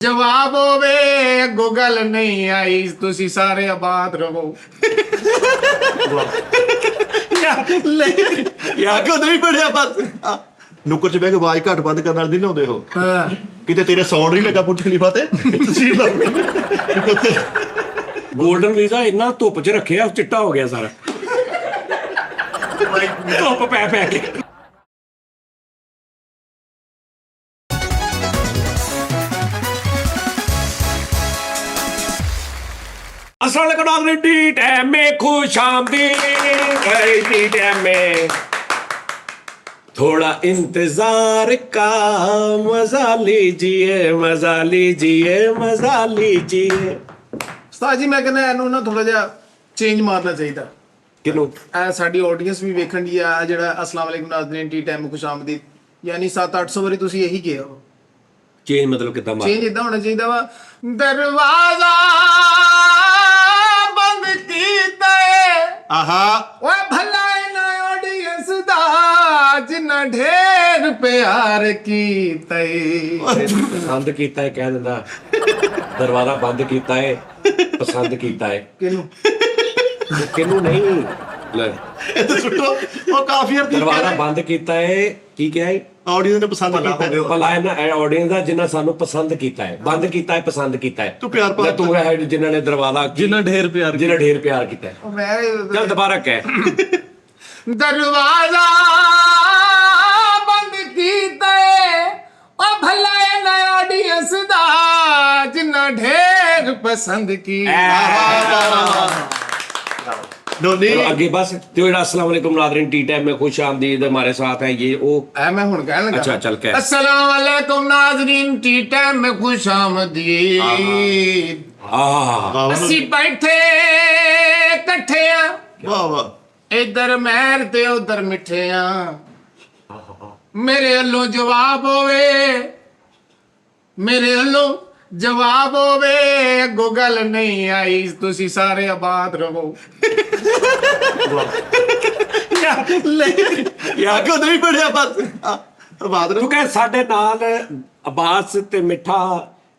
ਜਵਾਬ ਹੋਵੇ ਗੂਗਲ ਨਹੀਂ ਆਈ ਤੁਸੀਂ ਸਾਰੇ ਆਬਾਦ ਰਹੋ। ਯਾਰ ਕਿਉਂ ਨਹੀਂ ਪੜਿਆ ਬਸ ਨੁੱਕਰ ਚ ਬਹਿ ਕੇ ਆਵਾਜ਼ ਘੱਟ ਬੰਦ ਕਰਨ ਨਾਲ ਨਹੀਂ ਲਾਉਂਦੇ ਹੋ ਕਿਤੇ ਤੇਰੇ ਸਾਊਂਡ ਨਹੀਂ ਲੱਗਾ ਪੁੱਛ ਖਲੀਫਾ ਤੇ ਤੁਸੀਂ ਗੋਲਡਨ ਵੀਜ਼ਾ ਇੰਨਾ ਧੁੱਪ 'ਚ ਰੱਖਿਆ ਚਿੱਟਾ ਹੋ ਗਿਆ ਸਾਰਾ ਧੁੱਪ ਪੈ ਪੈ ਕੇ। अस्सलाम वालेकुम नाज़रीन, टी टाइम में खुश आमदीद। टी टाइम में थोड़ा इंतजार का मजा लीजिए, मजा लीजिए, मजा लीजिए। ਉਸਤਾਦ ਜੀ ਮੈਂ ਕਹਿੰਦਾ ਇਹਨੂੰ ਨਾ ਥੋੜਾ ਜਿਹਾ ਚੇਂਜ ਮਾਰਨਾ ਚਾਹੀਦਾ। ਕਿਨੂੰ? ਇਹ ਸਾਡੀ ਆਡੀਅנס ਵੀ ਵੇਖਣ ਦੀ ਆ ਜਿਹੜਾ ਅਸਲਾਮ ਵਾਲੇਕੁਮ ਨਾਜ਼ਰੀਨ ਟੀ ਟਾਈਮ ਖੁਸ਼ ਆਮਦੀਦ ਯਾਨੀ 700-800 ਵਾਰੀ ਤੁਸੀਂ ਇਹੀ ਕਿਹਾ ਹੋ। ਚੇਂਜ ਮਤਲਬ ਕਿਦਾਂ ਮਾਰ? ਚੇਂਜ ਇਦਾਂ ਹੋਣਾ ਚਾਹੀਦਾ ਵਾ ਦਰਵਾਜ਼ਾ ਬੰਦ ਕੀਤਾ ਆਹਾ ਓਏ ਭਲਾ ਇਹਨਾਂ ਆਡੀਅנס ਦਾ ਜਿੰਨਾ ਢੇਰ ਪਿਆਰ ਕੀਤਾ ਪਸੰਦ ਕੀਤਾ ਹੈ ਕਹਿ ਦਿੰਦਾ, ਦਰਵਾਜ਼ਾ ਬੰਦ ਕੀਤਾ ਹੈ ਪਸੰਦ ਕੀਤਾ ਹੈ। ਕਿਹਨੂੰ ਕਿਹਨੂੰ ਨਹੀਂ ਲੈ ਇਹ ਤਾਂ ਸੁੱਟੋ ਉਹ ਕਾਫੀ ਹਰ ਦਰਵਾਜ਼ਾ ਬੰਦ ਕੀਤਾ ਹੈ ਕੀ ਕਿਹਾ ਹੈ? ਆਡੀਓ ਨੇ ਪਸੰਦ ਕੀਤਾ ਭਲਾ ਇਹਨਾਂ ਆਡੀਅנס ਦਾ ਜਿਨ੍ਹਾਂ ਸਾਨੂੰ ਪਸੰਦ ਕੀਤਾ ਹੈ, ਬੰਦ ਕੀਤਾ ਹੈ ਪਸੰਦ ਕੀਤਾ ਹੈ। ਤੂੰ ਪਿਆਰ ਪਾ ਤੂੰ ਹੈ ਜਿਨ੍ਹਾਂ ਨੇ ਦਰਵਾਜ਼ਾ ਜਿੰਨਾ ਢੇਰ ਪਿਆਰ ਕੀਤਾ ਹੈ। ਮੈਂ ਚੱਲ ਦੁਬਾਰਾ ਕਹਿ। ਦਰਵਾਜ਼ਾ ਬੰਦ ਕੀਤਾ ਓ ਭਲਾ ਇਹਨਾਂ ਆਡੀਅנס ਦਾ ਜਿੰਨਾ ਢੇਰ ਪਸੰਦ ਕੀਤਾ। ਨੋਨੀ आगे बस तो अस्सलाम वालेकुम नाज़रीन, टी टाइम में खुश आमदीद। हमारे साथ है ये वो मैं हुन कहन लगा। अच्छा चल कह। अस्सलाम वालेकुम नाज़रीन, टी टाइम में खुश आमदीद। ਅਸੀਂ ਬੈਠੇ ਇਕੱਠੇ ਆ ਵਾਹ ਵਾਹ ਇਧਰ ਮਹਿਰ ਤੇ ਉਧਰ ਮਿੱਠੇ ਆ ਮੇਰੇ ਵੱਲੋਂ ਜਵਾਬ ਹੋਵੇ ਮੇਰੇ ਵੱਲੋਂ ਜਵਾਬ ਹੋਵੇ ਗੂਗਲ ਨਹੀਂ ਆਈ ਤੁਸੀਂ ਸਾਰੇ ਆਬਾਦ ਰਹੋ। ਯਾਰ ਕਿਉਂ ਨਹੀਂ ਪੜਿਆ ਬਸ ਆਬਾਦ ਤੂੰ ਕਹੇ ਸਾਡੇ ਨਾਲ ਅਬਾਸ ਤੇ ਮਿੱਠਾ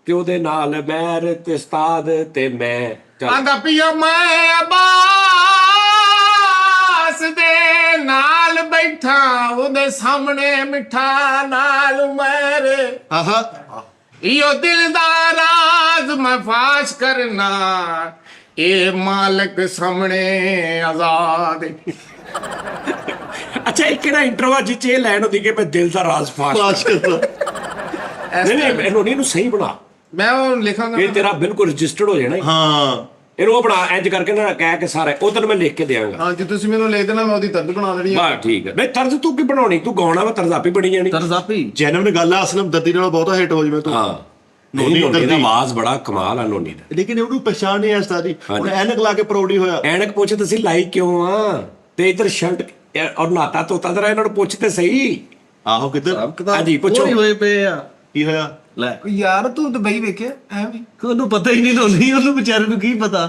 ਤੇ ਉਹਦੇ ਨਾਲ ਮਹਿਰ ਤੇ ਉਸਤਾਦ ਤੇ ਮੈਂ ਆਂਦਾ ਪਿਆ ਮੈਂ ਅਬਾਸ ਦੇ ਨਾਲ ਬੈਠਾ ਉਹਦੇ ਸਾਹਮਣੇ ਮਿੱਠਾ ਨਾਲ ਮਹਿਰ ਆਹਾ यो दिल दा राज मैं फाश करना ये मालिक सामने आजाद। ਅੱਛਾ ਇਹ ਕਿਹੜਾ ਇੰਟਰਵਿਊ ਜਿੱਚ ਇਹ ਲੈਣ ਹੁੰਦੀ ਕਿ ਮੈਂ ਦਿਲ ਦਾ ਰਾਜ਼ ਫਾਸ਼ ਪਾਸ ਕਰਦਾ ਨਹੀਂ ਇਹਨੂੰ ਸਹੀ ਬਣਾ। मैं वो लिखांगा ਇਹ ਤੇਰਾ ਬਿਲਕੁਲ ਰਜਿਸਟਰਡ ਹੋ ਜਾਣਾ। ਹਾਂ ਇਹਨੂੰ ਉਹ ਬਣਾ ਇੰਜ ਕਰਕੇ ਨਾ ਕਹਿ ਕੇ ਸਾਰਾ ਉਹ ਤੈਨੂੰ ਮੈਂ ਲਿਖ ਕੇ ਦਿਆਂਗਾ। हाँ जी तुसी मेनू ले देना मैं ओदी तरज बना देनी है। ਬਸ ਠੀਕ ਹੈ। ਨਹੀਂ ਤਰਜ਼ ਤੂੰ ਕੀ ਬਣਾਉਣੀ? ਤੂੰ ਗਾਉਣਾ ਵਾ ਤਰਜ਼ ਆਪੇ ਬਣੀ ਜਾਣੀ। ਤਰਜ਼ਾਪੀ ਜੈਨਮ ਨੇ ਗੱਲ ਆ ਅਸਲਮ ਦਰਦੀ ਨਾਲ ਬਹੁਤਾ ਹਿੱਟ ਹੋ ਜਵੇਂ ਤੂੰ ਹਾਂ ਨੋਨੀ ਦਾ ਆਵਾਜ਼ ਬੜਾ ਕਮਾਲ ਆ ਨੋਨੀ ਦਾ। ਲੇਕਿਨ ਉਹਨੂੰ ਪਛਾਣ ਨਹੀਂ ਐਸ ਦੀ ਹੁਣ ਐਨਕ ਲਾ ਕੇ ਪ੍ਰੌਡੀ ਹੋਇਆ। ਐਨਕ ਪੁੱਛ ਤੁਸੀਂ ਲਾਈ ਕਿਉਂ ਆ ਤੇ ਇਧਰ ਸ਼ਰਟ ਔਰ ਨਾਤਾ ਤੋਤਾ ਜਰਾ ਇਹਨਾਂ ਨੂੰ ਪੁੱਛ ਤੇ ਸਹੀ। ਆਹੋ ਕਿੱਧਰ ਹਾਂਜੀ ਪੁੱਛੋ। ਹੋਏ ਪਏ ਆ ਕੀ ਹੋਇਆ ਲੈ यार तू दुबई वेखे है भी ਉਹਨੂੰ ਪਤਾ ਹੀ ਨਹੀਂ ਨੋਨੀ ਉਹਨੂੰ ਵਿਚਾਰੇ ਨੂੰ ਕੀ ਪਤਾ।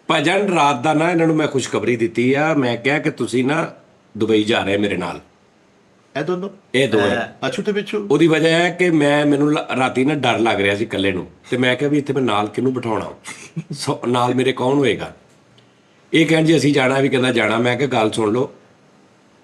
ਭਾਜਨ ਰਾਤ ਦਾ ਨਾ ਇਹਨਾਂ ਨੂੰ ਮੈਂ ਖੁਸ਼ਖਬਰੀ ਦਿੱਤੀ ਆ। ਮੈਂ ਕਿਹਾ ਕਿ ਤੁਸੀਂ ਨਾ ਦੁਬਈ ਜਾ ਰਹੇ ਮੇਰੇ ਨਾਲ। ਇਹ ਦੋਨੋਂ ਇਹ ਦੋਵੇਂ ਅਛੂ ਤੇ ਪਿੱਛੂ ਉਹਦੀ ਵਜ੍ਹਾ ਹੈ ਕਿ ਮੈਨੂੰ ਰਾਤੀ ਨਾ ਡਰ ਲੱਗ ਰਿਹਾ ਸੀ ਇਕੱਲੇ ਨੂੰ ਤੇ ਮੈਂ ਕਿਹਾ ਵੀ ਇੱਥੇ ਮੈਂ ਨਾਲ ਕਿਹਨੂੰ ਬਿਠਾਉਣਾ ਨਾਲ ਮੇਰੇ ਕੌਣ ਹੋਏਗਾ। ਇਹ ਕਹਿਣ ਜੀ ਅਸੀਂ ਜਾਣਾ ਵੀ ਕਹਿੰਦਾ ਜਾਣਾ। ਮੈਂ ਕਿਹਾ ਗੱਲ ਸੁਣ ਲਓ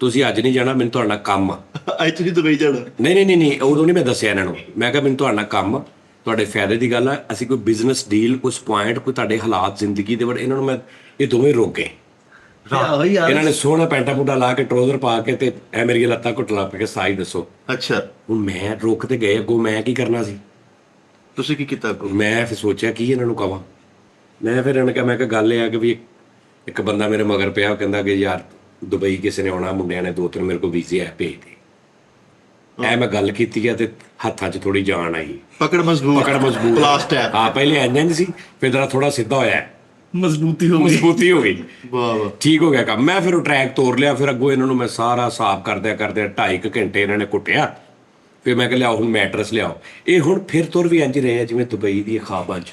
ਤੁਸੀਂ ਅੱਜ ਨਹੀਂ ਜਾਣਾ ਮੈਨੂੰ ਤੁਹਾਡਾ ਕੰਮ ਆ। ਐਕਚੁਅਲੀ ਦੁਬਈ ਜਾਣਾ ਨਹੀਂ ਉਦੋਂ ਨਹੀਂ ਮੈਂ ਦੱਸਿਆ ਇਹਨਾਂ ਨੂੰ। ਮੈਂ ਕਿਹਾ ਮੈਨੂੰ ਤੁਹਾਡਾ ਕੰਮ ਤੁਹਾਡੇ ਫਾਇਦੇ ਦੀ ਗੱਲ ਆ। ਅਸੀਂ ਕੋਈ ਬਿਜ਼ਨਸ ਡੀਲ ਕੁਝ ਪੁਆਇੰਟ ਕੋਈ ਤੁਹਾਡੇ ਹਾਲਾਤ ਜ਼ਿੰਦਗੀ ਦੇ ਬੜੇ ਇਹਨਾਂ ਨੂੰ ਮੈਂ ਇਹ ਦੋਵੇਂ ਰੋਕੇ। ਇਹਨਾਂ ਨੇ ਸੋਹਣਾ ਪੈਂਟਾ ਪੁੰਟਾ ਲਾ ਕੇ ਟਰੋਜ਼ਰ ਪਾ ਕੇ ਤੇ ਐ ਮੇਰੀਆਂ ਲੱਤਾਂ ਘੁੱਟ ਲਾ ਕੇ ਸਾਈ ਦੱਸੋ। ਅੱਛਾ ਹੁਣ ਮੈਂ ਰੋਕ ਤੇ ਗਏ ਅੱਗੋਂ ਮੈਂ ਕੀ ਕਰਨਾ ਸੀ? ਤੁਸੀਂ ਕੀ ਕੀਤਾ ਅੱਗੋਂ? ਮੈਂ ਫਿਰ ਸੋਚਿਆ ਕੀ ਇਹਨਾਂ ਨੂੰ ਕਵਾਂ। ਮੈਂ ਫਿਰ ਇਹਨਾਂ ਕਿਹਾ ਮੈਂ ਕਿਹਾ ਗੱਲ ਇਹ ਆ ਕਿ ਵੀ ਇੱਕ ਬੰਦਾ ਮੇਰੇ ਮਗਰ ਪਿਆ ਉਹ ਕਹਿੰਦਾ ਕਿ ਯਾਰ ਦੁਬਈ ਕਿਸੇ ਨੇ ਆਉਣਾ ਮੁੰਡਿਆਂ ਨੇ 2-3 ਮੇਰੇ ਕੋਲ ਵੀਜ਼ੇ ਆ ਭੇਜ ਦੇ। ਐ ਮੈਂ ਗੱਲ ਕੀਤੀ ਆ ਤੇ ਹੱਥਾਂ 'ਚ ਥੋੜੀ ਜਾਨ ਆਈ। ਪਕੜ ਮਜ਼ਬੂਤ ਪਲਾਸਟ ਹੈ। ਹਾਂ ਪਹਿਲੇ ਇੰਜ ਸੀ ਫਿਰ ਜਰਾ ਥੋੜਾ ਸਿੱਧਾ ਹੋਇਆ ਮਜ਼ਬੂਤੀ ਹੋ ਗਈ। ਵਾਹ ਵਾਹ ਠੀਕ ਹੋ ਗਿਆ ਕੰਮ। ਮੈਂ ਫਿਰ ਉਹ ਟਰੈਕ ਤੋੜ ਲਿਆ। ਫਿਰ ਅੱਗੋਂ ਇਹਨਾਂ ਨੂੰ ਮੈਂ ਸਾਰਾ ਸਾਫ਼ ਕਰਦਿਆਂ 2.5 ਘੰਟੇ ਇਹਨਾਂ ਨੇ ਕੁੱਟਿਆ। ਫਿਰ ਮੈਂ ਕਿਹਾ ਲਿਆਓ ਹੁਣ ਮੈਟਰਸ ਲਿਆਓ। ਇਹ ਹੁਣ ਫਿਰ ਤੁਰ ਵੀ ਇੰਜ ਰਹੇ ਆ ਜਿਵੇਂ ਦੁਬਈ ਦੀ ਖਾਬਾਂ 'ਚ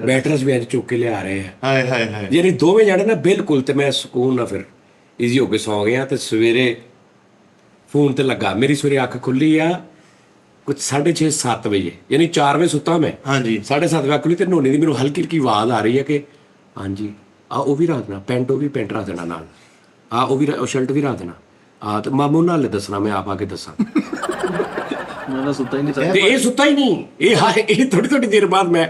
ਮੈਟਰਸ ਵੀ ਇੰਜ ਚੁੱਕ ਕੇ ਲਿਆ ਰਹੇ ਆ। ਹਾਏ ਹਾਏ ਹਾਏ ਯਾਨੀ ਦੋਵੇਂ ਜਾਣੇ ਨਾ ਬਿਲਕੁਲ। ਤੇ ਮੈਂ ਸਕੂਨ ਨਾਲ ਫਿਰ ਈਜ਼ੀ ਹੋ ਕੇ ਸੌਂ ਗਿਆ ਤੇ ਸਵੇਰੇ ਫੋਨ ਤੇ ਲੱਗਾ। ਮੇਰੀ ਸਵੇਰੇ ਅੱਖ ਖੁੱਲੀ ਆ ਕੁਝ 6:30 7 ਵਜੇ ਯਾਨੀ 4 ਵਜੇ ਸੁੱਤਾ ਮੈਂ ਹਾਂਜੀ 7:30 ਵਜੇ ਅਕਲੀ ਤੇ ਨੋਨੀ ਦੀ ਮੈਨੂੰ ਹਲਕੀ ਹਲਕੀ ਆਵਾਜ਼ ਆ ਰਹੀ ਹੈ ਕਿ ਹਾਂਜੀ ਆ ਉਹ ਵੀ ਰੱਖ ਦੇਣਾ ਪੈਂਟ ਉਹ ਵੀ ਪੈਂਟ ਰੱਖ ਦੇਣਾ ਨਾਲ ਆ ਉਹ ਵੀ ਉਹ ਸ਼ਰਟ ਵੀ ਰੱਖ ਦੇਣਾ ਆ ਤੇ ਮਾਮੂ ਨਾਲ ਲੈ ਦੱਸਣਾ ਮੈਂ ਆਪ ਆ ਕੇ ਦੱਸਾਂ ਮੈਂ ਸੁੱਤਾ ਹੀ ਨਹੀਂ ਤੇ ਇਹ ਸੁੱਤਾ ਹੀ ਨਹੀਂ ਇਹ ਥੋੜੀ ਦੇਰ ਬਾਅਦ ਮੈਂ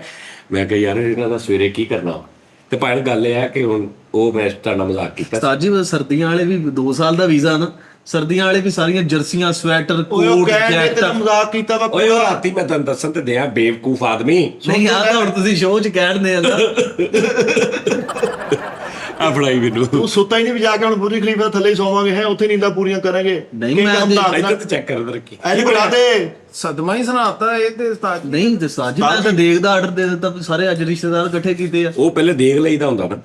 ਕਿਹਾ ਯਾਰ ਇਹਨਾਂ ਦਾ ਸਵੇਰੇ ਕੀ ਕਰਨਾ ਵਾ। ਤੇ ਭਾਵੇਂ ਗੱਲ ਇਹ ਹੈ ਕਿ ਹੁਣ ਉਹ ਮੈਂ ਤੁਹਾਡੇ ਨਾਲ ਮਜ਼ਾਕ ਕੀਤਾ ਉਸਤਾਦ ਜੀ ਸਰਦੀਆਂ ਵਾਲੇ ਵੀ 2 ਸਾਲ ਦਾ ਵੀਜ਼ਾ ਨਾ ਸਰਦੀਆਂ ਵਾਲੇ ਵੀ ਸਾਰੀਆਂ ਜਰਸੀਆਂ ਸਵੈਟਰ ਓਏ ਉਹ ਕੋਟ ਕਹਿੰਦੇ ਜੈਕਟ ਤੈਨੂੰ ਮਜ਼ਾਕ ਕੀਤਾ ਵਾ ਓਏ ਉਹ ਰਾਤੀ ਮੈਂ ਤੁਹਾਨੂੰ ਦੱਸਣ ਤੇ ਦਿਆਂ ਬੇਵਕੂਫ ਆਦਮੀ ਨਹੀਂ ਆ ਤਾਂ ਹੁਣ ਤੁਸੀਂ ਸ਼ੋਅ 'ਚ ਕਹਿਣਦੇ ਆ ਨਾ ਆ ਫੜਾਈ ਮੈਨੂੰ ਤੂੰ ਸੁੱਤਾ ਹੀ ਨਹੀਂ ਵੀ ਜਾ ਕੇ ਹੁਣ ਬੁਰਜ ਖਲੀਫਾ ਥੱਲੇ ਹੀ ਸੌਵਾਂਗੇ ਹੈ ਉੱਥੇ ਨੀਂਦਾਂ ਪੂਰੀਆਂ ਕਰਾਂਗੇ ਨਹੀਂ, ਮੈਂ ਇੱਧਰ ਤੇ ਚੈੱਕ ਕਰ ਰੱਖੀ ਐ ਨਹੀਂ ਬੁਲਾ ਦੇ ਸਦਮਾ ਹੀ ਸੁਣਾਤਾ ਇਹ ਤੇ ਉਸਤਾਦ ਜੀ। ਨਹੀਂ ਤੇ ਉਸਤਾਦ ਜੀ ਮੈਂ ਤਾਂ ਦੇਖਦਾ ਆਰਡਰ ਦੇ ਦਿੱਤਾ ਵੀ ਸਾਰੇ ਅੱਜ ਰਿਸ਼ਤੇਦਾਰ ਇਕੱਠੇ ਕੀਤੇ ਆ ਉਹ ਪਹਿਲੇ ਦੇਖ ਲਈਦਾ ਹੁੰਦਾ ਨਾ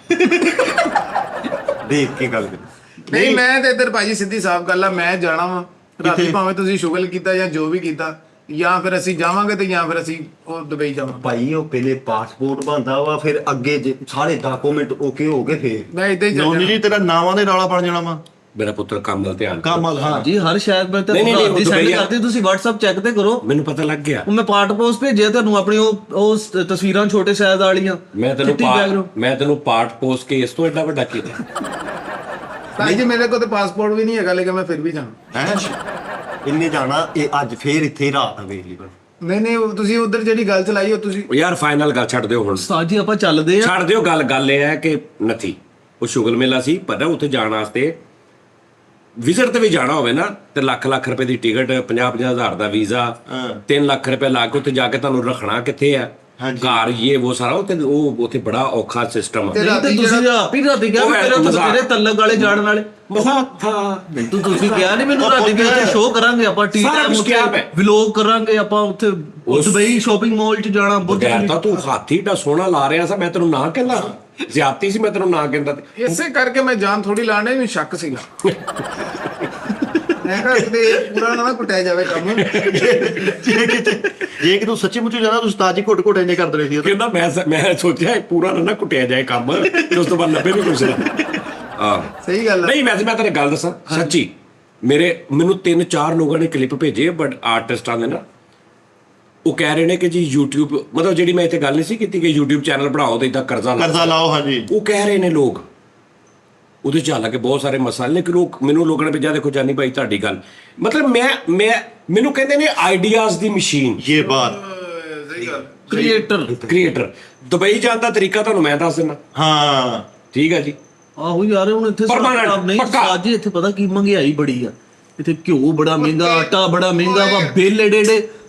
ਦੇਖ ਕੇ ਗੱਲ ਕਰ ਨਹੀਂ ਮੈਂ ਤੇ ਇੱਧਰ ਭਾਜੀ ਸਿੱਧੀ ਸਾਫ਼ ਗੱਲ ਆ ਮੈਂ ਜਾਣਾ ਵਾ ਰਾਤੀ ਕਿੱਥੇ? ਭਾਵੇਂ ਤੁਸੀਂ ਸ਼ੁਗਲ ਕੀਤਾ ਜਾਂ ਜੋ ਵੀ ਕੀਤਾ ਜਾਂ ਫਿਰ ਅਸੀਂ ਜਾਵਾਂਗੇ ਤੇ ਜਾਂ ਫਿਰ ਅਸੀਂ ਉਹ ਦੁਬਈ ਜਾਵਾਂਗੇ ਭਾਈ ਉਹ ਪਹਿਲੇ ਪਾਸਪੋਰਟ ਬਣਦਾ ਵਾ ਫਿਰ ਅੱਗੇ ਸਾਰੇ ਡਾਕੂਮੈਂਟ ਓਕੇ ਹੋ ਗਏ ਫਿਰ ਮੈਂ ਇਦਾਂ ਹੀ ਨੋਨੀ ਚੱਲਣਾ ਜੀ ਤੇਰਾ ਨਾਵਾਂ ਦੇ ਨਾਲਾ ਬਣ ਜਾਣਾ ਵਾ ਮੇਰਾ ਪੁੱਤਰ ਕੰਮ ਵੱਲ ਧਿਆਨ ਕਰੋ। ਕਮਲ ਹਾਂ ਜੀ ਹਰ ਸ਼ਹਿਰ ਪਰ ਤੇ ਨਹੀਂ, ਨਹੀਂ, ਦੀ ਉਹ ਸੈਂਡ ਦੁਬਈ ਆ। ਕਰਦੇ ਤੁਸੀਂ WhatsApp ਚੈੱਕ ਤੇ ਕਰੋ ਮੈਨੂੰ ਪਤਾ ਲੱਗ ਗਿਆ ਉਹ ਮੈਂ ਪਾਰਟ ਪੋਸਟ ਭੇਜਿਆ ਤੁਹਾਨੂੰ ਆਪਣੀ ਉਹ ਤਸਵੀਰਾਂ ਛੋਟੇ ਸਾਈਜ਼ ਵਾਲੀਆਂ ਚਿੱਟੀ background। ਮੈਂ ਤੈਨੂੰ ਪਾਰਟ ਪੋਸਟ ਕੇ ਇਸ ਤੋਂ ਐਡਾ ਵੱਡਾ ਕੀਤਾ ਭਾਈ ਜੀ ਮੇਰੇ ਕੋਲ ਤੇ ਪਾਸਪੋਰਟ ਵੀ ਨਹੀਂ ਹੈਗਾ ਲੇਕਿਨ ਮੈਂ ਫਿਰ ਵੀ ਜਾਣਾ ਹੈ ਇੰਨੇ ਜਾਣਾ ਇਹ ਅੱਜ ਫੇਰ ਇੱਥੇ ਹੀ ਰਾਤ ਅਵੇਲੇਬਲ ਨਹੀਂ ਉਹ ਤੁਸੀਂ ਉਧਰ ਜਿਹੜੀ ਗੱਲ ਚਲਾਈ ਉਹ ਤੁਸੀਂ ਉਹ ਯਾਰ ਫਾਈਨਲ ਗੱਲ ਛੱਡ ਦਿਓ ਹੁਣ ਉਸਤਾਦ ਜੀ ਆਪਾਂ ਚੱਲਦੇ ਆ ਛੱਡ ਦਿਓ ਗੱਲ ਇਹ ਹੈ ਕਿ ਨਥੀ ਉਹ ਸ਼ੁਗਲ ਮੇਲਾ ਸੀ ਪਤਾ ਉੱਥੇ ਜਾਣ ਵਾਸਤੇ ਵਿਜ਼ਿਟ ਤੇ ਵੀ ਜਾਣਾ ਹੋਵੇ ਨਾ ਤੇ ਲੱਖ ਰੁਪਏ ਦੀ ਟਿਕਟ 50 ਹਜ਼ਾਰ ਦਾ ਵੀਜ਼ਾ 3 ਲੱਖ ਰੁਪਏ ਲਾ ਕੇ ਉੱਥੇ ਜਾ ਕੇ ਤੁਹਾਨੂੰ ਰੱਖਣਾ ਕਿੱਥੇ ਆ ਘਰ ਇਹ ਉਹ ਸਾਰਾ ਉਹ ਉੱਥੇ ਬੜਾ ਔਖਾ ਸਿਸਟਮ ਤੇ ਨਹੀਂ ਤੇ ਤੁਸੀਂ ਆਪ ਹੀ ਰਾਤੀ ਕਿਹਾ ਉਹ ਵੀ ਹੈ ਮਜ਼ਾਕ। ਤੇਰੇ ਤਲਕ ਵਾਲੇ ਜਾਣ ਵਾਲੇ ਨਹੀਂ ਤੂੰ ਤੁਸੀਂ ਕਿਹਾ ਨਹੀਂ ਮੈਨੂੰ ਰਾਤੀ ਵੀ ਉੱਥੇ ਸ਼ੋਅ ਕਰਾਂਗੇ ਆਪਾਂ ਟੀ ਸਾਰਾ ਟਾਈਮ ਕੁਛ ਕਿਹਾ ਮੈਂ। ਵਲੌਗ ਕਰਾਂਗੇ ਆਪਾਂ ਉੱਥੇ ਦੁਬਈ ਸ਼ਾਪਿੰਗ ਮਾਲ 'ਚ ਜਾਣਾ ਬੁਰਜ ਬਗੈਰ ਤਾਂ ਤੂੰ ਹਾਥੀ ਡਾ ਸੋਹਣਾ ਲਾ ਰਿਹਾ ਸੀ ਮੈਂ ਤੈਨੂੰ ਨਾ ਕਹਿੰਦਾ ਜ਼ਿਆਦਤੀ ਸੀ ਮੈਂ ਤੈਨੂੰ ਨਾ ਕਹਿੰਦਾ ਤੇ ਇਸੇ ਕਰਕੇ ਮੈਂ ਜਾਨ ਥੋੜੀ ਲਾਣੇ ਮੈਨੂੰ ਸ਼ੱਕ ਸੀਗਾ ਮੈਂ ਕਿਹਾ ਕਿਤੇ ਪੂਰਾ ਨਾ ਕੁੱਟਿਆ ਜਾਵੇ ਕੰਮ ਜੇ ਕਿ ਤੂੰ ਸੱਚੀ ਮੁੱਚੀ ਜਾਣਾ ਤੂੰ ਉਸਤਾਦ ਜੀ ਘੁੱਟ ਇੰਨੇ ਕਰਦੇ ਰਹੇ ਸੀ ਕਹਿੰਦਾ ਮੈਂ ਸੋਚਿਆ ਇਹ ਪੂਰਾ ਨਾ ਕੁੱਟਿਆ ਜਾਏ ਕੰਮ ਤੇ ਉਸ ਤੋਂ ਬਾਅਦ ਲੱਭੇ ਵੀ ਕੁਛ ਨਾ ਹਾਂ ਸਹੀ ਗੱਲ ਆ ਨਹੀਂ ਵੈਸੇ ਮੈਂ ਤੇਰੇ ਗੱਲ ਦੱਸਾਂ ਸੱਚੀ ਮੈਨੂੰ 3-4 ਲੋਕਾਂ ਨੇ ਕਲਿੱਪ ਭੇਜੇ ਬਟ ਆਰਟਿਸਟਾਂ ਦੇ ਨਾ ਉਹ ਕਹਿ ਰਹੇ ਨੇ ਕਿ ਜੀ YouTube ਮਤਲਬ ਜਿਹੜੀ ਮੈਂ ਇੱਥੇ ਗੱਲ ਨਹੀਂ ਸੀ ਕੀਤੀ ਕਿ YouTube ਚੈਨਲ ਬਣਾਓ ਤੇ ਇਦਾਂ ਕਰਜ਼ਾ ਲਾਓ ਹਾਂਜੀ ਉਹ ਕਹਿ ਰਹੇ ਨੇ ਲੋਕ ਉਹਦੇ ਚ ਹਾਲਾਂਕਿ ਬਹੁਤ ਸਾਰੇ ਮਸਾਲੇ ਨੇ ਕਿ ਮੈਨੂੰ ਲੋਕਾਂ ਨੇ ਭੇਜਿਆ ਦੇਖੋ ਜਾਨੀ ਭਾਈ ਤੁਹਾਡੀ ਗੱਲ ਮਤਲਬ ਮੈਂ ਮੈਨੂੰ ਕਹਿੰਦੇ ਨੇ ਆਈਡੀਆਜ਼ ਦੀ ਮਸ਼ੀਨ ਇਹ ਬਾਤ ਸਹੀ ਗੱਲ ਕ੍ਰੀਏਟਰ ਦੁਬਈ ਜਾਣ ਦਾ ਤਰੀਕਾ ਤੁਹਾਨੂੰ ਮੈਂ ਦੱਸ ਦਿੰਦਾ ਹਾਂ ਠੀਕ ਹੈ ਜੀ ਆਹੋ ਯਾਰ ਹੁਣ ਇੱਥੇ Permanent, ਹਿਸਾਬ ਨਹੀਂ ਪੱਕਾ। ਉਸਤਾਦ ਜੀ ਇੱਥੇ ਪਤਾ ਕੀ ਮਹਿੰਗਾਈ ਬੜੀ ਆ ਇੱਥੇ ਘਿਓ ਬੜਾ ਮਹਿੰਗਾ ਆਟਾ ਬੜਾ ਮਹਿੰਗਾ ਵਾ ਬਿੱਲ ਏਡੇ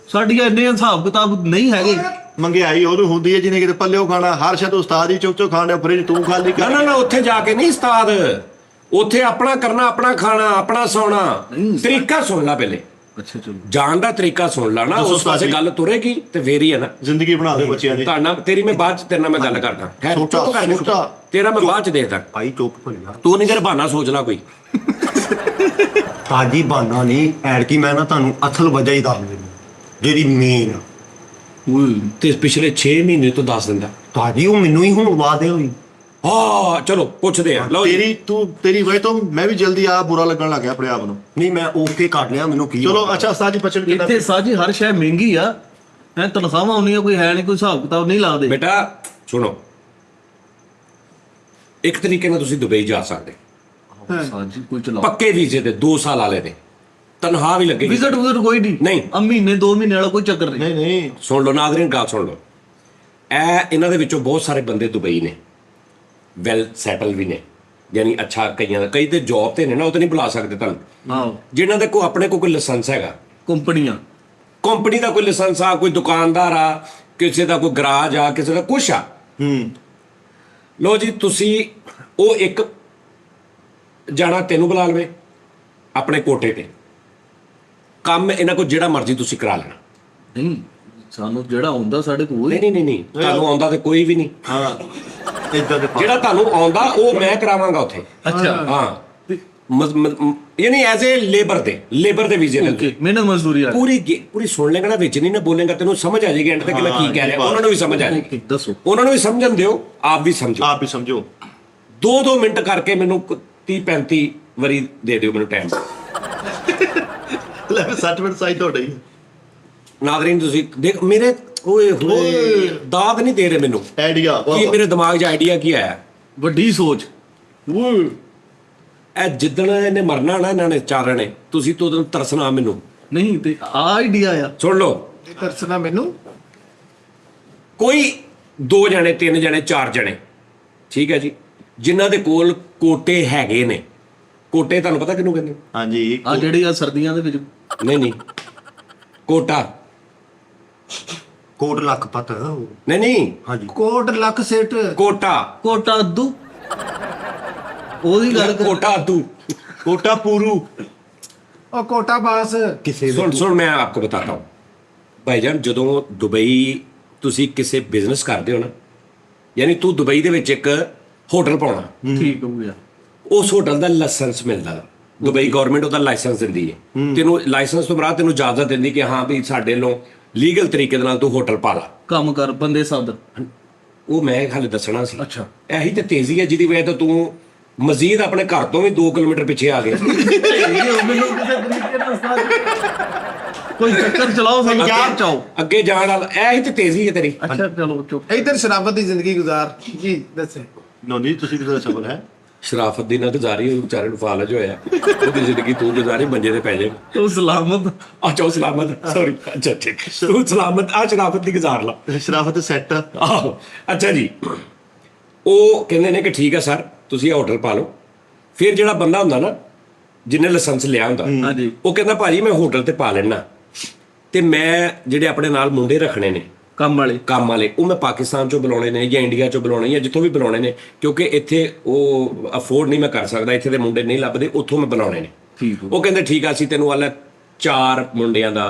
ਸਾਡੀਆਂ ਇੰਨੇ ਹਿਸਾਬ ਕਿਤਾਬ ਨਹੀਂ ਹੈਗੇ ਮੰਗਿਆਈ ਉਹਨੂੰ ਹੁੰਦੀ ਹੈ ਜਿਹਨੇ ਕਿਤੇ ਪੱਲਿਓ ਖਾਣਾ ਹਰ ਸ਼ਾਇਦ ਉਸਤਾਦ ਹੀ ਚੁੱਕ ਖਾਣ ਫਰਿੱਜ ਤੂੰ ਖਾਲੀ ਕਰ ਨਾ ਉੱਥੇ ਜਾ ਕੇ ਨਹੀਂ ਉਸਤਾਦ ਉੱਥੇ ਆਪਣਾ ਕਰਨਾ ਆਪਣਾ ਖਾਣਾ ਆਪਣਾ ਸੌਣਾ ਤਰੀਕਾ ਸੁਣ ਲੈ ਪਹਿਲੇ ਅੱਛਾ ਚਲੋ ਜਾਣ ਦਾ ਤਰੀਕਾ ਸੁਣ ਲਾ ਨਾ ਦੱਸੋ ਉਸ ਪਾਸੇ ਉਸਤਾਦ ਗੱਲ ਤੁਰੇਗੀ ਤੇ ਫੇਰ ਹੀ ਹੈ ਨਾ ਜ਼ਿੰਦਗੀ ਬਣਾ ਦੇ ਬੱਚਿਆਂ ਦੀ ਤੁਹਾਡਾ ਤੇਰੀ ਮੈਂ ਬਾਅਦ ਚ ਤੇਰੇ ਨਾਲ ਮੈਂ ਗੱਲ ਕਰਦਾ ਖੈਰ ਛੋਟਾ, ਚੁੱਪ ਕਰ ਛੋਟਾ। ਤੇਰਾ ਮੈਂ ਬਾਅਦ ਚ ਦੇਖਦਾ ਭਾਈ ਚੁੱਪ ਭਲਿਆ ਤੂੰ ਨਹੀਂ ਜਰ ਬਹਾਨਾ ਸੋਚ ਲੈ ਕੋਈ ਤਾਜੀ ਬਹਾਨਾ ਨਹੀਂ ਐਡ ਕੀ ਮੈਂ ਨਾ ਤੁਹਾਨੂੰ ਅਸਲ ਵਜ੍ਹਾ ਹੀ ਦੱਸ ਦਿੰਦਾ ਜਿਹੜੀ ਮੇਨ ਤੇ ਪਿਛਲੇ 6 ਮਹੀਨੇ ਤੋਂ ਦੱਸ ਦਿੰਦਾ ਤਾਜੀ ਉਹ ਮੈਨੂੰ ਹੀ ਹੁਣ ਵਾਦੇ ਹੋਈ ਹਾਂ ਚਲੋ ਪੁੱਛਦੇ ਆ ਲਓ ਜੀ। ਤੇਰੀ ਵਜ੍ਹਾ ਤੋਂ ਮੈਂ ਵੀ ਜਲਦੀ ਆ ਬੁਰਾ ਲੱਗਣ ਲੱਗ ਗਿਆ ਆਪਣੇ ਆਪ ਨੂੰ ਨਹੀਂ ਮੈਂ ਓਕੇ ਕਰ ਲਿਆ ਮੈਨੂੰ ਕੀ ਚਲੋ ਅੱਛਾ ਉਸਤਾਦ ਜੀ ਬਚਨ ਕਿੰਨਾ ਇੱਥੇ ਸਾਜੀ ਹਰ ਸ਼ੈ ਮਹਿੰਗੀ ਆ ਹੈ ਤਨਖਾਹਾਂ ਹੁੰਦੀਆਂ ਕੋਈ ਹੈ ਨਹੀਂ ਕੋਈ ਹਿਸਾਬ ਕਿਤਾਬ ਨਹੀਂ ਲਾਦੇ ਬੇਟਾ ਸੁਣੋ ਇੱਕ ਤਰੀਕੇ ਨਾਲ ਤੁਸੀਂ ਦੁਬਈ ਜਾ ਸਕਦੇ ਸਾਜੀ ਕੋਈ ਚਲਾਓ ਪੱਕੇ ਵੀਜ਼ੇ ਤੇ 2 ਸਾਲ ਵਾਲੇ ਦੇ ਤਨਖਾਹ ਵੀ ਲੱਗੇਗੀ ਵਿਜ਼ਿਟ ਕੋਈ ਨਹੀਂ ਨਹੀਂ। ਆ ਮਹੀਨੇ 2 ਮਹੀਨੇ ਵਾਲਾ ਕੋਈ ਚੱਕਰ ਨਹੀਂ ਨਹੀਂ ਸੁਣ ਲਓ ਨਾਜ਼ਰੀਨ ਗੱਲ ਸੁਣ ਲਓ ਇਹਨਾਂ ਦੇ ਵਿੱਚੋਂ ਬਹੁਤ ਸਾਰੇ ਬੰਦੇ ਦੁਬਈ ਨੇ ਵੈਲ ਸੈਟਲ ਵੀ ਨੇ ਯਾਨੀ ਅੱਛਾ ਕਈਆਂ ਦਾ ਕਈ ਤੇ ਜੌਬ ਤੇ ਨੇ ਨਾ ਉਹ ਤੇ ਨਹੀਂ ਬੁਲਾ ਸਕਦੇ ਤੁਹਾਨੂੰ ਆਹੋ ਜਿਨ੍ਹਾਂ ਦੇ ਕੋ ਆਪਣੇ ਕੋ ਕੋਈ ਲਾਇਸੈਂਸ ਹੈਗਾ ਕੰਪਨੀਆਂ ਕੰਪਨੀ ਦਾ ਕੋਈ ਲਾਇਸੈਂਸ ਆ ਕੋਈ ਦੁਕਾਨਦਾਰ ਆ ਕਿਸੇ ਦਾ ਕੋਈ ਗਰਾਜ ਆ ਕਿਸੇ ਦਾ ਕੁਛ ਆ ਲੋ ਜੀ ਤੁਸੀਂ ਉਹ ਇੱਕ ਜਾਣਾ ਤੈਨੂੰ ਬੁਲਾ ਲਵੇ ਆਪਣੇ ਕੋਟੇ ਤੇ ਕੰਮ ਇਹਨਾਂ ਕੋ ਜਿਹੜਾ ਮਰਜ਼ੀ ਤੁਸੀਂ ਕਰਾ ਲੈਣਾ ਨਹੀਂ ਸਾਨੂੰ ਜਿਹੜਾ ਹੁੰਦਾ ਸਾਡੇ ਕੋਲ ਨਹੀਂ ਤੁਹਾਨੂੰ ਆਉਂਦਾ ਤੇ ਕੋਈ ਵੀ ਨਹੀਂ ਹਾਂ ਇਦਾਂ ਦੇ ਜਿਹੜਾ ਤੁਹਾਨੂੰ ਆਉਂਦਾ ਉਹ ਮੈਂ ਕਰਾਵਾਂਗਾ ਉੱਥੇ ਅੱਛਾ ਹਾਂ ਯਾਨੀ ਐਜ਼ ਏ ਲੇਬਰ ਦੇ ਵੀਜ਼ੇ ਨਾਲ ਓਕੇ ਮਿਹਨਤ ਮਜ਼ਦੂਰੀ ਆ ਪੂਰੀ ਸੁਣ ਲੈਣਾ ਵਿੱਚ ਨਹੀਂ ਨਾ ਬੋਲੇਗਾ ਤੈਨੂੰ ਸਮਝ ਆ ਜਾਏਗੀ ਐਂਡ ਤੇ ਕਿ ਮੈਂ ਕੀ ਕਹਿ ਰਿਹਾ ਉਹਨਾਂ ਨੂੰ ਵੀ ਸਮਝ ਆ ਜਾਏਗੀ ਦੱਸੋ ਉਹਨਾਂ ਨੂੰ ਵੀ ਸਮਝਣ ਦਿਓ ਆਪ ਵੀ ਸਮਝੋ ਆਪ ਵੀ ਸਮਝੋ 2 ਮਿੰਟ ਕਰਕੇ ਮੈਨੂੰ 30-35 ਵਾਰੀ ਦੇ ਦਿਓ ਮੈਨੂੰ ਟਾਈਮ ਲੈ 60 ਮਿੰਟ ਸਾਈ ਤੁਹਾਡੇ ਹੀ ਨਾਜ਼ਰੀਨ ਤੁਸੀਂ ਦੇਖ ਮੇਰੇ ਓਏ ਹੋਏ ਦਾਗ ਨਹੀਂ ਦੇ ਰਹੇ ਮੈਨੂੰ ਆਈਡੀਆ ਕੀ ਮੇਰੇ ਦਿਮਾਗ 'ਚ ਆਈਡੀਆ ਕੀ ਆਇਆ ਵੱਡੀ ਸੋਚ। ਇਹ ਜਿੱਦਣ ਇਹਨੇ ਮਰਨਾ ਨਾ ਇਹਨਾਂ ਨੇ ਚਾਰਾਂ ਨੇ ਤੁਸੀਂ ਤੋਂ ਉਦੋਂ ਤਰਸਣਾ ਮੈਨੂੰ ਨਹੀਂ ਤੇ ਆ ਆਈਡੀਆ ਆ। ਸੁਣ ਲਓ ਇਹ ਤਰਸਣਾ ਮੈਨੂੰ ਕੋਈ 2 ਜਣੇ 3 ਜਣੇ 4 ਜਣੇ ਠੀਕ ਹੈ ਜੀ ਜਿਨ੍ਹਾਂ ਦੇ ਕੋਲ ਕੋਟੇ ਹੈਗੇ ਨੇ ਕੋਟੇ ਤੁਹਾਨੂੰ ਪਤਾ ਕਿਹਨੂੰ ਕਹਿੰਦੇ ਹਾਂਜੀ ਆ ਜਿਹੜੀ ਆ ਸਰਦੀਆਂ ਦੇ ਵਿੱਚ ਨਹੀਂ ਕੋਟਾ ਕੋਟ ਲੱਖ ਪਤ ਨਹੀਂ ਹਾਂਜੀ ਕੋਟ ਲੱਖ ਸੇਟ ਕੋਟਾ ਕੋਟਾ ਅੱਧੂ ਉਹਦੀ ਗੱਲ ਕਰ। ਕੋਟਾ ਤੂੰ ਕੋਟਾ ਪੂਰੂ ਉਹ ਕੋਟਾ ਬਾਸ ਕਿਸੇ सुन मैं आपको बताता हूँ भाईजान ਜਦੋਂ ਦੁਬਈ ਤੁਸੀਂ ਕਿਸੇ ਬਿਜ਼ਨਸ ਕਰਦੇ ਹੋ ਨਾ ਯਾਨੀ ਤੂੰ ਦੁਬਈ ਦੇ ਵਿੱਚ ਇੱਕ ਹੋਟਲ ਪਾਉਣਾ ਠੀਕ ਹੋ ਗਿਆ। ਉਸ ਹੋਟਲ ਦਾ ਲਾਇਸੈਂਸ ਮਿਲਦਾ ਦੁਬਈ ਗਵਰਨਮੈਂਟ ਉਹਦਾ ਲਾਇਸੈਂਸ ਦਿੰਦੀ ਹੈ ਤੈਨੂੰ ਲਾਇਸੈਂਸ ਤੋਂ ਬਾਅਦ ਤੈਨੂੰ ਇਜਾਜ਼ਤ ਦਿੰਦੀ ਕਿ ਹਾਂ ਵੀ ਸਾਡੇ ਵੱਲੋਂ ਲੀਗਲ ਤਰੀਕੇ ਦੇ ਨਾਲ ਤੂੰ ਹੋਟਲ ਪਾ ਲਾ ਕੰਮ ਕਰ ਬੰਦੇ ਸੱਦ। ਉਹ ਮੈਂ ਹਾਲੇ ਦੱਸਣਾ ਸੀ ਅੱਛਾ। ਇਹੀ ਤੇ ਤੇਜ਼ੀ ਹੈ ਜਿਹਦੀ ਵਜ੍ਹਾ ਤੋਂ ਤੂੰ ਮਜ਼ੀਦ ਆਪਣੇ ਘਰ ਤੋਂ ਵੀ 2 ਕਿਲੋਮੀਟਰ ਪਿੱਛੇ ਆ ਗਿਆ ਕੋਈ ਚੱਕਰ ਚਲਾਓ ਸਾਨੂੰ ਕਿਆ ਚਾਓ। ਅੱਗੇ ਜਾਣ ਵਾਲਾ ਇਹੀ ਤੇ ਤੇਜ਼ੀ ਹੈ ਤੇਰੀ ਅੱਛਾ ਚਲੋ ਚੁੱਪ। ਇਧਰ ਸ਼ਰਾਬਤ ਦੀ ਜ਼ਿੰਦਗੀ ਗੁਜ਼ਾਰ ਜੀ ਦੱਸੇ ਨੋਨੀ ਤੁਸੀਂ ਵੀ ਤਾਂ ਸਬਰ ਹੈ ਸ਼ਰਾਫਤ ਦੀ ਨਾ ਗੁਜ਼ਾਰੀ ਉਹ ਵਿਚਾਰੇ ਨੂੰ ਫਾਲਜ ਹੋਇਆ ਉਹਦੀ ਜ਼ਿੰਦਗੀ ਤੂੰ ਗੁਜ਼ਾਰੀ ਮੰਜੇ ਤੇ ਪੈ ਜਾਏ ਤੂੰ ਸਲਾਮਤ। ਅੱਛਾ ਉਹ ਸਲਾਮਤ ਸੌਰੀ ਅੱਛਾ ਠੀਕ ਤੂੰ ਸਲਾਮਤ ਆ ਸ਼ਰਾਫਤ ਦੀ ਗੁਜ਼ਾਰ ਲਾ ਸ਼ਰਾਫਤ ਸੈੱਟ ਆਹੋ ਅੱਛਾ ਜੀ ਉਹ ਕਹਿੰਦੇ ਨੇ ਕਿ ਠੀਕ ਹੈ ਸਰ ਤੁਸੀਂ ਹੋਟਲ ਪਾ ਲਓ ਫਿਰ ਜਿਹੜਾ ਬੰਦਾ ਹੁੰਦਾ ਨਾ ਜਿਹਨੇ ਲਾਇਸੈਂਸ ਲਿਆ ਹੁੰਦਾ ਹਾਂਜੀ। ਉਹ ਕਹਿੰਦਾ ਭਾਜੀ ਮੈਂ ਹੋਟਲ ਤੇ ਪਾ ਲੈਣਾ ਤੇ ਮੈਂ ਜਿਹੜੇ ਆਪਣੇ ਨਾਲ ਮੁੰਡੇ ਰੱਖਣੇ ਨੇ ਕੰਮ ਵਾਲੇ ਉਹ ਮੈਂ ਪਾਕਿਸਤਾਨ ਚੋਂ ਬੁਲਾਉਣੇ ਨੇ ਜਾਂ ਇੰਡੀਆ ਚੋਂ ਬੁਲਾਉਣੇ ਜਾਂ ਜਿੱਥੋਂ ਵੀ ਬੁਲਾਉਣੇ ਨੇ ਕਿਉਂਕਿ ਇੱਥੇ ਉਹ ਅਫੋਰਡ ਨਹੀਂ ਮੈਂ ਕਰ ਸਕਦਾ ਇੱਥੇ ਦੇ ਮੁੰਡੇ ਨਹੀਂ ਲੱਭਦੇ ਉੱਥੋਂ ਮੈਂ ਬੁਲਾਉਣੇ ਨੇ ਠੀਕ ਉਹ ਕਹਿੰਦੇ ਠੀਕ ਆ ਅਸੀਂ ਤੈਨੂੰ ਵਾਲਾ 4 ਮੁੰਡਿਆਂ ਦਾ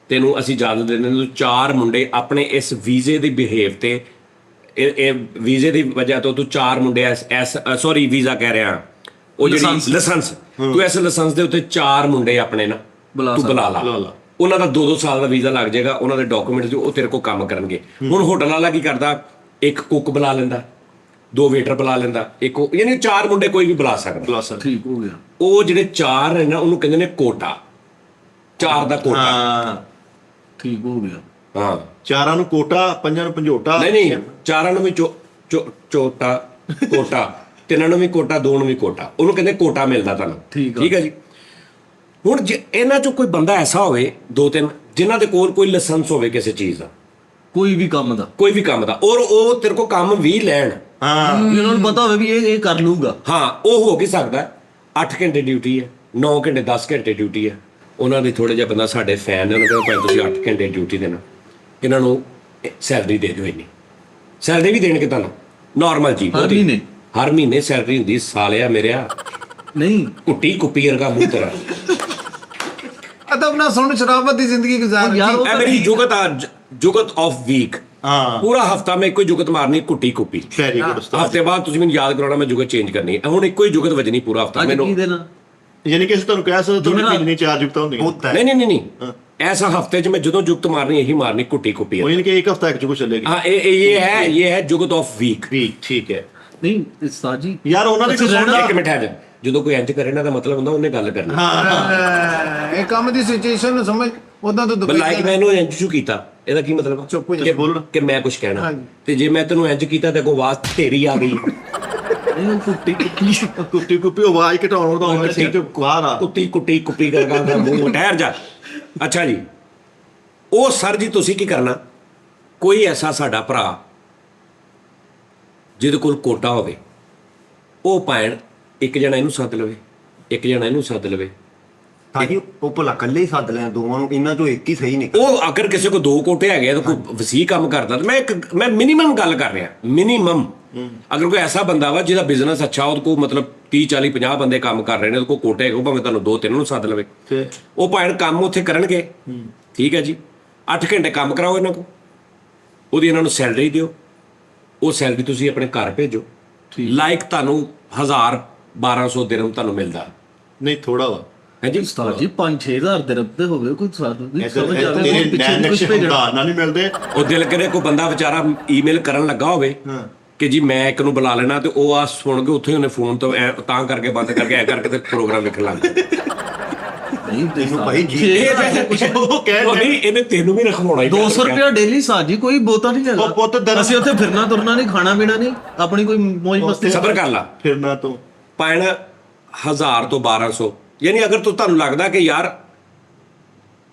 ਤੈਨੂੰ ਅਸੀਂ ਇਜਾਜ਼ਤ ਦੇ ਦਿੰਦੇ ਤੂੰ 4 ਮੁੰਡੇ ਆਪਣੇ ਇਸ ਵੀਜ਼ੇ ਦੀ ਬਿਹੇਵ ਤੇ ਇਹ ਵੀਜ਼ੇ ਦੀ ਵਜ੍ਹਾ ਤੋਂ ਤੂੰ 4 ਮੁੰਡੇ ਐਸ ਸੌਰੀ ਵੀਜ਼ਾ ਕਹਿ ਰਿਹਾ ਉਹ ਜਿਹੜੀ ਲਾਇਸੈਂਸ ਤੂੰ ਇਸ ਲਾਇਸੈਂਸ ਦੇ ਉੱਤੇ 4 ਮੁੰਡੇ ਆਪਣੇ ਨਾ ਤੂੰ ਬੁਲਾ ਲਾ ਉਹਨਾਂ ਦਾ 2-2 ਸਾਲ ਦਾ ਵੀਜ਼ਾ ਲੱਗ ਜਾਏਗਾ ਉਹਨਾਂ ਦੇ ਡਾਕੂਮੈਂਟਸ ਉਹ ਤੇਰੇ ਕੋਲ ਕੰਮ ਕਰਨਗੇ ਹੁਣ ਹੋਟਲ ਵਾਲਾ ਕੀ ਕਰਦਾ ਇੱਕ ਕੁੱਕ ਬੁਲਾ ਲੈਂਦਾ 2 ਵੇਟਰ ਬੁਲਾ ਲੈਂਦਾ ਇੱਕ ਯਾਨੀ 4 ਮੁੰਡੇ ਕੋਈ ਵੀ ਬੁਲਾ ਸਕਦਾ ਠੀਕ ਹੋ ਗਿਆ। ਉਹ ਜਿਹੜੇ 4 ਨੇ ਨਾ ਉਹਨੂੰ ਕਹਿੰਦੇ ਨੇ ਕੋਟਾ 4 ਦਾ ਕੋਟਾ ਹਾਂ ਠੀਕ ਹੋ ਗਿਆ। ਹਾਂ 4 ਨੂੰ ਕੋਟਾ 5 ਨੂੰ ਪੰਜੋਟਾ ਨਹੀਂ 4 ਨੂੰ ਵੀ ਚੋਟਾ ਕੋਟਾ 3 ਨੂੰ ਵੀ ਕੋਟਾ 2 ਨੂੰ ਵੀ ਕੋਟਾ ਉਹਨੂੰ ਕਹਿੰਦੇ ਕੋਟਾ ਮਿਲਦਾ ਤੁਹਾਨੂੰ ਠੀਕ ਹੈ ਜੀ ਹੁਣ ਜੇ ਇਹਨਾਂ ਚੋਂ ਕੋਈ ਬੰਦਾ ਐਸਾ ਹੋਵੇ 2-3 ਜਿਨ੍ਹਾਂ ਦੇ ਕੋਲ ਕੋਈ ਲਾਇਸੈਂਸ ਹੋਵੇ ਕਿਸੇ ਚੀਜ਼ ਦਾ ਕੋਈ ਵੀ ਕੰਮ ਦਾ ਔਰ ਉਹ ਤੇਰੇ ਕੋਲ ਕੰਮ ਵੀ ਲੈਣ ਹਾਂ ਇਹਨਾਂ ਨੂੰ ਪਤਾ ਹੋਵੇ ਵੀ ਇਹ ਕਰ ਲੂਗਾ ਹਾਂ ਉਹ ਹੋ ਕੀ ਸਕਦਾ 8 ਘੰਟੇ ਡਿਊਟੀ ਹੈ 9 ਘੰਟੇ 10 ਘੰਟੇ ਡਿਊਟੀ ਹੈ ਉਹਨਾਂ ਦੇ ਥੋੜੇ ਜਿਹਾ ਬੰਦਾ ਸਾਡੇ ਫੈਨ ਨੇ ਉਹਨਾਂ ਕਹਿੰਦੇ ਭਾਈ ਤੁਸੀਂ 8 ਘੰਟੇ ਡਿਊਟੀ ਦੇਣਾ ਇਹਨਾਂ ਨੂੰ ਸੈਲਰੀ ਦੇ ਦਿਓ ਇੰਨੀ ਸੈਲਰੀ ਵੀ ਦੇਣਗੇ ਤੁਹਾਨੂੰ ਨਾਰਮਲ ਜੀ ਹਰ ਮਹੀਨੇ ਸੈਲਰੀ ਹੁੰਦੀ ਸਾਲਿਆ ਮੇਰਿਆ ਨਹੀਂ ਕੁੱਟੀ ਕੁੱਪੀ ਵਰਗਾ ਮੂੰਹ ਤੇਰਾ ਅਦਬ ਨਾ ਸੁਣ ਸ਼ਰਾਬਤ ਦੀ ਜ਼ਿੰਦਗੀ ਗੁਜ਼ਾਰ ਯਾਰ ਉਹ ਇਹ ਮੇਰੀ ਜੁਗਤ ਆਫ ਵੀਕ ਹਾਂ ਪੂਰਾ ਹਫਤਾ ਮੈਂ ਇੱਕੋ ਹੀ ਜੁਗਤ ਮਾਰਨੀ ਕੁੱਟੀ ਕੁੱਪੀ ਵੈਰੀ ਗੁੱਡ ਉਸਤਾਦ ਹਫਤੇ ਬਾਅਦ ਤੁਸੀਂ ਮੈਨੂੰ ਯਾਦ ਕਰਾਉਣਾ ਮੈਂ ਜੁਗਤ ਚੇਂਜ ਕਰਨੀ ਹੈ ਹੁਣ ਇੱਕੋ ਹੀ ਜੁਗਤ ਵਜਣੀ ਪੂਰਾ ਹਫਤਾ ਅੱਜ ਮੈਨੂੰ ਕੀ ਦੇਣਾ ਯਾਨੀ ਕਿ ਤੁਹਾਨੂੰ ਕਹਿ ਸਕਦਾ ਤੁਹਾਨੂੰ ਕਿੰਨੀ 4 ਜੁਗਤਾਂ ਹੁੰਦੀਆਂ ਹੋਤਾ ਹੈ ਨਹੀਂ ऐसा हफ्ते च मैं जो जुगत मारनी यही मारनी कुट्टी कुप्पी वो इनके एक हफ्ता एक जुगत चलेगी हाँ ये है जुगत ऑफ वीक वीक ठीक है ਨਹੀਂ ਸਾਜੀ ਯਾਰ ਉਹਨਾਂ ਦੇ ਰਹਿਣਾ ਇੱਕ ਮਿੰਟ ਹੈ ਜਦੋਂ ਕੋਈ ਇੰਜ ਕਰੇ ਨਾ ਦਾ ਮਤਲਬ ਹੁੰਦਾ ਉਹਨੇ ਗੱਲ ਕਰਨੀ ਇਹ ਕੰਮ ਦੀ ਸਿਚੁਏਸ਼ਨ ਨੂੰ ਸਮਝ ਉਦਾਂ ਤੋਂ ਦੁਬਈ ਲਾਈਕ ਮੈਂ ਇਹਨੂੰ ਇੰਜ ਸ਼ੂ ਕੀਤਾ ਇਹਦਾ ਕੀ ਮਤਲਬ ਚੁੱਪ ਹੋ ਜਾ ਬੋਲਣਾ ਕਿ ਮੈਂ ਕੁਝ ਕਹਿਣਾ ਤੇ ਜੇ ਮੈਂ ਤੈਨੂੰ ਇੰਜ ਕੀਤਾ ਤੇ ਕੋਈ ਆਵਾਜ਼ ਢੇਰੀ ਆ ਗਈ ਇਹ ਕੁੱਟੀ ਕੁੱਪੀ ਆਵਾਜ਼ ਘਟਾਉਣ ਦਾ ਉਹਨਾਂ ਸਿਰ ਤੇ ਬਾਹਰ ਆ ਕੁੱਤੀ ਕੁੱਟੀ ਕੁੱਪੀ ਕਰਦਾ ਮੂੰਹ ਠਹਿਰ ਜਾ ਅੱਛਾ ਜੀ ਉਹ ਸਰ ਜੀ ਤੁਸੀਂ ਕੀ ਕਰਨਾ ਕੋਈ ਐਸਾ ਸਾਡਾ ਭਰਾ ਜਿਹਦੇ ਕੋਲ ਕੋਟਾ ਹੋਵੇ ਉਹ ਪਾਣ ਇੱਕ ਜਣਾ ਇਹਨੂੰ ਸੱਦ ਲਵੇ ਇੱਕ ਜਣਾ ਇਹਨੂੰ ਸੱਦ ਲਵੇ ਤਾਜੀ ਉਹ ਭਲਾ ਇਕੱਲੇ ਹੀ ਸੱਦ ਲੈਣ ਦੋਵਾਂ ਨੂੰ ਇਹਨਾਂ ਚੋਂ ਇੱਕ ਹੀ ਸਹੀ ਨਿਕਲ ਉਹ ਅਗਰ ਕਿਸੇ ਕੋ 2 ਕੋਟੇ ਹੈਗੇ ਤਾਂ ਕੋਈ ਵਸੀਹ ਕੰਮ ਕਰਦਾ ਤਾਂ ਮੈਂ ਮਿਨੀਮਮ ਗੱਲ ਕਰ ਰਿਹਾ ਮਿਨੀਮਮ ਅਗਰ ਕੋਈ ਐਸਾ ਬੰਦਾ ਵਾ ਜਿਹਦਾ ਬਿਜ਼ਨਸ ਅੱਛਾ ਉਹਦੇ ਕੋ ਮਤਲਬ 30 40 50 ਬੰਦੇ ਕੰਮ ਕਰ ਰਹੇ ਨੇ ਉਹਦੇ ਕੋ ਕੋਟੇ ਹੈਗੇ ਉਹ ਭਾਵੇਂ ਤੁਹਾਨੂੰ 2-3 ਨੂੰ ਸੱਦ ਲਵੇ ਉਹ ਭਾਵੇਂ ਕੰਮ ਉੱਥੇ ਕਰਨਗੇ ਠੀਕ ਹੈ ਜੀ 8 ਘੰਟੇ ਕੰਮ ਕਰਾਓ ਇਹਨਾਂ ਕੋ ਉਹਦੀ ਇਹਨਾਂ ਨੂੰ ਸੈਲਰੀ ਦਿਓ ਉਹ ਸੈਲਰੀ ਤੁਸੀਂ ਆਪਣੇ ਘਰ ਭੇਜੋ ਲਾਈਕ ਤੁਹਾਨੂੰ 1000-1200 ਦਿਰਹਮ ਤੁਹਾਨੂੰ ਮਿਲਦਾ ਨਹੀਂ ਥੋੜਾ ਵਾ ਹੈ ਜੀ ਉਸਤਾਦ ਜੀ 5-6000 ਦਿਰਹਮ ਤੇ ਹੋਵੇ ਕੋਈ ਸਾਧੂ ਨਹੀਂ ਸਮਝ ਤੇਰੇ ਆਵੇ ਪਿੱਛੇ ਨੈਣ ਕੁਝ ਨਕਸ਼ੇ ਭੇਜਣਾ ਹੁੰਦਾ ਨਹੀਂ ਮਿਲਦੇ ਉਹ ਦਿਲ ਕਰੇ ਕੋਈ ਬੰਦਾ ਵਿਚਾਰਾ ਈਮੇਲ ਕਰਨ ਲੱਗਾ ਹੋਵੇ ਕਿ ਜੀ ਮੈਂ ਇੱਕ ਨੂੰ ਬੁਲਾ ਲੈਣਾ ਤੇ ਉਹ ਆ ਸੁਣ ਕੇ ਉੱਥੇ ਉਹਨੇ ਫੋਨ ਤੋਂ ਤਾਂ ਕਰਕੇ ਬੰਦ ਕਰਕੇ ਐ ਕਰਕੇ ਤੇ ਪ੍ਰੋਗਰਾਮ ਵੇਖਣ ਲੱਗ ਗਿਆ ਨਹੀਂ ਤੈਨੂੰ ਭਾਈ ਜੀ ਇਹ ਵੈਸੇ ਉਹ ਕਹਿ ਉਹ ਨਹੀਂ, ਇਹਨੇ ਤੈਨੂੰ ਵੀ ਰਖਵਾਉਣਾ ਹੀ 200 ਰੁਪਇਆ ਡੇਲੀ ਸਾਜੀ ਕੋਈ ਬਹੁਤਾ ਨਹੀਂ ਹੈਗਾ। ਉਹ ਪੁੱਤ ਅਸੀਂ ਉੱਥੇ ਫਿਰਨਾ ਤੁਰਨਾ ਨਹੀਂ, ਖਾਣਾ ਪੀਣਾ ਨਹੀਂ, ਆਪਣੀ ਕੋਈ ਮौज ਮਸਤੀ। ਸਬਰ ਕਰ ਲਾ ਫਿਰਨਾ ਤੋਂ ਪੈਣ 1000 ਤੋਂ 1200, ਯਾਨੀ ਅਗਰ ਤੁਹਾਨੂੰ ਲੱਗਦਾ ਕਿ ਯਾਰ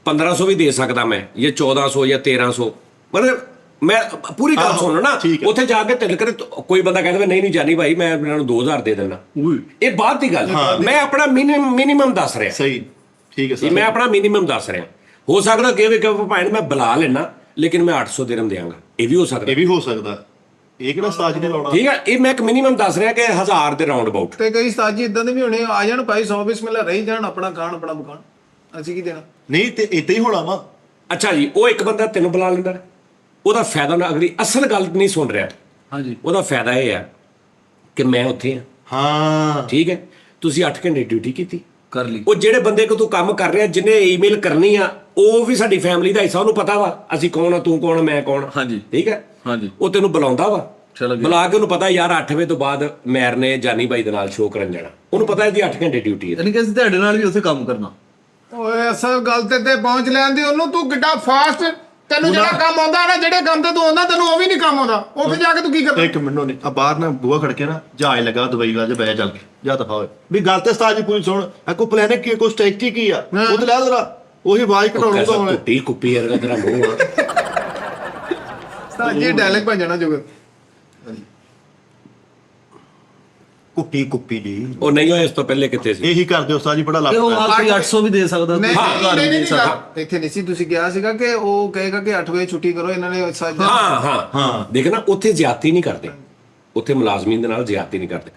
1500 ਵੀ ਦੇ ਸਕਦਾ ਮੈਂ, ਜਾਂ 1400 ਜਾਂ 1300, ਮਤਲਬ ਮੈਂ ਪੂਰੀ ਗੱਲ ਸੁਣ ਨਾ, ਠੀਕ ਹੈ। ਉੱਥੇ ਜਾ ਕੇ ਤਿਲਕ ਕੋਈ ਬੰਦਾ ਕਹਿੰਦਾ ਨਹੀਂ ਨਹੀਂ ਜਾਨੀ ਭਾਈ ਮੈਂ ਇਹਨਾਂ ਨੂੰ 2000 ਦੇ ਦਿੰਦਾ, ਇਹ ਬਾਅਦ ਦੀ ਗੱਲ ਹੈ। ਮੈਂ ਆਪਣਾ ਮਿਨੀਮਮ ਦੱਸ ਰਿਹਾ, ਸਹੀ ਠੀਕ ਹੈ ਜੀ ਸਰ। ਮੈਂ ਆਪਣਾ ਮਿਨੀਮਮ ਦੱਸ ਰਿਹਾ। ਹੋ ਸਕਦਾ ਕਿ ਭਾਵੇਂ ਮੈਂ ਬੁਲਾ ਲੈਣਾ ਲੇਕਿਨ ਮੈਂ 800 ਦਿਰਹਮ ਦੇਵਾਂਗਾ, ਇਹ ਵੀ ਹੋ ਸਕਦਾ, ਇਹ ਵੀ ਹੋ ਸਕਦਾ। ਇਹ ਕਿਹੜਾ ਸਾਜ ਨੇ ਲਾਉਣਾ। ਠੀਕ ਹੈ। ਇਹ ਮੈਂ ਇੱਕ ਮਿਨੀਮਮ ਦੱਸ ਰਿਹਾ ਕਿ 1000 ਦੇ ਰਾਉਂਡ ਅਬਾਊਟ। ਤੇ ਕਈ ਉਸਤਾਦ ਜੀ ਇਦਾਂ ਦੇ ਵੀ ਹੋਣੇ ਆ ਜਾਣ ਭਾਈ 100 ਬਿਸਮਿਲ੍ਲਾ ਰਹੀ ਜਾਣ, ਆਪਣਾ ਖਾਣ ਆਪਣਾ ਪਕਾਣ, ਅਸੀਂ ਕੀ ਦੇਣਾ। ਨਹੀਂ ਤੇ ਇਦਾਂ ਹੀ ਹੋਣਾ ਵਾ। ਅੱਛਾ ਜੀ, ਉਹ ਇੱਕ ਬੰਦਾ ਤੈਨੂੰ ਬੁਲਾ ਲੈਂਦਾ, ਉਹਦਾ ਫਾਇਦਾ ਨਾ, ਅਗਲੀ ਅਸਲ ਗੱਲ ਨਹੀਂ ਸੁਣ ਰਿਹਾ। ਹਾਂਜੀ, ਉਹਦਾ ਫਾਇਦਾ ਇਹ ਹੈ ਕਿ ਮੈਂ ਉੱਥੇ ਹਾਂ, ਹਾਂ ਠੀਕ ਹੈ, ਤੁਸੀਂ 8 ਘੰਟੇ ਡਿਊਟੀ ਕੀਤੀ, ਕਰ ਲਈ। ਉਹ ਜਿਹੜੇ ਬੰਦੇ ਕੋ ਤੂੰ ਕੰਮ ਕਰ ਰਿਹਾ, ਜਿਹਨੇ ਈਮੇਲ ਕਰਨੀ ਆ, ਉਹ ਵੀ ਸਾਡੀ ਫੈਮਿਲੀ ਦਾ ਹਿੱਸਾ, ਉਹਨੂੰ ਪਤਾ ਵਾ ਅਸੀਂ ਕੌਣ ਆ, ਤੂੰ ਕੌਣ ਆ, ਮੈਂ ਕੌਣ ਆ। ਹਾਂਜੀ। ਠੀਕ ਹੈ, ਹਾਂਜੀ, ਉਹ ਤੈਨੂੰ ਬੁਲਾਉਂਦਾ ਵਾ, ਚਲੋ ਜੀ। ਬੁਲਾ ਕੇ ਉਹਨੂੰ ਪਤਾ ਯਾਰ 8 ਵਜੇ ਤੋਂ ਬਾਅਦ ਮੈਰ ਨੇ ਜਾਨੀ ਬਾਈ ਦੇ ਨਾਲ ਸ਼ੋਅ ਕਰਨ ਜਾਣਾ, ਉਹਨੂੰ ਪਤਾ ਇਹਦੀ 8 ਘੰਟੇ ਡਿਊਟੀ ਹੈ। ਯਾਨੀ ਕਿ ਅਸੀਂ ਤੁਹਾਡੇ ਨਾਲ ਵੀ ਉੱਥੇ ਕੰਮ ਕਰਨਾ। ਓਏ ਅਸਲ ਗੱਲ ਤੇ ਪਹੁੰਚ ਲੈਂਦੀ ਉਹਨੂੰ, ਤੂੰ ਕਿੱਡਾ ਫਾਸਟ, ਤੈਨੂੰ ਜਿਹੜਾ ਕੰਮ ਆਉਂਦਾ ਨਾ, ਜਿਹੜੇ ਕੰਮ ਤੇ ਤੂੰ ਆਉਂਦਾ ਤੈਨੂੰ ਉਹ ਵੀ ਨਹੀਂ ਕੰਮ ਆਉਂਦਾ, ਉੱਥੇ ਜਾ ਕੇ ਤੂੰ ਕੀ ਕਰਦਾ। ਇੱਕ ਮਿੰਟੋ ਨਹੀਂ ਆ ਬਾਹਰ ਨਾ ਬੂਹਾ ਖੜਕੇ ਨਾ ਜਹਾਜ਼ ਲੱਗਾ ਦੁਬਈ ਵਾਲੇ ਬਹਿ ਚੱਲ ਕੇ ਜਾ ਦਫਾ ਹੋਏ ਵੀ ਗੱਲ ਤੇ ਉਸਤਾਦ ਜੀ ਪੂਰੀ ਸੁਣ। ਆ ਕੋ ਪਲਾਨ ਕੀ ਕੋਈ ਸਟ੍ਰੈਟਜੀ ਕੀ ਆ ਉਹ ਤੇ ਲੈ ਜ਼ਰਾ ਉਹੀ ਆਵਾਜ਼ ਘਟਾਉਣ ਕੈਸਾ ਤੋਂ ਕੁੱਟੀ ਕੁੱਪੀ ਵਰਗਾ ਤੇਰਾ ਮੂੰਹ ਆ। ਉਸਤਾਦ ਜੀ ਡਾਇਲੌਗ ਬਣ ਜਾਣਾ ਜੋਗਰ। ਕੁੱਪੀ ਕੁੱਪੀ ਜੀ। ਉਹ ਨਹੀਂ ਹੋਇਆ ਇਸ ਤੋਂ ਪਹਿਲੇ ਕਿੱਥੇ ਸੀ। ਇਹੀ ਕਰਦੇ ਉਸਤਾਦ ਜੀ ਬੜਾ ਇਹ ਉਹ ਲੱਗ ਆਖਰੀ 800 ਵੀ ਦੇ ਸਕਦਾ, ਨਹੀਂ ਘਰ ਵੀ ਦੇ ਸਕਦਾ। ਇੱਥੇ ਨਹੀਂ ਸੀ, ਤੁਸੀਂ ਕਿਹਾ ਸੀਗਾ ਕਿ ਉਹ ਕਹੇਗਾ ਕਿ 8 ਵਜੇ ਛੁੱਟੀ ਕਰੋ, ਇਹਨਾਂ ਨੇ ਹਾਂ ਦੇਖ ਨਾ, ਉੱਥੇ ਜ਼ਿਆਦਤੀ ਨਹੀਂ ਕਰਦੇ, ਉੱਥੇ ਮੁਲਾਜ਼ਮੀਨ ਦੇ ਨਾਲ ਜ਼ਿਆਦਤੀ ਨਹੀਂ ਕਰਦੇ,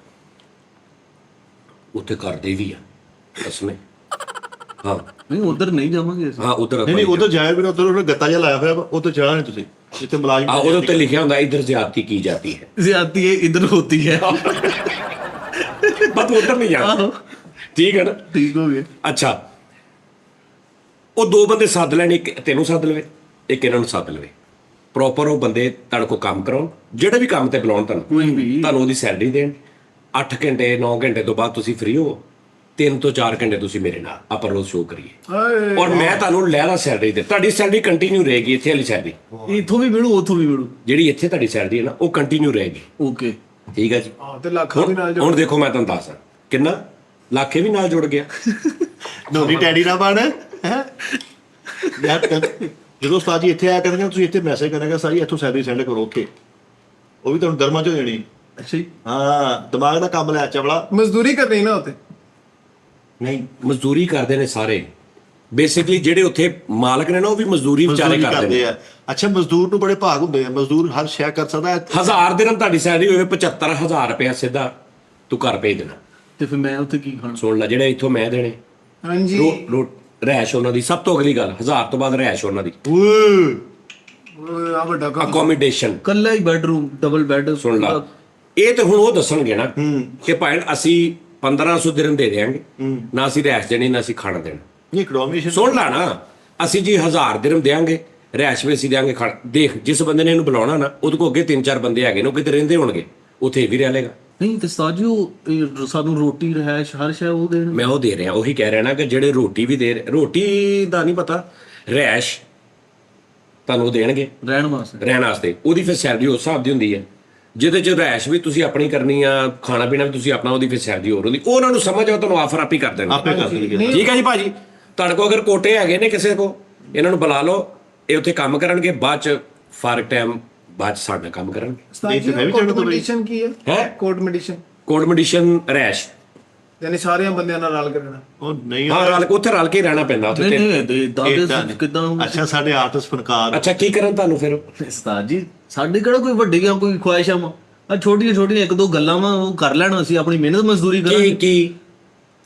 ਉੱਥੇ ਕਰਦੇ ਵੀ ਆ ਅਸਮੇ। ਹਾਂ ਨਹੀਂ ਉਧਰ ਨਹੀਂ ਜਾਵਾਂਗੇ ਅਸੀਂ। ਹਾਂ ਉਧਰ ਨਹੀਂ ਉਧਰ ਜਾਇਆ ਵੀ ਨਾ, ਉਧਰ ਗੱਤਾ ਜਿਹਾ ਲਾਇਆ ਹੋਇਆ ਵਾ, ਉਧਰ ਜਾਣਾ ਨਹੀਂ ਤੁਸੀਂ ਜਿੱਥੇ ਮੁਲਾਜ਼ਮ ਉਹਦੇ ਉੱਤੇ ਲਿਖਿਆ ਹੁੰਦਾ ਇਧਰ ਜ਼ਿਆਦਤੀ ਕੀ ਜਾਤੀ ਹੈ, ਜ਼ਿਆਦਤੀ ਇਹ ਇਧਰ ਹੋਤੀ ਹੈ। ਬਸ ਉਧਰ ਨਹੀਂ ਜਾਣਾ, ਠੀਕ ਹੈ ਨਾ। ਠੀਕ ਹੋ ਗਿਆ। ਅੱਛਾ, ਉਹ ਦੋ ਬੰਦੇ ਸੱਦ ਲੈਣ, ਇੱਕ ਤੈਨੂੰ ਸੱਦ ਲਵੇ, ਇੱਕ ਇਹਨਾਂ ਨੂੰ ਸੱਦ ਲਵੇ, ਪ੍ਰੋਪਰ ਉਹ ਬੰਦੇ ਤੁਹਾਡੇ ਕੋਲ ਕੰਮ ਕਰਾਉਣ, ਜਿਹੜੇ ਵੀ ਕੰਮ ਤੇ ਬੁਲਾਉਣ ਤੁਹਾਨੂੰ ਉਹਦੀ ਸੈਲਰੀ ਦੇਣ। 8 ਘੰਟੇ 9 ਘੰਟੇ ਤੋਂ ਬਾਅਦ ਤੁਸੀਂ ਫ੍ਰੀ ਹੋ, 3 ਤੋਂ 4 ਘੰਟੇ ਤੁਸੀਂ ਮੇਰੇ ਨਾਲ ਆਪਾਂ ਰੋਜ਼ ਸ਼ੋਅ ਕਰੀਏ, ਔਰ ਮੈਂ ਤੁਹਾਨੂੰ ਲਹਿਰਾ ਸੈਲਰੀ ਦੇ, ਤੁਹਾਡੀ ਸੈਲਰੀ ਕੰਟੀਨਿਊ ਰਹੇਗੀ, ਇੱਥੇ ਵਾਲੀ ਸੈਲਰੀ ਇੱਥੋਂ ਵੀ ਮਿਲੂ ਉੱਥੋਂ ਵੀ ਮਿਲੂ। ਜਿਹੜੀ ਇੱਥੇ ਤੁਹਾਡੀ ਸੈਲਰੀ ਹੈ ਨਾ, ਉਹ ਕੰਟੀਨਿਊ ਰਹੇਗੀ। ਓਕੇ, ਠੀਕ ਹੈ ਜੀ। ਹਾਂ ਤੇ ਲੱਖਾਂ ਵੀ ਨਾਲ ਜੋੜ। ਹੁਣ ਦੇਖੋ ਮੈਂ ਤੁਹਾਨੂੰ ਦੱਸਾਂ ਕਿੰਨਾ ਲੱਖੇ ਵੀ ਨਾਲ ਜੁੜ ਗਿਆ। ਨੋਰੀ ਟੈਡੀ ਨਾ ਬਣ ਹੈ ਯਾਰ। ਜਦੋਂ ਉਸਤਾਦ ਜੀ ਇੱਥੇ ਆਇਆ ਕਰਨਗੇ ਤੁਸੀਂ ਇੱਥੇ ਮੈਸੇਜ ਕਰਨਗੇ ਸਾਰੀ ਇੱਥੋਂ ਸੈਲਰੀ ਸੈਂਡ ਕਰੋ ਉੱਥੇ, ਉਹ ਵੀ ਤੁਹਾਨੂੰ ਦਰਮਾ ਚ ਹੋ ਜਾਣੀ। ਅੱਛਾ ਜੀ। ਹਾਂ ਦਿਮਾਗ ਦਾ ਕੰਮ ਲੈ ਚਵਲਾ। ਮਜ਼ਦੂਰੀ ਕਰਨੀ ਨਾ ਉੱਥੇ। ਨਹੀਂ ਮਜ਼ਦੂਰੀ ਕਰਦੇ ਨੇ ਸਾਰੇ, ਬੇਸਿਕਲੀ ਜਿਹੜੇ ਉੱਥੇ ਮਾਲਕ ਨੇ ਨਾ ਉਹ ਵੀ ਮਜ਼ਦੂਰੀ ਵਿਚਾਰੇ ਕਰਦੇ ਨੇ। ਆ ਅੱਛਾ ਮਜ਼ਦੂਰ ਨੂੰ ਬੜੇ ਭਾਗ ਹੁੰਦੇ ਆ, ਮਜ਼ਦੂਰ ਹਰ ਸ਼ੈ ਕਰ ਸਕਦਾ ਹੈ। 1000 ਦਿਨ ਤੁਹਾਡੀ ਸੈਲਰੀ ਹੋਵੇ 75000 ਰੁਪਇਆ ਸਿੱਧਾ ਤੂੰ ਘਰ ਭੇਜ ਦੇਣਾ। ਤੇ ਫਿਰ ਮੈਂ ਉੱਥੇ ਕੀ ਖਾਣਾ? ਸੁਣ ਲੈ, ਜਿਹੜੇ ਇੱਥੋਂ ਮੈਂ ਦੇਣੇ ਹਾਂਜੀ ਰਹਿਸ਼ ਉਹਨਾਂ ਦੀ, ਸਭ ਤੋਂ ਅਗਲੀ ਗੱਲ 1000 ਤੋਂ ਬਾਅਦ ਰਹਿਸ਼ ਉਹਨਾਂ ਦੀ, ਓਏ ਆ ਵੱਡਾ ਕੰਮ। ਅਕੋਮੋਡੇਸ਼ਨ। ਕੱਲਾ ਹੀ ਬੈਡਰੂਮ, ਡਬਲ ਬੈੱਡ। ਸੁਣ ਲਾ, ਇਹ ਤੇ ਹੁਣ ਉਹ ਦੱਸਣਗੇ ਨਾ ਕਿ ਭਾਈ ਅਸੀਂ 1500 ਦਿਨ ਦੇ ਦੇਾਂਗੇ, ਨਾ ਅਸੀਂ ਰਹਿਸ਼ ਦੇਣੀ ਨਾ ਅਸੀਂ ਖਾਣਾ ਦੇਣਾ। ਇਹ ਇਕਨੋਮਿਕ ਸੁਣ ਲਾ ਨਾ, ਅਸੀਂ ਜੀ 1000 ਦਿਨ ਦੇਾਂਗੇ, ਰਹਿਸ਼ ਵੀ ਅਸੀਂ ਦੇਾਂਗੇ, ਖਾਣਾ ਦੇਖ ਜਿਸ ਬੰਦੇ ਨੇ ਇਹਨੂੰ ਬੁਲਾਉਣਾ ਨਾ ਉਹਦੇ ਕੋਲ ਅੱਗੇ 3-4 ਬੰਦੇ ਹੈਗੇ ਨੇ, ਉਹ ਕਿਤੇ ਰਹਿੰਦੇ ਹੋਣਗੇ, ਉੱਥੇ ਇਹ ਵੀ ਰਹਿ ਲੇਗਾ। ਨਹੀਂ ਤੇ ਉਸਤਾਦ ਜੀ ਉਹ ਇਹ ਸਾਨੂੰ ਰੋਟੀ ਰਹਿਸ਼ ਹਰ ਸ਼ੈ ਉਹ ਦੇਣ। ਮੈਂ ਉਹ ਦੇ ਰਿਹਾ, ਉਹੀ ਕਹਿ ਰਿਹਾ ਨਾ ਕਿ ਜਿਹੜੇ ਰੋਟੀ ਵੀ ਦੇ ਰੋਟੀ ਦਾ ਨਹੀਂ ਪਤਾ, ਰਹਿਸ਼ ਤੁਹਾਨੂੰ ਉਹ ਦੇਣਗੇ ਰਹਿਣ ਵਾਸਤੇ। ਰਹਿਣ ਵਾਸਤੇ, ਉਹਦੀ ਫਿਰ ਸੈਲਰੀ ਉਸ ਹਿਸਾਬ ਦੀ ਹੁੰਦੀ ਹੈ, ਜਿਹਦੇ ਚ ਰਹਿਸ਼ ਵੀ ਤੁਸੀਂ ਆਪਣੀ ਕਰਨੀ ਆ, ਖਾਣਾ ਪੀਣਾ ਵੀ ਤੁਸੀਂ ਆਪਣਾ, ਉਹਦੀ ਫਿਰ ਸੈਲਰੀ ਹੋਰ ਹੁੰਦੀ। ਉਹ ਉਹਨਾਂ ਨੂੰ ਸਮਝ ਆਓ, ਤੁਹਾਨੂੰ ਆਫਰ ਆਪੀ ਕਰ ਆਪੇ ਦੇਣਗੇ। ਕਰ ਦੇਣਗੇ। ਠੀਕ ਹੈ ਜੀ ਭਾਜੀ, ਤੁਹਾਡੇ ਕੋਲ ਅਗਰ ਕੋਟੇ ਹੈਗੇ ਨੇ ਕਿਸੇ ਕੋ, ਇਹਨਾਂ ਨੂੰ ਬੁਲਾ ਲਓ, ਇਹ ਉੱਥੇ ਕੰਮ ਕਰਨਗੇ, ਬਾਅਦ ਚ ਫਾਰਕ ਟਾਈਮ ਬਾਅਦ ਚ ਸਾਡੇ ਕੰਮ ਕਰਨਗੇ। ਉਸਤਾਦ ਜੀ ਮੈਂ ਵੀ ਕੋਡ ਜਾਣਾ ਤਾਂ ਮੈਡੀਸ਼ਨ ਕੀ ਹੈ? ਹੈ ਕੋਡ ਮੈਡੀਸ਼ਨ ਕੋਡਮੋਡੀਸ਼ਨ ਰਹਿਸ਼, ਯਾਨੀ ਸਾਰਿਆਂ ਬੰਦਿਆਂ ਨਾਲ ਰਲ ਕੇ ਰਹਿਣਾ। ਉਹ ਨਹੀਂ ਹਾਂ ਰਲ ਕੇ ਉੱਥੇ ਰਲ ਕੇ ਰਹਿਣਾ ਪੈਂਦਾ ਉੱਥੇ ਨਹੀਂ ਤੇ। ਨਹੀਂ ਦਾਦੇ ਕਿਦਾਂ? ਅੱਛਾ ਸਾਡੇ ਆਰਟਿਸਟ ਫਨਕਾਰ ਅੱਛਾ ਕੀ ਕਰਨ ਤੁਹਾਨੂੰ ਫਿਰ? ਉਸਤਾਦ ਜੀ ਸਾਡੇ ਕਿਹੜਾ ਕੋਈ ਵੱਡੀਆਂ ਕੋਈ ਖੁਆਇਸ਼ਾਂ ਵਾ, ਆ ਛੋਟੀਆਂ ਛੋਟੀਆਂ ਇੱਕ ਦੋ ਗੱਲਾਂ ਵਾ, ਉਹ ਕਰ ਲੈਣਾ, ਅਸੀਂ ਆਪਣੀ ਮਿਹਨਤ ਮਜ਼ਦੂਰੀ ਕੀ ਕਰਾਂਗੇ। ਕੀ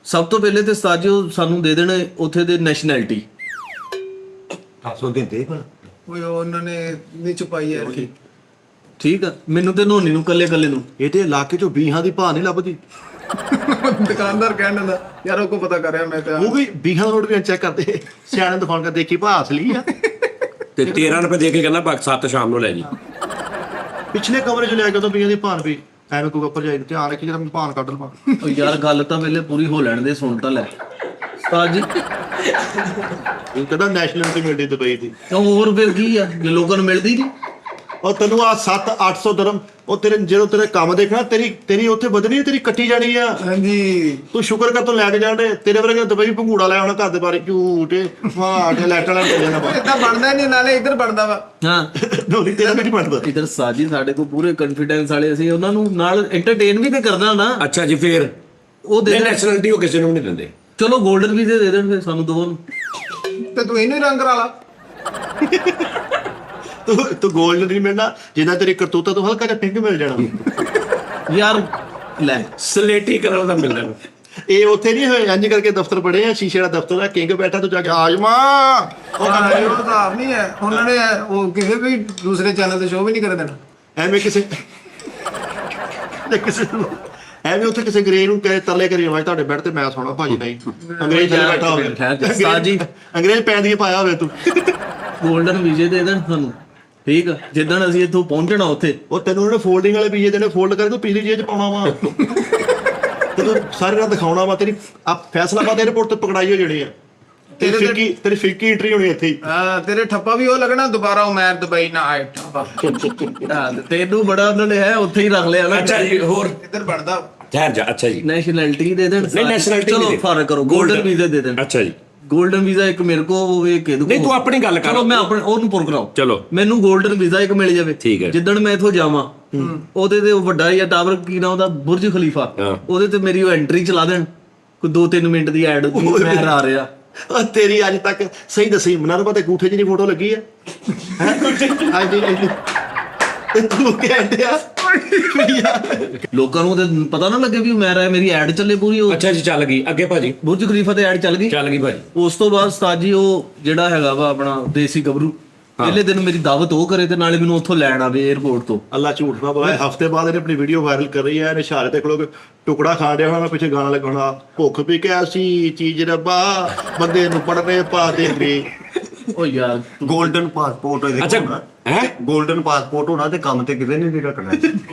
ਸਭ ਤੋਂ ਪਹਿਲੇ ਤੇ ਉਸਤਾਦ ਜੀ ਉਹ ਸਾਨੂੰ ਦੇ ਦੇਣ ਉੱਥੇ ਦੇ ਨੈਸ਼ਨੈਲਿਟੀ। ਸੋ ਦਿੰਦੇ ਪਰ ਓਏ ਉਹਨਾਂ ਨੇ ਨਹੀਂ ਛੁਪਾਈ ਯਾਰ ਕੀ। ਠੀਕ ਆ, ਮੈਨੂੰ ਤੇ ਨੋਨੀ ਨੂੰ ਕੱਲੇ ਕੱਲੇ ਨੂੰ। ਇਹ ਤੇ ਇਲਾਕੇ ਚੋਂ ਬੀਹਾਂ ਦੀ ਭਾਅ ਨਹੀਂ ਲੱਭਦੀ। ਦੁਕਾਨਦਾਰ ਕਹਿਣ ਦਿੰਦਾ ਯਾਰ ਉਹ ਕੋ ਪਤਾ ਕਰਿਆ ਮੈਂ ਤੇ ਉਹ ਵੀ ਬੀਹਾਂ ਦਾ ਨੋਟ ਵੀ ਚੈੱਕ ਕਰਦੇ, ਸਿਆਣੇ ਦਿਖਾਉਣ ਕਰ ਦੇਖੀ ਭਾਅ ਅਸਲੀ ਆ। ਤੇ 13 ਰੁਪਏ ਦੇ ਕੇ ਕਹਿੰਦਾ ਬਾਕੀ 7 ਸ਼ਾਮ ਨੂੰ ਲੈ ਜੀ। ਪਿਛਲੇ ਕਮਰੇ ਚ ਲੈ ਕੇ ਤਾਂ ਬੀਹਾਂ ਦੀ ਭਾਣ ਵੀ ਐਵੇਂ ਕੋਈ ਉੱਪਰ ਜਾਈ ਧਿਆਨ ਰੱਖੀ ਜਰਾ ਭਾਣ ਕੱਢ ਲਵਾਂ। ਉਹ ਯਾਰ ਗੱਲ ਤਾਂ ਪਹਿਲੇ ਪੂਰੀ ਹੋ ਲੈਣ ਦੇ, ਸੁਣ ਤਾਂ ਲੈ। ਉਸਤਾਦ ਜੀ ਉਹ ਕਹਿੰਦਾ ਨੈਸ਼ਨਲਿਟੀ ਮਿਲਦੀ ਦੁਬਈ ਦੀ। ਤਾਂ ਹੋਰ ਫਿਰ ਕੀ ਆ ਜੇ ਲੋਕਾਂ ਨੂੰ ਮਿਲਦੀ ਨਹੀਂ। ਉਹ ਤੈਨੂੰ ਆ 700-800 ਦਰਮ ਉਹ ਤੇਰੇ ਜਦੋਂ ਤੇਰੇ ਕੰਮ ਦੇਖਣਾ ਤੇਰੀ ਉੱਥੇ ਵਧਣੀ ਤੇਰੀ ਕੱਟੀ ਜਾਣੀ ਆ। ਹਾਂਜੀ ਤੂੰ ਸ਼ੁਕਰ ਕਰ ਤੂੰ ਲੈ ਕੇ ਜਾਣੇ ਤੇਰੇ ਵਰਗੇ ਦੁਬਈ ਭੰਗੂੜਾ ਲੈ ਆਉਣਾ ਘਰ ਦੇ ਬਾਰੇ ਝੂਟੇ ਵਾਹ ਕੇ ਲੈਟਾਂ ਨਾਲ ਚੱਲ ਜਾਣਾ ਇਦਾਂ ਬਣਦਾ ਨਹੀਂ, ਨਾਲੇ ਇੱਧਰ ਬਣਦਾ ਵਾ। ਹਾਂ ਨੋਰੀ ਤੇਰਾ ਵੀ ਨਹੀਂ ਬਣਦਾ। ਇਧਰ ਸਾਜੀ ਸਾਡੇ ਕੋਲ ਪੂਰੇ ਕੌਨਫੀਡੈਂਸ ਵਾਲੇ, ਅਸੀਂ ਉਹਨਾਂ ਨੂੰ ਨਾਲ ਐਂਟਰਟੇਨ ਵੀ ਤੇ ਕਰਨਾ ਨਾ। ਅੱਛਾ ਜੀ, ਫਿਰ ਉਹ ਦੇ ਨੈਸ਼ਨਲਿਟੀ ਉਹ ਕਿਸੇ ਨੂੰ ਨਹੀਂ ਦਿੰਦੇ। ਚਲੋ 골ਡਨ ਵੀਜ਼ੇ ਦੇ ਦੇਣ ਫਿਰ ਸਾਨੂੰ ਦੋਵਾਂ ਨੂੰ। ਤੇ ਤੂੰ ਇਹਨੂੰ ਹੀ ਰੰਗ ਕਰਾ ਲਾ। ਤੂੰ ਗੋਲਡ ਨਹੀਂ ਮਿਲਣਾ, ਜਿੱਦਾਂ ਤੇਰੀ ਕਰਤੂਤਾ ਤੋਂ ਹਲਕਾ ਜਿਹਾ ਪਿੰਕ ਮਿਲ ਜਾਣਾ ਯਾਰ ਲੈ ਸਲੇਟੀ ਕਲਰ ਦਾ ਮਿਲਦਾ। ਇਹ ਉੱਥੇ ਨਹੀਂ ਹੋਏ ਇੰਜ ਕਰਕੇ ਦਫ਼ਤਰ ਪੜੇ ਆ, ਸ਼ੀਸ਼ੇ ਵਾਲਾ ਦਫ਼ਤਰ ਆ, ਕਿੰਗ ਬੈਠਾ ਤੂੰ ਜਾ ਕੇ ਆਜਮਾ ਉਹ ਹਿਸਾਬ ਨਹੀਂ ਹੈ ਉਹਨਾਂ ਨੇ, ਉਹ ਕਿਸੇ ਵੀ ਦੂਸਰੇ ਚੈਨਲ ਤੇ ਸ਼ੋਅ ਵੀ ਨਹੀਂ ਕਰ ਦੇਣਾ। ਐਵੇਂ ਕਿਸੇ ਐਵੇਂ ਉੱਥੇ ਕਿਸੇ ਗਰੇ ਨੂੰ ਕਹੇ ਤਰਲੇ ਕਰੀ ਜਾਵਾਂ ਤੁਹਾਡੇ ਬੈੱਡ ਤੇ ਮੈਂ ਸੋਣਾ ਭਾਜੀ ਨਹੀਂ ਅੰਗਰੇਜ਼ ਥੱਲੇ ਬੈਠਾ ਹੋਵੇ, ਸਾਜੀ ਅੰਗਰੇਜ਼ ਪੈਂਦੀ ਪਾਇਆ ਹੋਵੇ ਤੂੰ। 골ਡਨ ਵੀਜ਼ੇ ਦੇ ਦੇਣ ਸਾਨੂੰ, ਠੀਕ ਆ। ਜਿੱਦਣ ਅਸੀਂ ਇੱਥੋਂ ਪਹੁੰਚਣਾ ਉੱਥੇ, ਉਹ ਤੈਨੂੰ ਉਹਨੇ ਫੋਲਡਿੰਗ ਵਾਲੇ ਵੀਜ਼ੇ ਦੇਣੇ, ਫੋਲਡ ਕਰਕੇ ਤੂੰ ਪਿਛਲੀ ਜੇਬ ਚ ਪਾਉਣਾ ਵਾ ਤੈਨੂੰ ਸਾਰੇ ਨਾਲ ਦਿਖਾਉਣਾ ਵਾ। ਤੇਰੀ ਆ ਫੈਸਲਾਬਾਦ 에ਅਰਪੋਰਟ ਤੇ ਪਕੜਾਈ ਹੋ ਜਾਣੀ ਆ। ਤੇਰੀ ਫਿੱਕੀ ਐਂਟਰੀ ਹੋਣੀ ਇੱਥੇ ਹੀ। ਹਾਂ ਤੇਰੇ ਠੱਪਾ ਵੀ ਉਹ ਲੱਗਣਾ, ਦੁਬਾਰਾ ਉਮਰ ਦੁਬਈ ਨਾ ਆਏ ਠੱਪਾ। ਤੈਨੂੰ ਬੜਾ ਉਹਨਾਂ ਨੇ ਹੈ ਉੱਥੇ ਹੀ ਰੱਖ ਲਿਆ ਨਾ। ਅੱਛਾ ਜੀ, ਹੋਰ ਇੱਧਰ ਬਣਦਾ ਠਹਿਰ ਜਾ। ਅੱਛਾ ਜੀ, ਨੈਸ਼ਨੈਲਿਟੀ ਦੇ ਦੇਣ। ਨਹੀਂ ਨੈਸ਼ਨਲਿਟੀ ਚਲੋ ਫਰਕ ਕਰੋ, 골ਡਨ ਵੀਜ਼ੇ ਦੇ ਦੇਣ। ਅੱਛਾ ਜੀ, 골ਡਨ ਵੀਜ਼ਾ ਇੱਕ ਮੇਰੇ ਕੋ ਹੋਵੇ, ਇੱਕ ਇਹਦੇ ਕੋਲ। ਨਹੀਂ ਤੂੰ ਆਪਣੀ ਗੱਲ ਕਰ। ਚਲੋ ਮੈਂ ਆਪਣੇ ਉਹਨੂੰ ਪੁਰ ਕਰਾਓ। ਚਲੋ ਮੈਨੂੰ 골ਡਨ ਵੀਜ਼ਾ ਇੱਕ ਮਿਲ ਜਾਵੇ, ਠੀਕ ਹੈ। ਜਿੱਦਣ ਮੈਂ ਇੱਥੋਂ ਜਾਵਾਂ ਉਹਦੇ ਤੇ ਉਹ ਵੱਡਾ ਜਿਹਾ ਟਾਵਰ, ਕੀ ਨਾਮ ਉਹਦਾ, ਬੁਰਜ ਖਲੀਫਾ, ਉਹਦੇ ਤੇ ਮੇਰੀ ਉਹ ਐਂਟਰੀ ਚਲਾ ਦੇਣ, ਕੋਈ 2-3 ਮਿੰਟ ਦੀ ਐਡ ਮੈਂ ਆ ਰਿਹਾ। ਤੇਰੀ ਅੱਜ ਤੱਕ ਸਹੀ ਦੱਸੀ ਮਨਰਵਾ ਤੇ ਗੂਠੇ ਜਿਹੀ ਫੋਟੋ ਲੱਗੀ ਆ ਅੱਜ ਦੀ ਤੂੰ ਕਹਿੰਦਿਆ ਲੋਕਾਂ ਨੂੰ ਤੇ ਪਤਾ ਨਾ ਲੱਗੇ ਵੀ ਮੈਂ ਰਿਹਾ, ਮੇਰੀ ਐਡ ਚੱਲੇ ਪੂਰੀ। ਉਹ ਅੱਛਾ ਜੀ, ਚੱਲ ਗਈ ਅੱਗੇ ਭਾਜੀ, ਬੁਰਜ ਖਲੀਫਾ ਤੇ ਐਡ ਚੱਲ ਗਈ। ਭਾਜੀ। ਉਸ ਤੋਂ ਬਾਅਦ ਉਸਤਾਦ ਜੀ ਉਹ ਜਿਹੜਾ ਹੈਗਾ ਵਾ ਆਪਣਾ ਦੇਸੀ ਗੱਭਰੂ, ਪਹਿਲੇ ਦਿਨ ਮੇਰੀ ਦਾਵਤ ਉਹ ਕਰੇ ਤੇ ਨਾਲੇ ਮੈਨੂੰ ਉੱਥੋਂ ਲੈਣ ਆਵੇ 에ਅਰਪੋਰਟ ਤੋਂ। ਅੱਲਾ ਝੂਠ ਨਾ ਬੋਲੇ, ਹਫਤੇ ਬਾਅਦ ਇਹਨੇ ਆਪਣੀ ਵੀਡੀਓ ਵਾਇਰਲ ਕਰ ਰਹੀ ਹੈ। ਇਹਨੇ ਇਸ਼ਾਰੇ ਤੇ ਖਲੋ ਕੇ ਟੁਕੜਾ ਖਾ ਰਿਹਾ ਹੋਣਾ, ਪਿੱਛੇ ਗਾਣਾ ਲੱਗਣਾ, ਭੁੱਖ ਵੀ ਐਸੀ ਚੀਜ਼ ਰੱਬਾ ਬੰਦੇ ਨੂੰ ਪੜਨੇ ਪਾ ਦੇ ਵੀ। ਉਹ ਯਾਰ 골ਡਨ ਪਾਸਪੋਰਟ ਹੋਏ ਅੱਛਾ ਦੇਖੋ ਹੈ, 골ਡਨ ਪਾਸਪੋਰਟ ਹੋਣਾ ਤੇ ਕੰਮ ਤੇ ਕਿਤੇ ਨਹੀਂ ਰੱਖਣਾ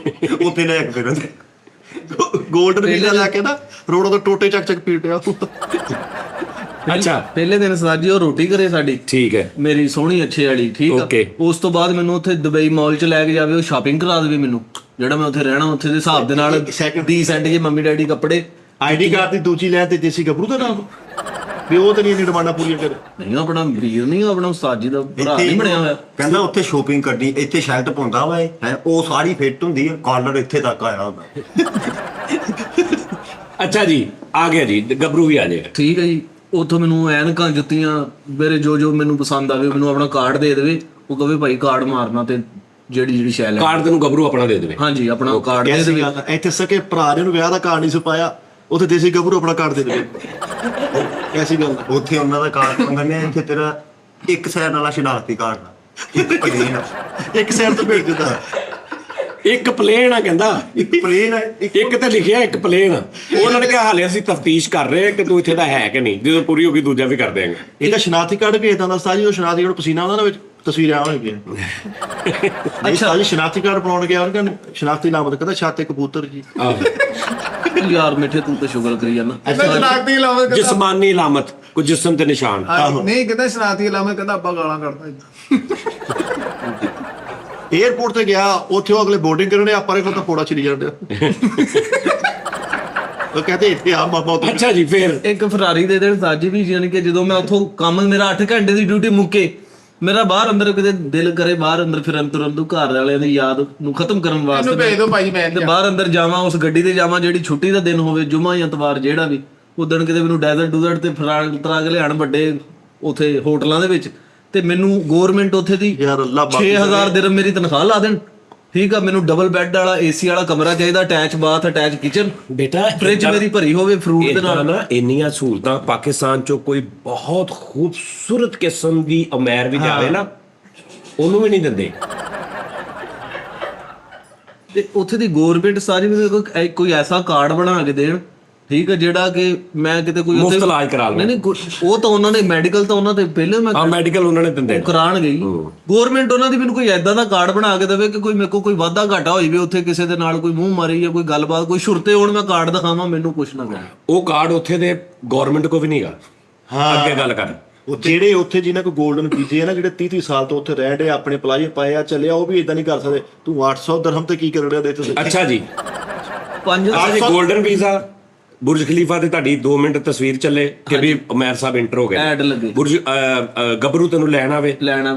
ਉੱਥੇ ਲੈ ਕੇ ਫਿਰਨ। ਗੋਲਡ ਵੀਜ਼ਾ ਲੈ ਕੇ ਨਾ ਰੋਡੋਂ ਤੋਂ ਟੋਟੇ ਚੱਕ ਚੱਕ ਪੀਟਿਆ। ਅੱਛਾ ਪਹਿਲੇ ਦਿਨ ਉਸਤਾਦ ਜੀ ਉਹ ਰੋਟੀ ਕਰੇ ਸਾਡੀ, ਠੀਕ ਹੈ, ਮੇਰੀ ਸੋਹਣੀ ਅੱਛੇ ਵਾਲੀ, ਠੀਕ ਆ। Okay. ਉਸ ਤੋਂ ਬਾਅਦ ਮੈਨੂੰ ਉੱਥੇ ਦੁਬਈ ਮਾਲ 'ਚ ਲੈ ਕੇ ਜਾਵੇ, ਉਹ ਸ਼ਾਪਿੰਗ ਕਰਾ ਦੇਵੇ ਮੈਨੂੰ, ਜਿਹੜਾ ਮੈਂ ਉੱਥੇ ਰਹਿਣਾ ਉੱਥੇ ਦੇ ਹਿਸਾਬ ਦੇ ਨਾਲ। Second- 20 ਸੈਂਟ ਜੇ ਮੰਮੀ ਡੈਡੀ ਕੱਪੜੇ, ਆਈਡੀ ਕਾਰਡ ਦੀ ਦੂਜੀ ਲੈ ਤੇ ਦੇਸੀ ਗੱਭਰੂ ਦਾ ਨਾਮ ਵੀ ਉਹ ਤੇ ਨਹੀਂ ਇੰਨੀ ਡਿਮਾਂਡਾਂ ਪੂਰੀਆਂ ਕਰ। ਨਹੀਂ ਆਪਣਾ ਵੀਰ ਨਹੀਂ, ਆਪਣਾ ਉਸਤਾਦ ਜੀ ਦਾ ਭਰਾ ਨਹੀਂ ਬਣਿਆ ਹੋਇਆ। ਕਹਿੰਦਾ ਉੱਥੇ ਸ਼ੋਪਿੰਗ ਕਰਨੀ, ਇੱਥੇ ਸ਼ਰਟ ਪਾਉਂਦਾ ਵਾ ਇਹ ਹੈ, ਉਹ ਸਾਰੀ ਫਿੱਟ ਹੁੰਦੀ ਹੈ, ਕਾਲਰ ਇੱਥੇ ਤੱਕ ਆਇਆ ਹੁੰਦਾ। ਅੱਛਾ ਜੀ, ਆ ਗਿਆ ਜੀ, ਗੱਭਰੂ ਵੀ ਆ ਜਾਏਗਾ। ਠੀਕ ਹੈ ਜੀ। ਉੱਥੋਂ ਮੈਨੂੰ ਐਨਕਾਂ, ਜੁੱਤੀਆਂ, ਮੇਰੇ ਜੋ ਮੈਨੂੰ ਪਸੰਦ ਆਵੇ ਮੈਨੂੰ ਆਪਣਾ ਕਾਰਡ ਦੇ ਦੇਵੇ। ਉਹ ਕਹੇ ਭਾਈ ਕਾਰਡ ਮਾਰਨਾ ਤੇ ਜਿਹੜੀ ਸ਼ੈ ਲੈ। ਕਾਰਡ ਤੈਨੂੰ ਗੱਭਰੂ ਆਪਣਾ ਦੇ ਦੇਵੇ। ਹਾਂਜੀ ਆਪਣਾ ਕਾਰਡ ਦੇ ਐਸੀ ਦੇਵੇ। ਗੱਲ ਆ, ਇੱਥੇ ਸਕੇ ਭਰਾ ਨੇ ਨੂੰ ਵਿਆਹ ਦਾ ਕਾਰਡ ਨਹੀਂ ਸੁਪਾਇਆ, ਉੱਥੇ ਦੇਸੀ ਗੱਭਰੂ ਆਪਣਾ ਕਾਰਡ ਦੇ ਦੇਵੇ। ਐਸੀ ਗੱਲ ਆ। ਉੱਥੇ ਉਹਨਾਂ ਦਾ ਕਾਰਡ ਮੰਗਣ ਨੇ, ਇੱਥੇ ਤੇਰਾ ਇੱਕ ਸਾਈਡ ਵਾਲਾ ਸ਼ਨਾਖਤੀ ਕਾਰਡ ਆ, ਇੱਕ ਪਲੇਨ ਆ, ਇੱਕ ਸਾਈਡ ਤੋਂ ਭੇਜ ਦਿੰਦਾ, ਇੱਕ ਪਲੇਨ ਆ ਕਹਿੰਦਾ, ਇੱਕ ਪਲੇਨ ਆ, ਇੱਕ ਤੇ ਲਿਖਿਆ ਇੱਕ ਪਲੇਨ। ਉਹਨਾਂ ਨੇ ਕਿਹਾ ਹਾਲੇ ਅਸੀਂ ਤਫਤੀਸ਼ ਕਰ ਰਹੇ ਕਿ ਤੂੰ ਇੱਥੇ ਦਾ ਹੈ ਕਿ ਨਹੀਂ, ਜਦੋਂ ਪੂਰੀ ਹੋ ਗਈ ਦੂਜਾ ਵੀ ਕਰ ਦੇਵਾਂਗੇ। ਇਹਦਾ ਸ਼ਨਾਖਤੀ ਕਾਰਡ ਭੇਜਦਾ ਹੁੰਦਾ ਸਾਜੀ, ਉਹ ਸ਼ਨਾਖਤੀ ਕਾਰਡ ਪਸੀਨਾ ਉਹਨਾਂ ਵਿੱਚ ਤਸਵੀਰਾਂ ਆਉਣਗੀਆਂ। ਅੱਛਾ ਜੀ, ਸ਼ਨਾਖਤੀ ਕਾਰਡ ਬਣਾਉਣ ਗਿਆ, ਉਹਨਾਂ ਨੇ ਸ਼ਨਾਖਤੀ ਨਾਮ ਕਹਿੰਦਾ ਛਾਤੇ ਕਬੂਤਰ ਜੀ। ਯਾਰ ਮਿੱਠੇ ਤੂੰ ਤਾਂ ਸ਼ੁਕਰ ਕਰੀ ਜਾਂਦਾ। ਸ਼ਨਾਖਤੀ ਲਾਵੇ ਜਿਸਮਾਨੀ ਅਲਾਮਤ, ਕੋਈ ਜਿਸਮ ਤੇ ਨਿਸ਼ਾਨ। ਨਹੀਂ ਕਹਿੰਦਾ ਸ਼ਨਾਖਤੀ ਲਾਵੇ, ਕਹਿੰਦਾ ਆਪਾਂ ਗਾਲਾਂ ਕੱਢਦਾ। 에ਅਰਪੋਰਟ ਤੇ ਗਿਆ, ਉੱਥੇ ਉਹ ਅਗਲੇ ਬੋਰਡਿੰਗ ਕਰਨੇ, ਆਪਾਂ ਨੇ ਤਾਂ ਪੋੜਾ ਚਲੀ ਜਾਂਦੇ। ਉਹ ਕਹਿੰਦੇ ਇੱਥੇ ਆ ਮਾਮਾ। ਅੱਛਾ ਜੀ, ਫਿਰ ਇੱਕ ਫਰਾਰੀ ਦੇ ਦੇਣ ਸਾਜੀ ਵੀ, ਯਾਨੀ ਕਿ ਜਦੋਂ ਮੈਂ ਉੱਥੋਂ ਕੰਮ, ਮੇਰਾ 8 ਘੰਟੇ ਦੀ ਡਿਊਟੀ ਮੁੱਕੇ, ਮੇਰਾ ਬਾਹਰ ਅੰਦਰ ਕਿਤੇ ਦਿਲ ਕਰੇ ਬਾਹਰ ਅੰਦਰ ਫਿਰਨ ਤੁਰਨ ਤੋਂ, ਘਰ ਵਾਲਿਆਂ ਦੀ ਯਾਦ ਨੂੰ ਖਤਮ ਕਰਨ ਵਾਸਤੇ ਇਹਨੂੰ ਭੇਜ ਦਿਓ ਭਾਈ, ਮੈਂ ਤੇ ਬਾਹਰ ਅੰਦਰ ਜਾਵਾਂ, ਉਸ ਗੱਡੀ ਤੇ ਜਾਵਾਂ ਜਿਹੜੀ ਛੁੱਟੀ ਦਾ ਦਿਨ ਹੋਵੇ, ਜੁਮਾ ਜਾਂ ਇਤਵਾਰ ਜਿਹੜਾ ਵੀ, ਉਦਣ ਕਿਤੇ ਮੈਨੂੰ ਡੈਜ਼ਰਟ ਤੇ ਤਰਾ ਕੇ ਲਿਆਣ ਵੱਡੇ ਉੱਥੇ ਹੋਟਲਾਂ ਦੇ ਵਿੱਚ, ਤੇ ਮੈਨੂੰ ਗਵਰਨਮੈਂਟ ਉੱਥੇ ਦੀ ਯਾਰ ਅੱਲਾ 6000 ਦਿਰਹਮ ਮੇਰੀ ਤਨਖਾਹ ਲਾ ਦੇਣ। ਠੀਕ ਆ, ਮੈਨੂੰ ਡਬਲ ਬੈੱਡ ਵਾਲਾ ਏਸੀ ਵਾਲਾ ਕਮਰਾ ਚਾਹੀਦਾ, ਅਟੈਚ ਬਾਥ, ਅਟੈਚ ਕਿਚਨ, ਬੇਟਾ ਫ੍ਰਿਜ ਮੇਰੀ ਭਰੀ ਹੋਵੇ ਫਰੂਟ ਦੇ ਨਾਲ। ਨਾ ਇੰਨੀਆਂ ਸਹੂਲਤਾਂ ਪਾਕਿਸਤਾਨ ਚੋਂ ਕੋਈ ਬਹੁਤ ਖੂਬਸੂਰਤ ਕਿਸਮ ਦੀ ਅਮੀਰ ਵੀ ਜਾਵੇ ਨਾ, ਉਹਨੂੰ ਵੀ ਨਹੀਂ ਦਿੰਦੇ। ਤੇ ਉੱਥੇ ਦੀ ਗਵਰਨਮੈਂਟ ਸਾਰੀ ਕੋਈ ਐਸਾ ਕਾਰਡ ਬਣਾ ਕੇ ਦੇਣ, ਠੀਕ ਹੈ, ਜਿਹੜਾ ਕਿ ਮੈਂ ਕਿਤੇ ਕੋਈ ਮੁਫਤ ਇਲਾਜ ਕਰਾ ਲਵਾਂ। ਨਹੀਂ ਉਹ ਤਾਂ ਉਹਨਾਂ ਨੇ ਮੈਡੀਕਲ ਤਾਂ ਉਹਨਾਂ ਦੇ ਪਹਿਲੇ ਮੈਂ ਮੈਡੀਕਲ ਉਹਨਾਂ ਨੇ ਦਿੰਦੇ ਕਰਾਣਗੇ ਹੀ। ਗਵਰਨਮੈਂਟ ਉਹਨਾਂ ਦੀ ਮੈਨੂੰ ਕੋਈ ਐਦਾਂ ਦਾ ਕਾਰਡ ਬਣਾ ਕੇ ਦੇਵੇ ਕਿ ਕੋਈ ਮੇਰੇ ਕੋਲ ਕੋਈ ਵਾਧਾ ਘਾਟਾ ਹੋਈ ਵੀ, ਉੱਥੇ ਕਿਸੇ ਦੇ ਨਾਲ ਕੋਈ ਮੂੰਹ ਮਾਰੀ ਜਾਂ ਕੋਈ ਗੱਲਬਾਤ, ਕੋਈ ਸ਼ੁਰਤੇ ਹੋਣ, ਮੈਂ ਕਾਰਡ ਦਿਖਾਵਾਂ, ਮੈਨੂੰ ਕੁਛ ਨਾ ਕਰੇ। ਉਹ ਕਾਰਡ ਉੱਥੇ ਦੇ ਗਵਰਨਮੈਂਟ ਕੋ ਵੀ ਨਹੀਂਗਾ। ਅੱਗੇ ਗੱਲ ਕਰ। ਜਿਹੜੇ ਉੱਥੇ ਜਿਨ੍ਹਾਂ ਕੋ 골ਡਨ ਵੀਜ਼ੇ ਆ ਨਾ, ਜਿਹੜੇ 30 ਸਾਲ ਤੋਂ ਉੱਥੇ ਰਹਿ ਰਹੇ ਆਪਣੇ ਪਲਾਜ਼ੇ ਪਾਏ ਆ ਚੱਲਿਆ, ਉਹ ਵੀ ਇਦਾਂ ਨਹੀਂ ਕਰ ਸਕਦੇ। ਤੂੰ 800 ਦਿਰਹਮ ਤੇ ਕੀ ਕਰ ਰਿਹਾ ਦੇ ਤੁਸੀਂ? ਅੱਛਾ ਜੀ, 5 ਜੀ 골ਡਨ ਵੀਜ਼ਾ ਬੁਰਜ ਖਲੀਫਾ ਤੇ ਤੁਹਾਡੀ 2 ਮਿੰਟ ਤਸਵੀਰ ਚੱਲੇ ਕਿ ਵੀ ਉਮਰ ਸਾਹਿਬ ਇੰਟਰ ਹੋ ਗਏ, ਐਡ ਲੱਗੇ, ਬੁਰਜ ਗੱਭਰੂ ਤੈਨੂੰ ਲੈਣ ਆਵੇ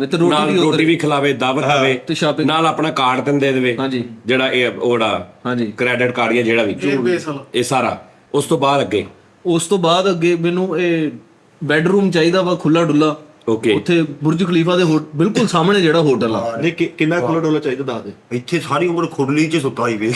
ਤੇ ਨਾਲ ਰੋਟੀ ਵੀ ਖਿਲਾਵੇ, ਦਾਵਤ ਦੇਵੇ, ਤੇ shopping ਨਾਲ ਆਪਣਾ ਕਾਰਡ ਤੈਨੂੰ ਦੇ ਦੇਵੇ, ਹਾਂਜੀ ਜਿਹੜਾ ਇਹ ਉਹਦਾ ਹਾਂਜੀ ਕ੍ਰੈਡਿਟ ਕਾਰਡ ਜਾਂ ਜਿਹੜਾ ਵੀ ਇਹ ਸਾਰਾ। ਉਸ ਤੋਂ ਬਾਅਦ ਅੱਗੇ ਉਸ ਤੋਂ ਬਾਅਦ ਅੱਗੇ ਮੈਨੂੰ ਇਹ ਬੈੱਡਰੂਮ ਚਾਹੀਦਾ ਵਾ ਖੁੱਲਾ ਡੁੱਲਾ, ਓਕੇ, ਉੱਥੇ ਬੁਰਜ ਖਲੀਫਾ ਦੇ ਬਿਲਕੁਲ ਸਾਹਮਣੇ ਜਿਹੜਾ ਹੋਟਲ ਆ। ਨਹੀਂ ਕਿੰਨਾ $1 ਚਾਹੀਦਾ ਦੱਸ ਦੇ। ਇੱਥੇ ਸਾਰੀ ਉਮਰ ਖੁਰਲੀ 'ਚ ਸੁੱਤਾ ਹੀ ਵੇ।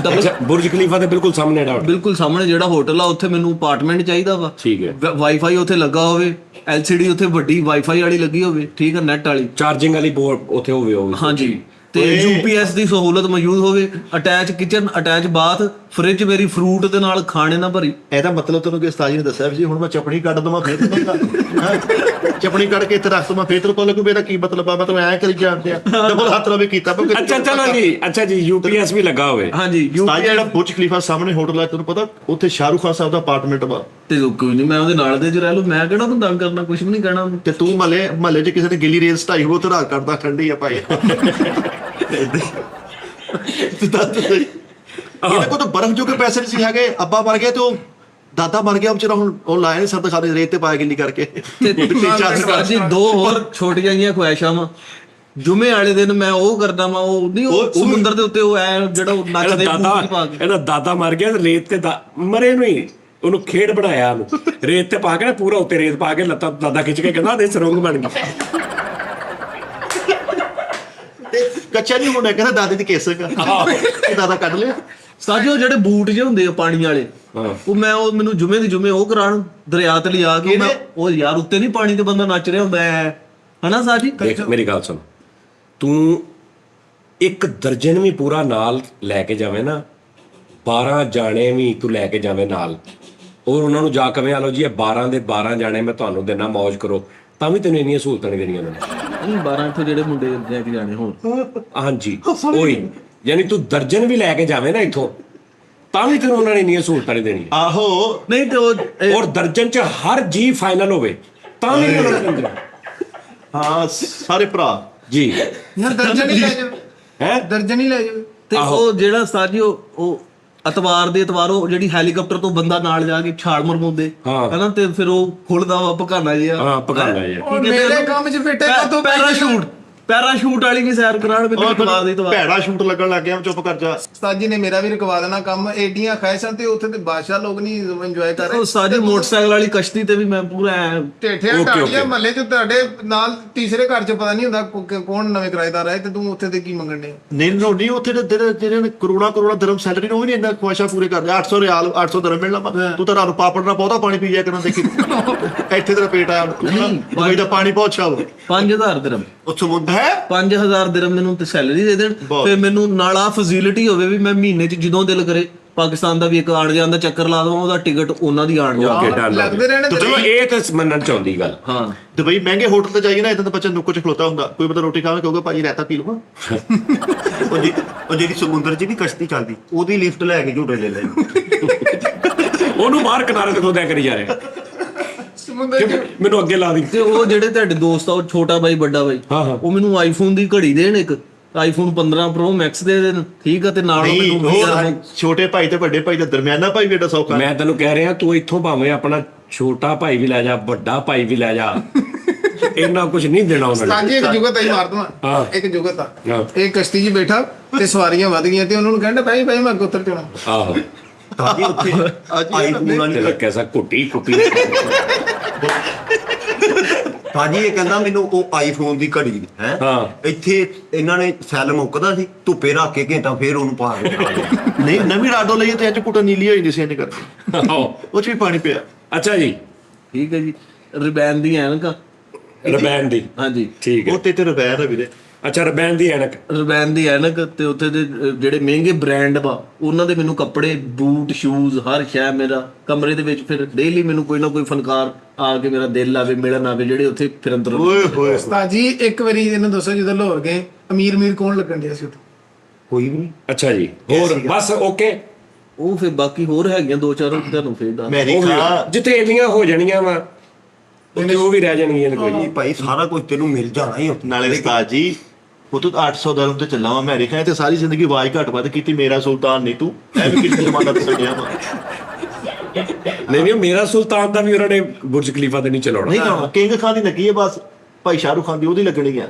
ਅੱਛਾ ਬੁਰਜ ਖਲੀਫਾ ਦੇ ਬਿਲਕੁਲ ਸਾਹਮਣੇ ਜਿਹੜਾ ਬਿਲਕੁਲ ਸਾਹਮਣੇ ਜਿਹੜਾ ਹੋਟਲ ਆ, ਉੱਥੇ ਮੈਨੂੰ ਅਪਾਰਟਮੈਂਟ ਚਾਹੀਦਾ ਵਾ। ਠੀਕ ਹੈ, ਵਾਈਫਾਈ ਉੱਥੇ ਲੱਗਾ ਹੋਵੇ, LCD ਉੱਥੇ ਵੱਡੀ ਵਾਈਫਾਈ ਵਾਲੀ ਲੱਗੀ ਹੋਵੇ, ਠੀਕ ਹੈ, ਨੈਟ ਵਾਲੀ, ਚਾਰਜਿੰਗ ਵਾਲੀ ਬੋਰਡ ਉੱਥੇ ਹੋਵੇ ਉਹ। ਹਾਂਜੀ, ਤੇ UPS ਦੀ ਸਹੂਲਤ ਮੌਜੂਦ ਹੋਵੇ, attach kitchen, attach bath, fridge ਮੇਰੀ ਫਰੂਟ ਦੇ ਨਾਲ ਖਾਣੇ ਨਾ ਭਰੀ। ਇਹਦਾ ਮਤਲਬ ਤੈਨੂੰ ਕਿ ਉਸਤਾਦ ਜੀ ਨੇ ਦੱਸਿਆ ਵੀ ਜੀ ਹੁਣ ਮੈਂ ਚਪਣੀ ਕੱਢ ਦਵਾਂ ਫੇਰ ਤੈਨੂੰ ਚਪਣੀ ਕੱਢ ਕੇ ਇੱਥੇ ਰੱਖ ਦਵਾਂ ਫੇਰ ਤੈਨੂੰ ਪਤਾ ਕਿ ਮੇਰਾ ਕੀ ਮਤਲਬ ਆ, ਮੈਂ ਤੈਨੂੰ ਐਂ ਕਰੀ ਜਾਂਦੇ ਆ ਡਬਲ ਹੱਥ ਨਾਲ ਵੀ ਕੀਤਾ। ਅੱਛਾ ਚਲੋ ਜੀ, ਅੱਛਾ ਜੀ, UPS ਵੀ ਲੱਗਾ ਹੋਵੇ। ਹਾਂਜੀ, ਉਸਤਾਦ ਜਿਹੜਾ ਬੁਰਜ ਖਲੀਫਾ ਸਾਹਮਣੇ ਹੋਟਲ ਆ, ਤੈਨੂੰ ਪਤਾ ਉੱਥੇ ਸ਼ਾਹਰੁਖ ਖਾਨ ਸਾਹਿਬ ਦਾ ਅਪਾਰਟਮੈਂਟ ਵਾ। ਤੇ ਕੋਈ ਨਹੀਂ, ਮੈਂ ਉਹਦੇ ਨਾਲ ਦੇ ਚ ਰਹਿ ਲੂ, ਮੈਂ ਕਿਹੜਾ ਉਹਨੂੰ ਤੰਗ ਕਰਨਾ, ਕੁਝ ਵੀ ਨਹੀਂ ਕਹਿਣਾ ਉਹਨੂੰ। ਤੇ ਤੂੰ ਮਹੱਲੇ 'ਚ ਕਿਸੇ ਨੇ ਗਿੱਲੀ ਰੇਸ ਢਾਈ ਹੋ ਤੇ ਰਾਤ ਕਰਦਾ ਠੰਡੀ ਆ ਭਾਈ। ਇਹਦੇ ਕੋਲ ਤਾਂ ਬਰਫ਼ ਜੋ ਕੇ ਪੈਸੇ ਨਹੀਂ ਸੀ ਹੈਗੇ, ਅੱਬਾ ਮਰ ਗਿਆ ਤੇ ਉਹ ਦਾਦਾ ਮਰ ਗਿਆ ਵਿਚਾਰਾ, ਹੁਣ ਉਹ ਲਾਇਆ ਨੀ ਸਰਦ ਖਾਣੇ ਰੇਤ ਤੇ ਪਾਇਆ ਗਿੱਲੀ ਕਰਕੇ। ਤੇ ਜੀ 2 ਹੋਰ ਛੋਟੀਆਂ ਜਿਹੀਆਂ ਖੁਆਇਸ਼ਾਂ ਵਾ। ਜੁਮੇ ਵਾਲੇ ਦਿਨ ਮੈਂ ਉਹ ਕਰਦਾ ਵਾ, ਉਹ ਨਹੀਂ ਉਹ ਸਮੁੰਦਰ ਦੇ ਉੱਤੇ ਉਹ ਐ ਜਿਹੜਾ ਉਹ ਨੱਚਦੇ ਮੂੰਹ ਪਾ ਕੇ। ਇਹਦਾ ਦਾਦਾ ਮਰ ਗਿਆ ਤੇ ਰੇਤ ਤੇ ਮਰੇ ਨੂੰ ਹੀ ਉਹਨੂੰ ਖੇਡ ਬਣਾਇਆ, ਉਹਨੂੰ ਰੇਤ ਤੇ ਪਾ ਕੇ ਨਾ ਪੂਰਾ ਉੱਤੇ ਰੇਤ ਪਾ ਕੇ ਲੱਤਾਂ ਦਾਦਾ ਖਿੱਚ ਕੇ ਕਹਿੰਦਾ ਦੇ ਸਰੰਗ ਬਣ ਗਈ। ਕੱਚਾ ਨਹੀਂ ਹੋਣਾ, ਕਹਿੰਦਾ ਦਾਦੇ ਦੀ ਕੇਸਕ ਇਹ ਦਾਦਾ ਕੱਢ ਲਿਆ। ਸਾਜੋ ਜਿਹੜੇ ਬੂਟ ਜਿਹੇ ਹੁੰਦੇ ਆ ਪਾਣੀ ਵਾਲੇ, ਉਹ ਮੈਂ ਉਹ ਮੈਨੂੰ ਜੁਮੇ ਦੀ ਜੁਮੇ ਉਹ ਕਰਾਣ ਦਰਿਆ ਤੇ ਲਿਆ ਕੇ। ਮੈਂ ਉਹ ਯਾਰ ਉੱਤੇ ਨਹੀਂ ਪਾਣੀ ਤੇ ਬੰਦਾ ਨੱਚ ਰਿਹਾ ਹੁੰਦਾ ਹੈ ਹਨਾ ਸਾਜੀ। ਦੇਖ ਮੇਰੀ ਗੱਲ ਸੁਣ, ਤੂੰ ਇੱਕ ਦਰਜਨ ਵੀ ਪੂਰਾ ਨਾਲ ਲੈ ਕੇ ਜਾਵੇਂ ਨਾ, 12 ਜਾਣੇ ਵੀ ਤੂੰ ਲੈ ਕੇ ਜਾਵੇਂ ਨਾਲ, ਔਰ ਉਹਨਾਂ ਨੂੰ ਜਾ ਕਵੇਂ ਆ ਲਓ ਜੀ ਇਹ 12 ਦੇ 12 ਜਾਣੇ ਮੈਂ ਤੁਹਾਨੂੰ ਦੇਣਾ, ਮौज ਕਰੋ, ਤਾਂ ਵੀ ਤੈਨੂੰ ਇੰਨੀਆਂ ਸਹੂਲਤਾਂ ਨਹੀਂ ਦੇਣੀਆਂ ਉਹਨਾਂ ਨੇ। 12 ਇੱਥੋਂ ਜਿਹੜੇ ਮੁੰਡੇ ਲੈ ਕੇ ਜਾਣੇ ਹੋਣ, ਹਾਂਜੀ ਉਹੀ, ਯਾਨੀ ਤੂੰ ਦਰਜਨ ਵੀ ਲੈ ਕੇ ਜਾਵੇਂ ਨਾ ਇੱਥੋਂ, ਤਾਂ ਵੀ ਤੈਨੂੰ ਉਹਨਾਂ ਨੇ ਇੰਨੀਆਂ ਸਹੂਲਤਾਂ ਨਹੀਂ ਦੇਣੀਆਂ। ਆਹੋ ਨਹੀਂ ਤੇ ਉਹ ਔਰ ਦਰਜਨ ਚ ਹਰ ਜੀ ਫਾਈਨਲ ਹੋਵੇ ਤਾਂ ਵੀ ਉਹਨਾਂ ਨੇ ਦੇਣਾ। ਹਾਂ ਸਾਰੇ ਭਰਾ ਜੀ ਦਰਜਨ ਹੀ ਲੈ ਜਾਓ, ਹੈ ਦਰਜਨ ਹੀ ਲੈ ਜਾਓ। ਤੇ ਉਹ ਜਿਹੜਾ ਸਾਜੀ ਉਹ ਅਤਵਾਰ ਦੇ ਅਤਵਾਰ ਉਹ ਜਿਹੜੀ ਹੈਲੀਕਾਪਟਰ ਤੋਂ ਬੰਦਾ ਨਾਲ ਜਾ ਕੇ ਛਾਲ ਮਰਵਾਉਂਦੇ ਹਨਾ, ਤੇ ਫਿਰ ਉਹ ਖੁੱਲਦਾ ਵਾ ਪਕਾਨਾ ਜਿਹਾ। ਹਾਂ ਪਕਾਨਾ ਜਿਹਾ। ਮੇਰੇ ਕੰਮ 'ਚ ਫਿੱਟੇ ਕਦੋਂ ਪੈਰਾਸ਼ੂਟ ਵਾਲੀ ਵੀ ਸੈਰ ਕਰਾਣ ਮੈਨੂੰ ਅਤਵਾਰ ਦੀ ਅਤਵਾਰ। ਭੈੜਾ ਸ਼ੂਟ ਲੱਗਣ ਲੱਗ ਗਿਆ, ਚੁੱਪ ਕਰ ਜਾ। ਉਸਤਾਦ ਜੀ ਨੇ ਮੇਰਾ ਵੀ ਰਕਵਾ ਦੇਣਾ ਕੰਮ, ਏਡੀਆਂ ਖਾਇਸ਼ਾਂ ਤੇ ਉੱਥੇ ਤੇ ਬਾਦਸ਼ਾਹ ਲੋਕ ਨਹੀਂ ਇੰਜੋਏ ਕਰ ਰਹੇ। ਉਹ ਸਾਜੀ ਮੋਟਰਸਾਈਕਲ ਵਾਲੀ ਕਸ਼ਤੀ ਤੇ ਵੀ ਮੈਂ ਪੂਰਾ ਢੇਠਿਆ ਢਾੜੀਆਂ ਮਹੱਲੇ 'ਚ ਤੁਹਾਡੇ ਨਾਲ ਤੀਸਰੇ ਘਰ 'ਚ ਪਤਾ ਨਹੀਂ ਹੁੰਦਾ ਕੌਣ ਨਵੇਂ ਕਿਰਾਏਦਾਰ ਆਏ ਤੇ ਤੂੰ ਉੱਥੇ ਤੇ ਕੀ ਮੰਗਣ ਦੇ। ਨਹੀਂ ਉੱਥੇ ਜਿਹੜੇ ਨੇ ਕਰੋੜਾਂ ਦਿਰਹਮ ਸੈਲਰੀ ਨੇ ਉਹ ਵੀ ਨਹੀਂ ਇੰਨਾ ਖੁਆਇਸ਼ਾਂ ਪੂਰੇ ਕਰਦੇ। 800 ਰਿਆਲ 800 ਦਿਰਹਮ ਮਿਲਣਾ, ਤੂੰ ਤਾਂ ਰਾਤ ਨੂੰ ਪਾਪੜ ਨਾਲ ਬਹੁਤਾ ਪਾਣੀ ਪੀ ਜਾਇਆ ਕਰਨਾ, ਦੇਖੀ ਇੱਥੇ ਤੇਰਾ ਪੇਟ ਆਇਆ ਦੁਬਈ ਦਾ ਪਾਣੀ ਬਹੁਤ ਛਾਵ। 5000 ਦਿਰਹਮ ਉੱਥੋਂ ਮੁੰਡਾ ਹੈ 5000 ਦਿਰਹਮ ਮੈਨੂੰ ਤੇ ਸੈਲਰੀ ਦੇ ਦੇਣ, ਤੇ ਮੈਨੂੰ ਨਾਲ ਆ ਫੈਸਿਲਿਟੀ ਹੋਵੇ ਵੀ ਮੈਂ ਮਹੀਨੇ 'ਚ ਜਦੋਂ ਦਿਲ ਕਰੇ ਪਾਕਿਸਤਾਨ ਦਾ ਵੀ ਇੱਕ ਆਣ ਜਾਣ ਦਾ ਚੱਕਰ ਲਾ ਦਵਾਂ, ਉਹਦਾ ਟਿਕਟ ਉਹਨਾਂ ਦੀ ਆਣ ਜਾਣ ਲੱਗਦੇ ਰਹਿਣੇ। ਚਲੋ ਇਹ ਤਾਂ ਮੰਨਣ ਚਾਹੁੰਦੀ ਗੱਲ। ਹਾਂ ਦੁਬਈ ਮਹਿੰਗੇ ਹੋਟਲ ਤੇ ਜਾਈਏ ਨਾ, ਇਦਾਂ ਤਾਂ ਬੱਚਾ ਨੁੱਕਰ 'ਚ ਖਲੋਤਾ ਹੁੰਦਾ, ਕੋਈ ਬੰਦਾ ਰੋਟੀ ਖਾਵੇ ਕਹੂਗਾ ਭਾਜੀ ਰਾਇਤਾ ਪੀ ਲਵਾਂ। ਉਹ ਜਿਹੜੀ ਸਮੁੰਦਰ 'ਚ ਵੀ ਕਸ਼ਤੀ ਚੱਲਦੀ, ਉਹਦੀ ਲਿਫਟ ਲੈ ਕੇ ਝੂਟੇ ਲੈ ਲੈ, ਉਹਨੂੰ ਬਾਹਰ ਕਿਨਾਰੇ ਤੇ ਖੋਦਿਆ ਕਰੀ ਜਾ ਰਿਹਾ, ਮੈਨੂੰ ਅੱਗੇ ਲਾ ਦੀ। ਤੇ ਉਹ ਜਿਹੜੇ ਤੁਹਾਡੇ ਦੋਸਤ ਆ, ਉਹ ਛੋਟਾ ਬਾਈ ਵੱਡਾ ਬਾਈ, ਉਹ ਮੈਨੂੰ ਆਈਫੋਨ ਦੀ ਘੜੀ ਦੇਣ, ਇੱਕ ਆਈਫੋਨ 15 Pro Max ਦੇ ਦੇਣ, ਠੀਕ ਆ, ਤੇ ਨਾਲ ਮੈਨੂੰ ਛੋਟੇ ਭਾਈ ਤੇ ਵੱਡੇ ਭਾਈ ਦਾ ਦਰਮਿਆਨਾ ਭਾਈ ਵੀ ਏਡਾ ਸੌਖਾ। ਮੈਂ ਤੈਨੂੰ ਕਹਿ ਰਿਹਾ ਤੂੰ ਇੱਥੋਂ ਭਾਵੇਂ ਆਪਣਾ ਛੋਟਾ ਭਾਈ ਵੀ ਲੈ ਜਾ, ਵੱਡਾ ਭਾਈ ਵੀ ਲੈ ਜਾ, ਇੰਨਾ ਕੁਝ ਨਹੀਂ ਦੇਣਾ ਉਹਨਾਂ ਨੇ। ਸਾਂਝੀ ਇੱਕ ਜੁਗਤ ਆਈ ਮਾਰ ਦਵਾਂ, ਇੱਕ ਜੁਗਤ ਆ, ਇਹ ਕਸ਼ਤੀ 'ਚ ਬੈਠਾ ਤੇ ਸਵਾਰੀਆਂ ਵੱਧ ਗਈਆਂ ਤੇ ਉਹਨਾਂ ਨੂੰ ਕਹਿੰਦਾ ਭਾਈ ਮੈਂ ਅੱਗੇ ਉਤਰ ਜਾਣਾ। ਆਹੋ ਤਾਜੀ ਉੱਥੇ ਆਈਫੋਨ ਵਾਲੀ ਕੈਸਾ ਕੁੱਟੀ ਤਾਜੀ ਇਹ ਕਹਿੰਦਾ ਮੈਨੂੰ ਉਹ ਆਈਫੋਨ ਦੀ ਘੜੀ ਹੈ। ਇੱਥੇ ਇਹਨਾਂ ਨੇ ਸੈੱਲ ਮੁੱਕਦਾ ਸੀ, ਧੁੱਪੇ ਰੱਖ ਕੇ ਘੰਟਾ ਫੇਰ ਉਹਨੂੰ ਪਾ ਕੇ ਨਹੀਂ ਨਵੀਂ ਰਾਡੋ ਲਈ ਤੇ ਅੱਜ ਕੁੱਟਾ ਨੀਲੀ ਹੋਈ ਨਹੀਂ ਸੀ ਇਹਨੇ ਕਰਕੇ, ਉਹ 'ਚ ਵੀ ਪਾਣੀ ਪਿਆ। ਅੱਛਾ ਜੀ, ਠੀਕ ਹੈ ਜੀ। ਰਬੈਨ ਦੀ ਐਨਕ, ਰਬੈਨ ਦੀ, ਹਾਂਜੀ ਠੀਕ ਹੈ। ਉਹ ਤੇ ਰਬੈਨ ਹੈ ਵੀਰੇ। ਅੱਛਾ ਰਬੈਨ ਦੀ ਐਨਕ, ਰਬੈਨ ਦੀ ਐਨਕ, ਤੇ ਉੱਥੇ ਦੇ ਜਿਹੜੇ ਮਹਿੰਗੇ ਬ੍ਰਾਂਡ ਵਾ ਉਹਨਾਂ ਦੇ ਮੈਨੂੰ ਕੱਪੜੇ, ਬੂਟ, ਸ਼ੂਜ਼, ਹਰ ਸ਼ੈ ਮੇਰਾ ਕਮਰੇ ਦੇ ਵਿੱਚ। ਫਿਰ ਡੇਲੀ ਮੈਨੂੰ ਕੋਈ ਨਾ ਕੋਈ ਫਨਕਾਰ ਆ ਕੇ ਮੇਰਾ ਦਿਲ ਆਵੇ, ਮਿਲਣ ਆਵੇ, ਜਿਹੜੇ ਉੱਥੇ ਫਿਰਨ ਤੁਰਨ। ਓਏ ਹੋਏ ਉਸਤਾਦ ਜੀ ਇੱਕ ਵਾਰੀ ਇਹਨੂੰ ਦੱਸੋ, ਜਦੋਂ ਲਾਹੌਰ ਗਏ ਅਮੀਰ ਕੌਣ ਲੱਗਣ ਡਿਆ ਸੀ ਉੱਥੇ? ਕੋਈ ਵੀ ਨਹੀਂ। ਅੱਛਾ ਜੀ, ਹੋਰ ਬਸ ਓਕੇ। ਉਹ ਫਿਰ ਬਾਕੀ ਹੋਰ ਹੈਗੀਆਂ 2-4 ਤੁਹਾਨੂੰ ਫੇਰ ਦੱਸ। ਮੇਰੀ ਖਾ ਜਿੱਥੇ ਇੰਨੀਆਂ ਹੋ ਜਾਣੀਆਂ ਵਾ ਉੱਥੇ ਉਹ ਵੀ ਰਹਿ ਜਾਣਗੀਆਂ ਨੇ ਕੋਈ ਨਹੀਂ ਭਾਈ ਸਾਰਾ ਕੁਝ ਤੈਨੂੰ ਮਿਲ ਜਾਣਾ ਹੀ ਉੱਥੇ। ਨਾਲੇ ਉਸਤਾਦ ਜੀ ਉਹ ਤੂੰ 800 ਦਰਮ ਤੇ ਚੱਲਾ ਵਾ ਅਮਰੀਕਾ ਤੇ ਸਾਰੀ ਜ਼ਿੰਦਗੀ ਆਵਾਜ਼ ਘੱਟ ਵੱਧ ਕੀਤੀ ਮੇਰਾ ਸੁਲਤਾਨ ਨਹੀਂ ਤੂੰ ਐਵੇਂ ਕਿੱਥੇ ਜ਼ਮਾਨਾ ਤੇ ਸੜਿਆ ਵਾ ਨਹੀਂ ਮੇਰਾ ਸੁਲਤਾਨ ਦਾ ਵੀ ਉਹਨਾਂ ਨੇ ਬੁਰਜ ਖਲੀਫਾ ਤੇ ਨਹੀਂ ਚਲਾਉਣਾ ਨਹੀਂ ਨਾ ਕਿੰਗ ਖਾਨ ਦੀ ਲੱਗੀ ਹੈ ਬਸ ਭਾਈ ਸ਼ਾਹਰੁਖ ਖਾਨ ਦੀ ਉਹਦੀ ਲੱਗਣੀ ਹੈ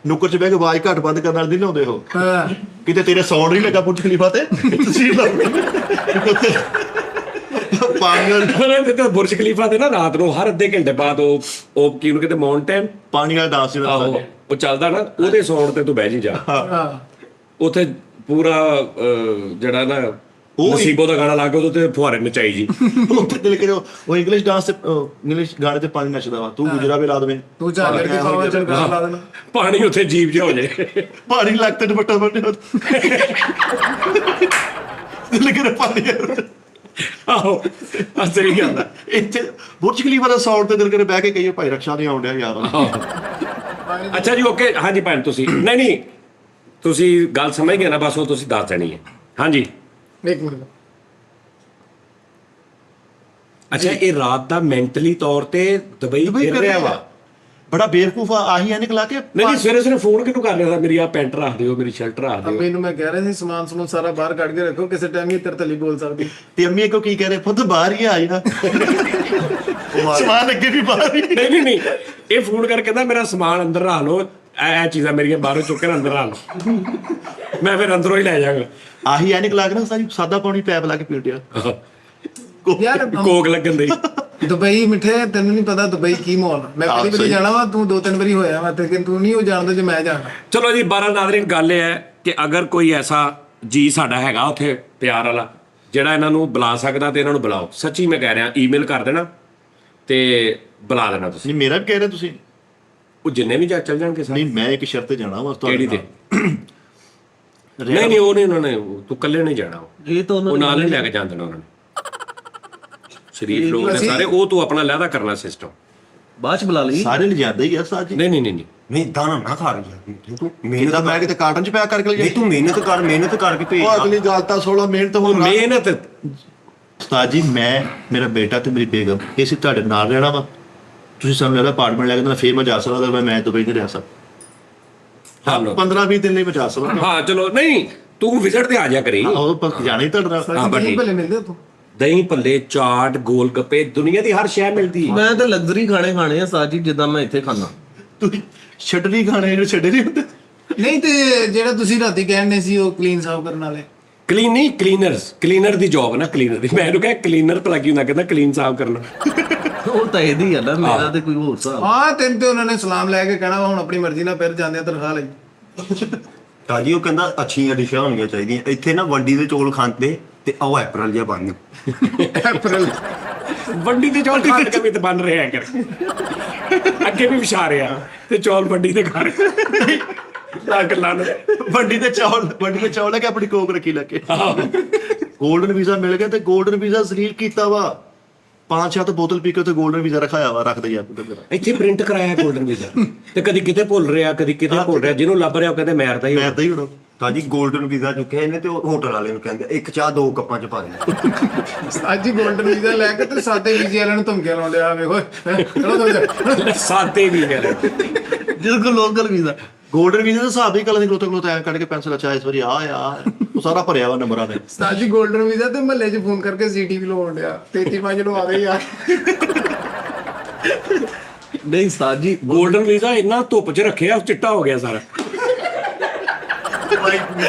ਨੁੱਕਰ 'ਚ ਬਹਿ ਕੇ ਆਵਾਜ਼ ਘੱਟ ਵੱਧ ਕਰਨ ਵਾਲੇ ਨਹੀਂ ਲਾਉਂਦੇ ਉਹ ਹਾਂ ਕਿਤੇ ਤੇਰੇ ਸਾਊਂਡ ਨਹੀਂ ਲੱਗਾ ਬੁਰਜ ਖਲੀਫਾ ਤੇ ਤੁਸੀਂ ਪਾਣੀ ਤੇ ਬੁਰਜ ਖਲੀਫਾ ਤੇ ਨਾ ਰਾਤ ਨੂੰ ਹਰ ਅੱਧੇ ਘੰਟੇ ਬਾਅਦ ਉਹ ਕੀ ਉਹਨੂੰ ਕਹਿੰਦੇ ਮਾਊਂਟੇਨ ਪਾਣੀ ਵਾਲਾ ਡਾਂਸ ਆਹੋ ਉਹ ਚੱਲਦਾ ਨਾ ਉਹਦੇ ਸਾਊਂਡ ਤੇ ਤੂੰ ਬਹਿ ਜੀ ਜਾ ਹਾਂ ਉੱਥੇ ਪੂਰਾ ਜਿਹੜਾ ਨਾ ਨਸੀਬੋ ਦਾ ਗਾਣਾ ਲਾ ਕੇ ਉਹਦੇ ਤੇ ਫੁਹਾਰੇ ਨਚਾਈ ਜੀ ਉੱਥੇ ਦਿਲ ਕਰੇ ਉਹ ਇੰਗਲਿਸ਼ ਡਾਂਸ ਤੇ ਇੰਗਲਿਸ਼ ਗਾਣੇ ਤੇ ਪਾਣੀ ਨੱਚਦਾ ਵਾ ਤੂੰ ਗੁਜਰਾ ਵੀ ਲਾ ਦੇਵੇਂ ਤੂੰ ਝਾਲਰ ਕੇ ਖਾਵਾ ਚੰਗਾ ਲਾ ਦੇਣਾ ਪਾਣੀ ਉੱਥੇ ਜੀਪ ਜਿਹਾ ਹੋ ਜਾਏ ਪਾਣੀ ਲੱਗਦਾ ਦੁਪੱਟਾ ਬੰਨੇ ਦਿਲ ਕਰੇ ਪਾਣੀ ਆਹੋ ਅਸਲੀ ਗੱਲ ਆ ਇੱਥੇ ਬੁਰਜ ਖਲੀਫਾ ਦਾ ਸਾਊਂਡ ਤੇ ਦਿਲ ਕਰੇ ਬਹਿ ਕੇ ਕਹੀਏ ਭਾਈ ਰਕਸ਼ਾ ਨਹੀਂ ਆਉਂਦਿਆ ਯਾਰ ਅੱਛਾ ਜੀ ਓਕੇ ਹਾਂਜੀ ਭੈਣ ਤੁਸੀਂ ਨਹੀਂ ਤੁਸੀਂ ਗੱਲ ਸਮਝ ਗਏ ਨਾ ਬਸ ਉਹ ਤੁਸੀਂ ਦੱਸ ਦੇਣੀ ਹੈ ਹਾਂਜੀ ਇੱਕ ਮਿੰਟ ਅੱਛਾ ਇਹ ਰਾਤ ਦਾ ਮੈਂਟਲੀ ਤੌਰ ਤੇ ਦੁਬਈ ਫਿਰ ਰਿਹਾ ਵਾ ਬੜਾ ਬੇਵਕੂਫ ਆ ਆਹੀ ਐ ਨਿਕਲਾ ਕੇ ਨਹੀਂ ਸਵੇਰੇ ਫੋਨ ਕਿਹਨੂੰ ਕਰ ਲਿਆ ਮੇਰੀ ਆ ਪੈਂਟ ਰੱਖ ਦਿਓ ਮੇਰੀ ਸ਼ਰਟ ਰੱਖ ਦਿਓ ਮੈਨੂੰ ਮੈਂ ਕਹਿ ਰਿਹਾ ਸੀ ਸਮਾਨ ਸਮੂਨ ਸਾਰਾ ਬਾਹਰ ਕੱਢ ਕੇ ਰੱਖੋ ਕਿਸੇ ਟਾਈਮ ਹੀ ਤਰਤਲੀ ਬੋਲ ਸਕਦੀ ਤੇ ਅੰਮੀ ਕੋ ਕੀ ਕਹਿ ਰਹੇ ਪੁੱਤ ਬਾਹਰ ਹੀ ਆ ਜਾਣਾ ਸਮਾਨ ਅੱਗੇ ਵੀ ਬਾਹਰ ਹੀ ਨਹੀਂ ਇਹ ਫੋਨ ਕਰਕੇ ਕਹਿੰਦਾ ਮੇਰਾ ਸਮਾਨ ਅੰਦਰ ਰੱਖ ਲਓ ਇਹ ਚੀਜ਼ਾਂ ਮੇਰੀਆਂ ਬਾਹਰੋਂ ਚੁੱਕ ਕੇ ਅੰਦਰ ਰੱਖ ਲਓ ਮੈਂ ਫਿਰ ਅੰਦਰੋਂ ਹੀ ਲੈ ਜਾਵਾਂਗਾ ਆਹੀ ਐ ਨਿਕਲਾ ਕੇ ਨਾ ਸਾਰੀ ਸਾਦਾ ਪਾਣੀ ਪੈਪ ਲਾ ਕੇ ਪੀਟਿਆ ਯਾਰ ਕੋਕ ਲੱਗਣ ਦੇ ਦੁਬਈ ਮਿੱਠੇ ਤੈਨੂੰ ਨਹੀਂ ਪਤਾ ਦੁਬਈ ਕੀ ਮਾਹੌਲ ਮੈਂ ਪਹਿਲੀ ਵਾਰੀ ਜਾਣਾ ਵਾ ਤੂੰ 2-3 ਵਾਰੀ ਹੋਇਆ ਵਾ ਤੇ ਤੂੰ ਨਹੀਂ ਉਹ ਜਾਣਦਾ ਜੇ ਮੈਂ ਜਾਣਾ ਚਲੋ ਜੀ 12 ਨਾਜ਼ਰੀਨ ਗੱਲ ਇਹ ਹੈ ਕਿ ਅਗਰ ਕੋਈ ਐਸਾ ਜੀ ਸਾਡਾ ਹੈਗਾ ਉੱਥੇ ਪਿਆਰ ਵਾਲਾ ਜਿਹੜਾ ਇਹਨਾਂ ਨੂੰ ਬੁਲਾ ਸਕਦਾ ਤੇ ਇਹਨਾਂ ਨੂੰ ਬੁਲਾਓ ਸੱਚੀ ਮੈਂ ਕਹਿ ਰਿਹਾ ਈਮੇਲ ਕਰ ਦੇਣਾ ਤੇ ਬੁਲਾ ਲੈਣਾ ਤੁਸੀਂ ਨਹੀਂ ਮੇਰਾ ਵੀ ਕਹਿ ਰਹੇ ਤੁਸੀਂ ਉਹ ਜਿੰਨੇ ਵੀ ਚੱਲ ਜਾਣਗੇ ਸਾਰੇ ਨਹੀਂ ਮੈਂ ਇੱਕ ਸ਼ਰਤ ਤੇ ਜਾਣਾ ਵਾ ਕਿਹੜੀ ਤੇ ਨਹੀਂ ਉਹ ਨਹੀਂ ਉਹਨਾਂ ਨੇ ਤੂੰ ਇਕੱਲੇ ਨਹੀਂ ਜਾਣਾ ਇਹ ਤਾਂ ਉਹ ਨਾਲ ਨਹੀਂ ਲੈ ਕੇ ਜਾਣ ਦੇਣਾ ਉਹਨਾਂ ਨੇ ਸ਼ਰੀਫ ਲੋਕ ਨੇ ਸਾਰੇ ਉਹ ਤੂੰ ਆਪਣਾ ਲਹਿਦਾ ਕਰਨਾ ਸਿਸਟਮ ਬਾਅਦ ਚ ਬੁਲਾ ਲਈ ਸਾਰੇ ਲਿਜਾਦੇ ਹੀ ਆ ਸਾਜ ਜੀ ਨਹੀਂ ਨਹੀਂ ਦਾਣਾ ਨਾ ਖਾ ਰਹੀ ਤੂੰ ਮਿਹਨਤ ਮੈਂ ਕਿਤੇ ਕਾਰਟਨ ਚ ਪੈਕ ਕਰਕੇ ਨਹੀਂ ਲਿਜਾ ਤੂੰ ਮਿਹਨਤ ਕਰਕੇ ਭੇਜ ਉਹ ਅਗਲੀ ਗੱਲ ਤਾਂ 16 ਮਿਹਨਤ ਉਹ ਹੋਰ ਮਿਹਨਤ ਉਸਤਾਦ ਜੀ ਮੈਂ ਮੇਰਾ ਬੇਟਾ ਤੇ ਮੇਰੀ ਬੇਗਮ ਇਹ ਸੀ ਤੁਹਾਡੇ ਨਾਲ ਰਹਿਣਾ ਵਾ ਤੁਸੀਂ ਸਾਨੂੰ ਲੱਗਦਾ ਅਪਾਰਟਮੈਂਟ ਲੈ ਕੇ ਤਾਂ ਫੇਰ ਮੈਂ ਜਾ ਸਕਦਾ ਮੈਂ ਦੁਬਈ ਤੇ ਰਹਿ ਸਕਦਾ 15-20 ਦਿਨ ਲਈ ਮੈਂ ਜਾ ਸਕਦਾ ਹਾਂ ਚਲੋ ਨਹੀਂ ਤੂੰ ਵਿਜ਼ਿਟ ਤੇ ਆ ਜਾ ਕਰੀ ਉਹ ਜਾਣਾ ਹੀ ਤੁਹਾਡੇ ਨਾਲ ਨਹੀਂ ਭਲੇ ਮਿਲਦੇ ਤੂੰ ਦਹੀਂ ਭੱਲੇ ਚਾਟ ਗੋਲ ਗੱਪੇ ਦੁਨੀਆ ਦੀ ਹਰ ਸ਼ੈ ਮਿਲਦੀ ਹੈ ਮੈਂ ਤਾਂ ਲਗਜ਼ਰੀ ਖਾਣੇ ਆ ਸਾਜੀ ਜਿੱਦਾਂ ਮੈਂ ਇੱਥੇ ਖਾਣਾ ਤੁਸੀਂ ਛੱਡਣੀ ਖਾਣੇ ਜਿਹੜੇ ਛੱਡੇ ਨਹੀਂ ਹੁੰਦੇ ਨਹੀਂ ਤੇ ਜਿਹੜਾ ਤੁਸੀਂ ਰਾਤੀ ਕਹਿੰਦੇ ਸੀ ਉਹ ਕਲੀਨ ਸਾਫ ਕਰਨ ਵਾਲੇ ਕਲੀਨ ਨਹੀਂ ਕਲੀਨਰ ਦੀ ਜੌਬ ਨਾ ਕਲੀਨਰ ਦੀ ਮੈਂ ਇਹਨੂੰ ਕਿਹਾ ਕਲੀਨਰ ਭਲਾ ਕੀ ਹੁੰਦਾ ਕਹਿੰਦਾ ਕਲੀਨ ਸਾਫ ਕਰਨਾ ਉਹ ਤਾਂ ਇਹਦੀ ਆ ਨਾ ਮੇਰਾ ਤੇ ਕੋਈ ਹੋਰ ਹਿਸਾਬ ਹਾਂ ਤੈਨੂੰ ਤੇ ਉਹਨਾਂ ਨੇ ਸਲਾਮ ਲੈ ਕੇ ਕਹਿਣਾ ਵਾ ਹੁਣ ਆਪਣੀ ਮਰਜ਼ੀ ਨਾਲ ਫਿਰ ਜਾਂਦੇ ਆ ਤਨਖਾਹ ਲਈ ਤਾਜੀ ਉਹ ਕਹਿੰਦਾ ਅੱਛੀਆਂ ਡਿਸ਼ਾਂ ਹੋਣੀਆਂ ਚਾਹੀਦੀਆਂ ਇੱਥੇ ਨਾ ਵੰਡੀ ਦੇ ਚੌਲ ਖਾਂਦੇ ਤੇ ਉਹ ਐਪਰਲ ਜਿਹਾ ਬਣ ਅਪ੍ਰੈਲ ਵੱਡੀ ਤੇ ਚੌਲ ਖਾਣ ਕੇ ਵੀ ਤੇ ਬਣ ਰਿਹਾ ਕਰ ਅੱਗੇ ਵੀ ਵਿਚਾਰ ਰਿਹਾ ਤੇ ਚੌਲ ਵੱਡੀ ਤੇ ਖਾ ਰਿਹਾ ਲੱਗ ਲਾਣ ਵੰਡੀ ਤੇ ਚੌਲ ਹੈ ਕਿ ਆਪਣੀ ਕੋਕ ਰੱਖੀ ਲੱਗੇ 골ਡਨ ਵੀਜ਼ਾ ਮਿਲ ਗਿਆ ਤੇ 골ਡਨ ਵੀਜ਼ਾ ਜ਼ਲੀਲ ਕੀਤਾ ਵਾ 5-7 ਬੋਤਲ ਪੀ ਕੇ ਤੇ 골ਡਨ ਵੀਜ਼ਾ ਰੱਖਦੇ ਯਾਰ ਇੱਥੇ ਪ੍ਰਿੰਟ ਕਰਾਇਆ 골ਡਨ ਵੀਜ਼ਾ ਤੇ ਕਦੀ ਕਿਤੇ ਭੁੱਲ ਰਿਹਾ ਕਦੀ ਕਿਤੇ ਭੁੱਲ ਰਿਹਾ ਜਿਹਨੂੰ ਲੱਭ ਰਿਹਾ ਉਹ ਕਹਿੰਦੇ ਮੈਰਦਾ ਹੀ ਮੈਂ ਤਾਂ ਹੀ ਹੁਣ ਤਾਜੀ 골ਡਨ ਵੀਜ਼ਾ ਚੁੱਕਿਆ ਇਹਨੇ ਤੇ ਉਹ ਹੋਟਲ ਵਾਲੇ ਨੂੰ ਕਹਿੰਦੇ ਇੱਕ ਚਾਹ 2 ਕੱਪਾਂ ਚ ਪਾ ਦੇ ਅੱਜ ਹੀ 골ਡਨ ਵੀਜ਼ਾ ਲੈ ਕੇ ਤੇ ਸਾਦੇ ਵੀਜ਼ੇ ਵਾਲਿਆਂ ਨੂੰ ਧਮਕੀਆਂ ਲਾਉਂਦੇ ਆ ਵੇਖੋ ਚਲੋ ਦੋ ਸਾਤੇ ਵੀ ਕਹਿ ਰਹੇ ਜਿਹਦੇ ਕੋਲ ਲੋਕਲ ਵੀਜ਼ਾ 골ਡਨ ਵੀਜ਼ਾ ਦਾ ਹਿਸਾਬ ਹੀ ਕਲਾਂ ਦੀ ਗਲੋਤਾ ਐ ਕੱਢ ਕੇ ਪੈਨਸਲ ਅੱਛਾ ਇਸ ਵਾਰੀ ਆ ਉਹ ਸਾਰਾ ਭਰਿਆ ਵਾ ਨੰਬਰਾਂ ਦੇ ਸਾਜੀ 골ਡਨ ਵੀਜ਼ਾ ਤੇ ਮਹੱਲੇ 'ਚ ਫੋਨ ਕਰਕੇ ਸੀਟੀ ਵੀ ਲਵਾਉਣ ਡਿਆ 33-5 ਨੂੰ ਆ ਗਏ ਯਾਰ ਨਹੀਂ ਸਾਜੀ 골ਡਨ ਵੀਜ਼ਾ ਇੰਨਾ ਧੁੱਪ 'ਚ ਰੱਖਿਆ ਚਿੱਟਾ ਹੋ ਗਿਆ ਸਾਰਾ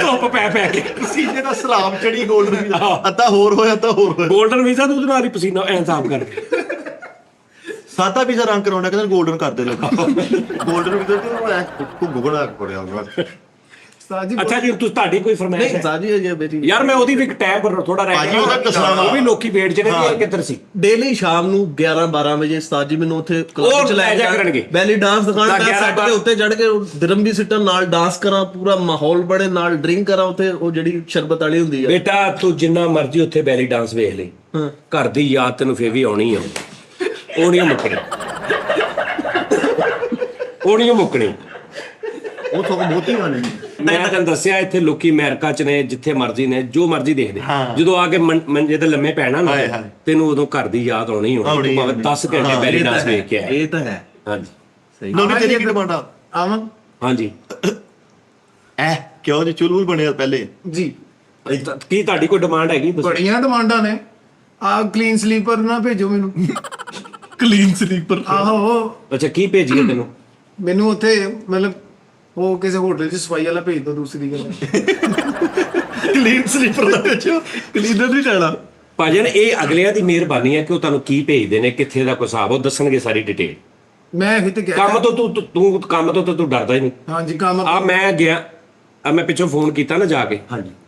ਧੁੱਪ ਪੈ ਕੇ ਪਸੀਨੇ ਦਾ ਸਲਾਮ ਚੜੀ 골ਡਨ ਵੀਜ਼ਾ ਅੱਧਾ ਹੋਰ ਹੋਇਆ 골ਡਨ ਵੀਜ਼ਾ ਤੂੰ ਉਹਦੇ ਨਾਲ ਹੀ ਪਸੀਨਾ ਐਂ ਸਾਫ਼ ਕਰਕੇ ਸਾਦਾ ਵੀਜ਼ਾ ਰੰਗ ਕਰਾਉਣਾ ਕਹਿੰਦੇ 골ਡਨ ਕਰਦੇ ਲੋਕ 골ਡਨ ਵੀਜ਼ਾ ਤੇ ਉਹ ਗੁਗਣਾ ਪੜਿਆ ਹੁੰਦਾ ਸਾਜੀ ਅੱਛਾ ਜੀ ਤੁਸੀਂ ਤੁਹਾਡੀ ਕੋਈ ਫਰਮਾਇਸ਼ ਨਹੀਂ ਹੈ ਸਾਜੀ ਅਜੇ ਬੇਟੀ ਯਾਰ ਮੈਂ ਉਹਦੀ ਵੀ ਟੈਬ ਥੋੜਾ ਰਹਿ ਭਾਜੀ ਉਹਦਾ ਦੱਸਣਾ ਵਾ। ਉਹ ਵੀ ਲੋਕੀ ਵੇਟ ਜਿਹੜੇ ਕਿ ਕਿੱਧਰ ਸੀ ਡੇਲੀ ਸ਼ਾਮ ਨੂੰ 11-12 ਵਜੇ ਸਾਜੀ ਮੈਨੂੰ ਉੱਥੇ ਕਲੱਬ ਉਹ ਚ ਲੈ ਜਾ ਕਰਨਗੇ। ਬੈਲੀ ਡਾਂਸ ਦਿਖਾਣਾ ਤਾਂ ਮੈਂ ਸੈੱਟ ਦੇ ਉੱਤੇ ਚੜ ਕੇ ਦਿਰਮ ਵੀ ਸਿੱਟਣ ਨਾਲ ਡਾਂਸ ਕਰਾਂ ਪੂਰਾ ਮਾਹੌਲ ਬੜੇ ਨਾਲ ਡਰਿੰਕ ਕਰਾਂ ਉੱਥੇ ਉਹ ਜਿਹੜੀ ਸ਼ਰਬਤ ਵਾਲੀ ਹੁੰਦੀ ਆ ਬੇਟਾ ਤੂੰ ਜਿੰਨਾ ਮਰਜ਼ੀ ਉੱਥੇ ਬੈਲੀ ਡਾਂਸ ਵੇਖ ਲਈ ਘਰ ਦੀ ਯਾਦ ਤੈਨੂੰ ਫੇਰ ਵੀ ਆਉਣੀ ਆ ਉਹ ਨਹੀਂ ਮੁੱਕਣੀ ਉਹ ਨਹੀਂ ਮੁੱਕਣੀ ਉਹ ਤੋਂ ਬਹੁਤੀ ਗੱਲ ਨਹੀਂ ਮੈਂ ਤੈਨੂੰ ਦੱਸਿਆ ਇੱਥੇ ਲੋਕੀ ਅਮਰੀਕਾ ਚ ਨੇ, ਜਿੱਥੇ ਮਰਜ਼ੀ ਨੇ, ਜੋ ਮਰਜ਼ੀ ਦੇਖਦੇ, ਜਦੋਂ ਆ ਕੇ ਮੰਜੇ ਤੇ ਲੰਮੇ ਪੈਣਾ ਨਾ, ਤੈਨੂੰ ਉਦੋਂ ਘਰ ਦੀ ਯਾਦ ਆਉਣੀ ਹੋਣੀ, ਭਾਵੇਂ 10 ਘੰਟੇ ਬੈਲੀ ਡਾਂਸ ਵੇਖ ਕੇ ਆਏ। ਇਹ ਤਾਂ ਹੈ। ਹਾਂਜੀ ਸਹੀ। ਨੋਨੀ ਤੇਰੀ ਕੀ ਡਿਮਾਂਡ ਆ? ਆਵਾਂ ਹਾਂਜੀ ਕਿਉਂ ਜੀ ਚੁਲਬੁਲ ਬਣਿਆ ਪਹਿਲੇ ਜੀ, ਕੀ ਤੁਹਾਡੀ ਕੋਈ ਡਿਮਾਂਡ ਹੈਗੀ? ਬੜੀਆਂ ਡਿਮਾਂਡਾਂ ਨੇ। ਆ ਕਲੀਨ ਸਲੀਪਰ ਨਾ ਭੇਜੋ ਮੈਨੂੰ। Clean sleeper. ਆਹੋ, ਅੱਛਾ ਕੀ ਭੇਜੀਏ ਤੈਨੂੰ? ਮੈਨੂੰ ਉੱਥੇ ਮਤਲਬ ਉਹ ਕਿਸੇ ਹੋਟਲ 'ਚ ਸਫਾਈ ਵਾਲਾ ਭੇਜ ਦੋ। ਦੂਸਰੀ ਗੱਲ ਕਲੀਨ ਸਲੀਪਰ ਦਾ ਵਿੱਚੋਂ ਕਲੀਨਰ ਨਹੀਂ ਲੈਣਾ। ਭਾਜਨ ਇਹ ਅਗਲਿਆਂ ਦੀ ਮਿਹਰਬਾਨੀ ਹੈ ਕਿ ਉਹ ਤੁਹਾਨੂੰ ਕੀ ਭੇਜਦੇ ਨੇ, ਕਿੱਥੇ ਦਾ ਕੋਈ ਹਿਸਾਬ, ਉਹ ਦੱਸਣਗੇ ਸਾਰੀ ਡਿਟੇਲ। ਮੈਂ ਇਹ ਤੇ ਕਿਹਾ ਕੰਮ ਤੋਂ ਤੂੰ ਕੰਮ ਤੋਂ ਤੂੰ ਡਰਦਾ ਹੀ ਨਹੀਂ। ਹਾਂਜੀ ਕੰਮ ਆ ਮੈਂ ਗਿਆ, ਆ ਮੈਂ ਪਿੱਛੋਂ ਫੋਨ ਕੀਤਾ ਨਾ ਜਾ ਕੇ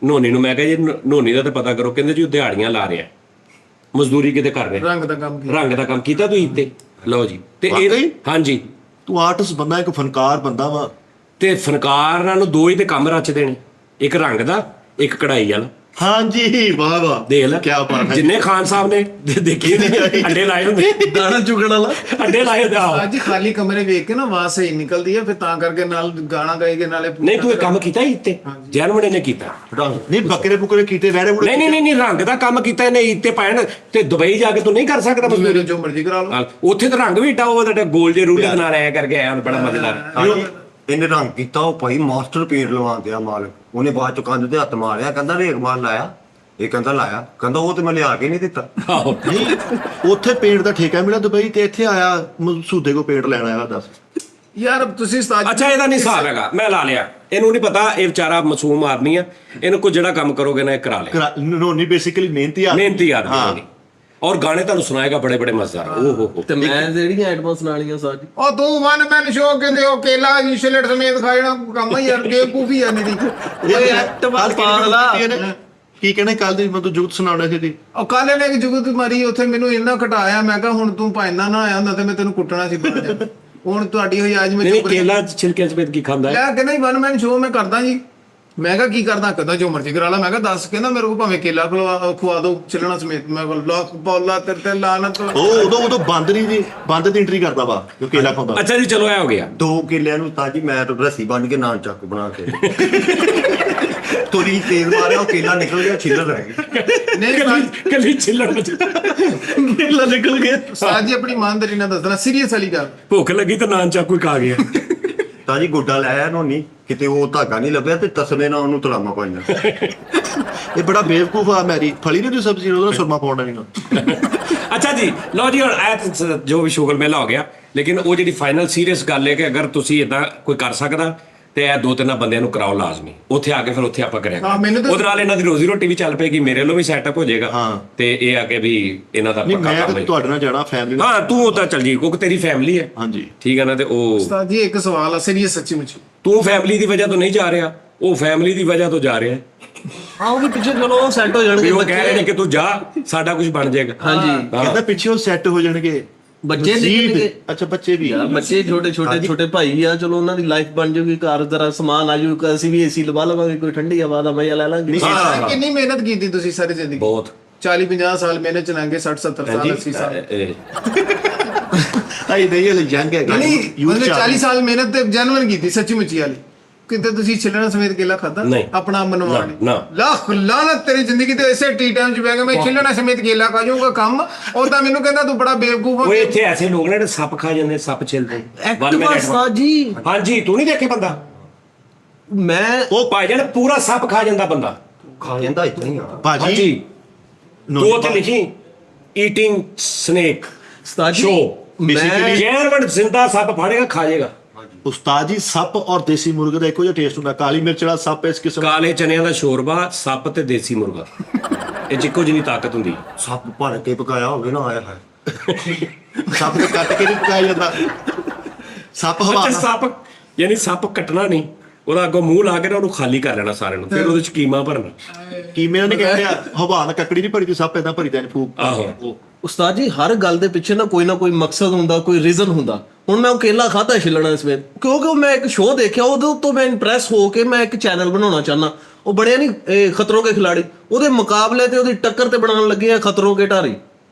ਨੋਨੀ ਨੂੰ, ਮੈਂ ਕਿਹਾ ਜੀ ਨੋਨੀ ਦਾ ਤਾਂ ਪਤਾ ਕਰੋ। ਕਹਿੰਦੇ ਜੀ ਉਹ ਦਿਹਾੜੀਆਂ ਲਾ ਰਿਹਾ, ਮਜ਼ਦੂਰੀ ਕਿਤੇ ਕਰ ਰਿਹਾ, ਰੰਗ ਦਾ ਕੰਮ ਕੀਤਾ। ਰੰਗ ਦਾ ਕੰਮ ਕੀਤਾ ਤੁਸੀਂ ਤੇ ਲਓ ਜੀ। ਤੇ ਇਹ ਹਾਂਜੀ, ਤੂੰ ਆਰਟਿਸਟ ਬੰਦਾ, ਇੱਕ ਫਨਕਾਰ ਬੰਦਾ ਵਾ। ਤੇ ਫਨਕਾਰਾਂ ਨੂੰ ਦੋ ਹੀ ਤੇ ਕੰਮ ਰਚਦੇ ਨੇ, ਇੱਕ ਰੰਗ ਦਾ, ਇੱਕ ਕਢਾਈ ਵਾਲਾ। ਹਾਂਜੀ ਵਾਹ ਵਾਹ, ਦੇਖ ਲੈ ਕੀ ਬਾਤ ਹੈ। ਜਿੰਨੇ ਖਾਨ ਸਾਹਿਬ ਨੇ ਦੇਖੀ ਅੱਡੇ ਲਾਏ ਹੁੰਦੇ, ਦਾਣਾ ਚੁਗਣ ਵਾਲਾ ਅੱਡੇ ਲਾਏ ਹੁੰਦੇ। ਆਹੋ ਅੱਜ ਖਾਲੀ ਕਮਰੇ ਵੇਖ ਕੇ ਨਾ ਆਵਾਜ਼ ਸਹੀ ਨਿਕਲਦੀ ਹੈ, ਫਿਰ ਤਾਂ ਕਰਕੇ ਨਾਲ ਗਾਣਾ ਗਾਏਗੇ ਨਾਲੇ ਨਹੀਂ ਤੂੰ ਇਹ ਕੰਮ ਕੀਤਾ ਹੀ ਇੱਥੇ ਜਨਮੜੇ ਨੇ ਕੀਤਾ। ਨਹੀਂ ਬੱਕਰੇ ਬੁਕਰੇ ਕੀਤੇ, ਵੈਰੇ ਬੁੜੇ ਨਹੀਂ ਰੰਗ ਦਾ ਕੰਮ ਕੀਤਾ ਇਹਨੇ ਇੱਥੇ ਪਾਇਣ। ਤੇ ਦੁਬਈ ਜਾ ਕੇ ਤੂੰ ਨਹੀਂ ਕਰ ਸਕਦਾ ਮਜ਼ਦੂਰੀ? ਮੇਰੇ ਜੋ ਮਰਜ਼ੀ ਕਰਾ ਲਓ। ਉੱਥੇ ਤਾਂ ਰੰਗ ਵੀ ਏਡਾ ਉਹ ਤੁਹਾਡੇ ਗੋਲ ਜੇ ਰੂਲੇ ਦੇ ਨਾਲ ਆਇਆ ਕਰਕੇ ਆਇਆ, ਬੜਾ ਮਜ਼ੇਦਾਰ। ਇਹਨੇ ਰੰਗ ਕੀਤਾ, ਉਹ ਭਾਈ ਮਾਸਟਰ ਪੇਂਟ ਲਵਾ ਦਿਆ ਮਾਲਕ। ਉਹਨੇ ਬਾਅਦ ਚ ਕੰਧ ਤੇ ਹੱਥ ਮਾਰਿਆ, ਕਹਿੰਦਾ ਰੇਗ ਮਾਰ ਲਾਇਆ। ਇਹ ਕਹਿੰਦਾ ਲਾਇਆ, ਕਹਿੰਦਾ ਉਹ ਤੇ ਮੈਂ ਲਿਆ ਕੇ ਨਹੀਂ ਦਿੱਤਾ। ਆਹੋ ਨਹੀਂ ਉੱਥੇ ਪੇਂਟ ਦਾ ਠੇਕਾ ਮਿਲਿਆ ਦੁਬਈ, ਤੇ ਇੱਥੇ ਆਇਆ ਮਸੂਦੇ ਕੋ ਪੇਂਟ ਲੈਣ ਆਇਆ। ਦੱਸ ਯਾਰ ਤੁਸੀਂ ਉਸਤਾਦ ਅੱਛਾ ਇਹਦਾ ਨਹੀਂ ਹਿਸਾਬ ਹੈਗਾ, ਮੈਂ ਲਾ ਲਿਆ। ਇਹਨੂੰ ਨਹੀਂ ਪਤਾ ਇਹ ਵਿਚਾਰਾ ਮਾਸੂਮ ਆਦਮੀ ਆ, ਇਹਨੂੰ ਕੋਈ ਜਿਹੜਾ ਕੰਮ ਕਰੋਗੇ ਨਾ ਇਹ ਕਰਾ ਲੈ। ਨੋਨੀ ਬੇਸਿਕਲੀ ਮਿਹਨਤੀ ਆਦਮੀ ਔਰ ਗਾਣੇ ਤੁਹਾਨੂੰ ਸੁਣਾਏਗਾ ਬੜੇ ਬੜੇ ਮਜ਼ੇਦਾਰ। ਓਹ ਤੇ ਮੈਂ ਜਿਹੜੀਆਂ ਐਡਵਾਂਸ ਸੁਣਾਣੀਆਂ ਸਾਰੀ। ਉਹ ਤੂੰ ਵਨ ਮੈਨ ਸ਼ੋ ਕਹਿੰਦੇ ਉਹ ਕੇਲਾ ਇਸ਼ਲਟ ਸਮੇਤ ਖਾਣਾ ਕੰਮ ਹੀ ਯਾਰ ਬੇਵਕੂਫੀ ਆ ਨਹੀਂ ਦੀ। ਓਏ ਐਕਟਿਵਾ ਪਾਗਲਾ। ਕੀ ਕਹਿੰਦੇ ਕੱਲ ਦੀ ਮੈਨੂੰ ਜੁਗਤ ਸੁਣਾਉਣਾ ਸੀ। ਉਹ ਕੱਲ ਨੇ ਇੱਕ ਜੁਗਤ ਮਾਰੀ ਉੱਥੇ, ਮੈਨੂੰ ਇੰਨਾ ਘਟਾਇਆ। ਮੈਂ ਕਿਹਾ ਹੁਣ ਤੂੰ ਭਾਇਨਾ ਨਾ ਆਇਆ ਹੁੰਦਾ ਤੇ ਮੈਂ ਤੈਨੂੰ ਕੁੱਟਣਾ ਸੀ ਬਾਹਰ ਜਾ। ਹੁਣ ਤੁਹਾਡੀ ਹੋਈ ਅੱਜ ਮੈਂ ਚੁੱਪ ਕੇਲਾ ਛਿਲਕੇ ਸਮੇਤ ਕੀ ਖਾਂਦਾ ਹੈ? ਲੈ ਕਹਿੰਦਾ ਹੀ ਵਨ ਮੈਨ ਸ਼ੋ ਮੈਂ ਕਰਦਾ ਜੀ। ਮੈਂ ਕਿਹਾ ਕੀ ਕਰਦਾ? ਕਹਿੰਦਾ ਜੋ ਮਰਜ਼ੀ ਕਰਾ ਲਾ। ਮੈਂ ਕਿਹਾ ਦੱਸ। ਕਹਿੰਦਾ ਮੇਰੇ ਕੋਲ ਭਾਵੇਂ ਕੇਲਾ ਖਵਾ ਦੋ ਛਿਲਣਾ ਸਮੇਤ। ਮੈਂ ਕਿਹਾ ਲੋਕ ਪੌਲਾ ਤੇਰੇ ਤੇ ਲਾਨਤ। ਉਹ ਉਦੋਂ ਬੰਦ ਨਹੀਂ ਜੀ, ਬੰਦ ਦੀ ਐਂਟਰੀ ਕਰਦਾ ਵਾ ਜੋ ਕੇਲਾ ਖਾਂਦਾ। ਅੱਛਾ ਜੀ ਚਲੋ ਇਹ ਹੋ ਗਿਆ। 2 ਕਿੱਲਿਆਂ ਨੂੰ ਤਾਂ ਜੀ ਮੈਂ ਰੱਸੀ ਬੰਨ ਕੇ ਨਾਨ ਚੱਕ ਬਣਾ ਕੇ ਤੋਰੀ ਤੇਲ ਮਾਰਿਆ, ਉਹ ਕੇਲਾ ਨਿਕਲ ਗਿਆ, ਛਿੱਲਰ ਰਹਿ ਗਈ। ਨਹੀਂ ਕੱਲੀ ਛਿੱਲਣ ਵਿੱਚ ਕੇਲਾ ਨਿਕਲ ਗਿਆ। ਉਸਤਾਦ ਜੀ ਆਪਣੀ ਇਮਾਨਦਾਰੀ ਨਾਲ ਦੱਸਣਾ, ਸੀਰੀਅਸ ਵਾਲੀ ਗੱਲ। ਭੁੱਖ ਲੱਗੀ ਤਾਂ ਨਾਨ ਚਾਕੂ ਖਾ ਗਿਆ। ਤਾਂ ਜੀ ਗੋਡਾ ਲਾਇਆ ਨੋਨੀ, ਕਿਤੇ ਉਹ ਧਾਗਾ ਨਹੀਂ ਲੱਭਿਆ ਤੇ ਤਸਮੇ ਨਾਲ ਉਹਨੂੰ ਤਲਾਮਾ ਪਾਈਆਂ। ਇਹ ਬੜਾ ਬੇਵਕੂਫ ਆ। ਮੈਰੀ ਫਲੀ ਨਹੀਂ ਦੀ ਸਬਜ਼ੀ, ਉਹਦਾ ਸੁਰਮਾ ਪਾਉਣਾ ਨਹੀਂ। ਅੱਛਾ ਜੀ ਲਓ ਜੀ, ਹੁਣ ਇਹ ਜੋ ਵੀ ਸ਼ੁਗਰ ਮੇਲਾ ਹੋ ਗਿਆ, ਲੇਕਿਨ ਉਹ ਜਿਹੜੀ ਫਾਈਨਲ ਸੀਰੀਅਸ ਗੱਲ ਹੈ ਕਿ ਅਗਰ ਤੁਸੀਂ ਇਦਾਂ ਕੋਈ ਕਰ ਸਕਦਾ ਤੇ ਇਹ 2-3 ਬੰਦਿਆਂ ਨੂੰ ਕਰਾਓ ਲਾਜ਼ਮੀ। ਉੱਥੇ ਆ ਕੇ ਫਿਰ ਉੱਥੇ ਆਪਾਂ ਕਰਿਆ ਉਹਦੇ ਨਾਲ ਇਹਨਾਂ ਦੀ ਰੋਜ਼ੀ ਰੋਟੀ ਵੀ ਚੱਲ ਪਏਗੀ, ਮੇਰੇ ਵੱਲੋਂ ਵੀ ਸੈਟਅਪ ਹੋ ਜਾਏਗਾ। ਤੇ ਇਹ ਆ ਕੇ ਵੀ ਇਹਨਾਂ ਦਾ ਪੱਕਾ ਕੰਮ ਮੈਂ ਤੁਹਾਡੇ ਨਾਲ ਜਾਣਾ ਫੈਮਿਲੀ। ਹਾਂ ਤੂੰ ਤਾਂ ਚੱਲ ਜੀ, ਕਿਉਂਕਿ ਤੇਰੀ ਫੈਮਿਲੀ ਹੈ। ਹਾਂਜੀ ਠੀਕ ਹੈ ਨਾ। ਤੇ ਉਹ ਉਸਤਾਦ ਜੀ ਇੱਕ ਸਵਾਲ ਆ ਸੀਰੀਅਸ ਸੱਚੀ ਮੁੱਚੀ। ਤੂੰ ਫੈਮਿਲੀ ਦੀ ਵਜ੍ਹਾ ਤੋਂ ਨਹੀਂ ਜਾ ਰਿਹਾ, ਉਹ ਫੈਮਿਲੀ ਦੀ ਵਜ੍ਹਾ ਤੋਂ ਜਾ ਰਿਹਾ। ਆਓ ਵੀ ਪਿੱਛੇ ਚਲੋ ਸੈੱਟ ਹੋ ਜਾਣਗੇ। ਉਹ ਕਹਿ ਰਹੇ ਨੇ ਕਿ ਤੂੰ ਜਾ, ਸਾਡਾ ਕੁਝ ਬਣ ਜਾਏਗਾ। ਹਾਂਜੀ ਕਹਿੰਦਾ ਪਿੱਛੇ ਉਹ ਸੈੱਟ ਹੋ ਜਾਣਗੇ ਬੱਚੇ ਨਿਕਲਣਗੇ। ਅੱਛਾ ਬੱਚੇ ਵੀ ਬੱਚੇ ਛੋਟੇ ਭਾਈ ਆ, ਚਲੋ ਉਹਨਾਂ ਦੀ ਲਾਈਫ ਬਣ ਜਾਊਗੀ, ਘਰ ਜ਼ਰਾ ਸਮਾਨ ਆ ਜਾਊਗਾ, ਅਸੀਂ ਵੀ ਏਸੀ ਲਵਾ ਲਵਾਂਗੇ, ਕੋਈ ਠੰਡੀ ਹਵਾ ਦਾ ਮਜ਼ਾ ਲੈ ਲਾਂਗੇ। ਕਿੰਨੀ ਮਿਹਨਤ ਕੀਤੀ ਤੁਸੀਂ ਸਾਰੀ ਜ਼ਿੰਦਗੀ? ਬਹੁਤ 40-50 ਸਾਲ ਮਿਹਨਤ ਚਲਾਂਗੇ, 60-70 ਸਾਲ 80 ਸਾਲ ਆਈ ਨਹੀਂ ਇਹ ਜੰਗ ਹੈਗਾ। ਨਹੀਂ ਮਤਲਬ 40 ਸਾਲ ਮਿਹਨਤ ਤੇ ਜੈਨੂਇਨ ਕੀਤੀ ਸੱਚੀ ਮੁੱਚੀ ਵਾਲੀ। ਕਿਤੇ ਤੁਸੀਂ ਛਿਲਣਾ ਸਮੇਤ ਕੇਲਾ ਖਾਦਾ ਆਪਣਾ ਮਨਵਾਣ? ਲੱਖ ਲਾਨਤ ਤੇਰੀ ਜ਼ਿੰਦਗੀ ਤੇ ਇਸੇ ਟੀ ਟਾਈਮ ਚ ਬਹਿ ਕੇ ਮੈਂ ਛਿਲਣਾ ਸਮੇਤ ਕੇਲਾ ਖਾ ਜਾਊਂਗਾ ਕੰਮ। ਉਹ ਤਾਂ ਮੈਨੂੰ ਕਹਿੰਦਾ ਤੂੰ ਬੜਾ ਬੇਵਕੂਫ ਆ। ਓਏ ਇੱਥੇ ਐਸੇ ਲੋਕ ਨੇ ਜਿਹੜੇ ਸੱਪ ਖਾ ਜਾਂਦੇ, ਸੱਪ ਛਿਲਦੇ। ਐਕਟਿਵਾ ਉਸਤਾਦ ਜੀ। ਹਾਂਜੀ ਤੂੰ ਨਹੀਂ ਦੇਖੇ ਬੰਦਾ? ਮੈਂ ਉਹ ਭਾਈ ਜਾਨ ਪੂਰਾ ਸੱਪ ਖਾ ਜਾਂਦਾ ਬੰਦਾ। ਖਾ ਜਾਂਦਾ ਇੱਥੇ ਹੀ ਆ ਭਾਜੀ ਦੋ ਉੱਥੇ ਲਿਖੀ ਈਟਿੰਗ ਸਨੇਕ ਉਸਤਾਦ ਜੀ ਸ਼ੋ। ਮੈਂ ਜੈਰਮਨ ਜ਼ਿੰਦਾ ਸੱਪ ਫੜੇਗਾ ਖਾਏਗਾ। ਉਸਤਾਦ ਜੀ ਸੱਪ ਔਰ ਦੇਸੀ ਮੁਰਗੇ ਦਾ ਇੱਕੋ ਜਿਹਾ ਟੇਸਟ ਹੁੰਦਾ। ਕਾਲੀ ਮਿਰਚ ਵਾਲਾ ਸੱਪ ਇਸ ਕਿਸਮ, ਕਾਲੇ ਚਨਿਆਂ ਦਾ ਸ਼ੋਰਬਾ, ਸੱਪ ਤੇ ਦੇਸੀ ਮੁਰਗਾ, ਇਹ ਚ ਇੱਕੋ ਜਿਹੀ ਤਾਕਤ ਹੁੰਦੀ। ਸੱਪ ਭਰ ਕੇ ਪਕਾਇਆ ਹੋਵੇ ਨਾ, ਆਇਆ ਹੈ ਸੱਪ ਨੂੰ ਕੱਟ ਕੇ ਨਹੀਂ ਪਕਾਇਆ ਜਾਂਦਾ। ਸੱਪ ਹਵਾ ਅੱਛਾ ਸੱਪ ਯਾਨੀ ਸੱਪ ਕੱਟਣਾ ਨਹੀਂ, ਉਹਦਾ ਅੱਗੋਂ ਮੂੰਹ ਲਾ ਕੇ ਨਾ ਉਹਨੂੰ ਖਾਲੀ ਕਰ ਲੈਣਾ ਸਾਰਿਆਂ ਨੂੰ, ਫਿਰ ਉਹਦੇ ਚ ਕੀਮਾ ਭਰਨਾ। ਕੀਮੇ ਨੇ ਕਹਿੰਦੇ ਆ ਹਵਾ ਨਾਲ ਕੱਕੜੀ ਨਹੀਂ ਭਰੀ, ਸੱਪ ਏਦਾਂ ਭਰੀਦਾ ਨਹੀਂ ਫੂਕ। ਆਹੋ ਉਸਤਾਦ ਜੀ ਹਰ ਗੱਲ ਦੇ ਪਿੱਛੇ ਨਾ ਕੋਈ ਮਕਸਦ ਹੁੰਦਾ, ਕੋਈ ਰੀਜ਼ਨ ਹੁੰਦਾ। ਹੁਣ ਮੈਂ ਉਹ ਕੇਲਾ ਖਾਧਾ ਛਿੱਲਣਾ ਇਸ ਵੇਲੇ ਕਿਉਂਕਿ ਮੈਂ ਇੱਕ ਸ਼ੋਅ ਦੇਖਿਆ, ਉਹਦੇ ਤੋਂ ਮੈਂ ਇੰਪ੍ਰੈਸ ਹੋ ਕੇ ਮੈਂ ਇੱਕ ਚੈਨਲ ਬਣਾਉਣਾ ਚਾਹੁੰਦਾ। ਉਹ ਬਣਿਆ ਨਹੀਂ ਖਤਰੋਂ ਕੇ ਖਿਲਾੜੀ, ਉਹਦੇ ਮੁਕਾਬਲੇ ਤੇ ਉਹਦੀ ਟੱਕਰ ਤੇ ਬਣਾਉਣ ਲੱਗੇ ਆ ਖਤਰੋਂ ਕੇ ਢਾਰੀ।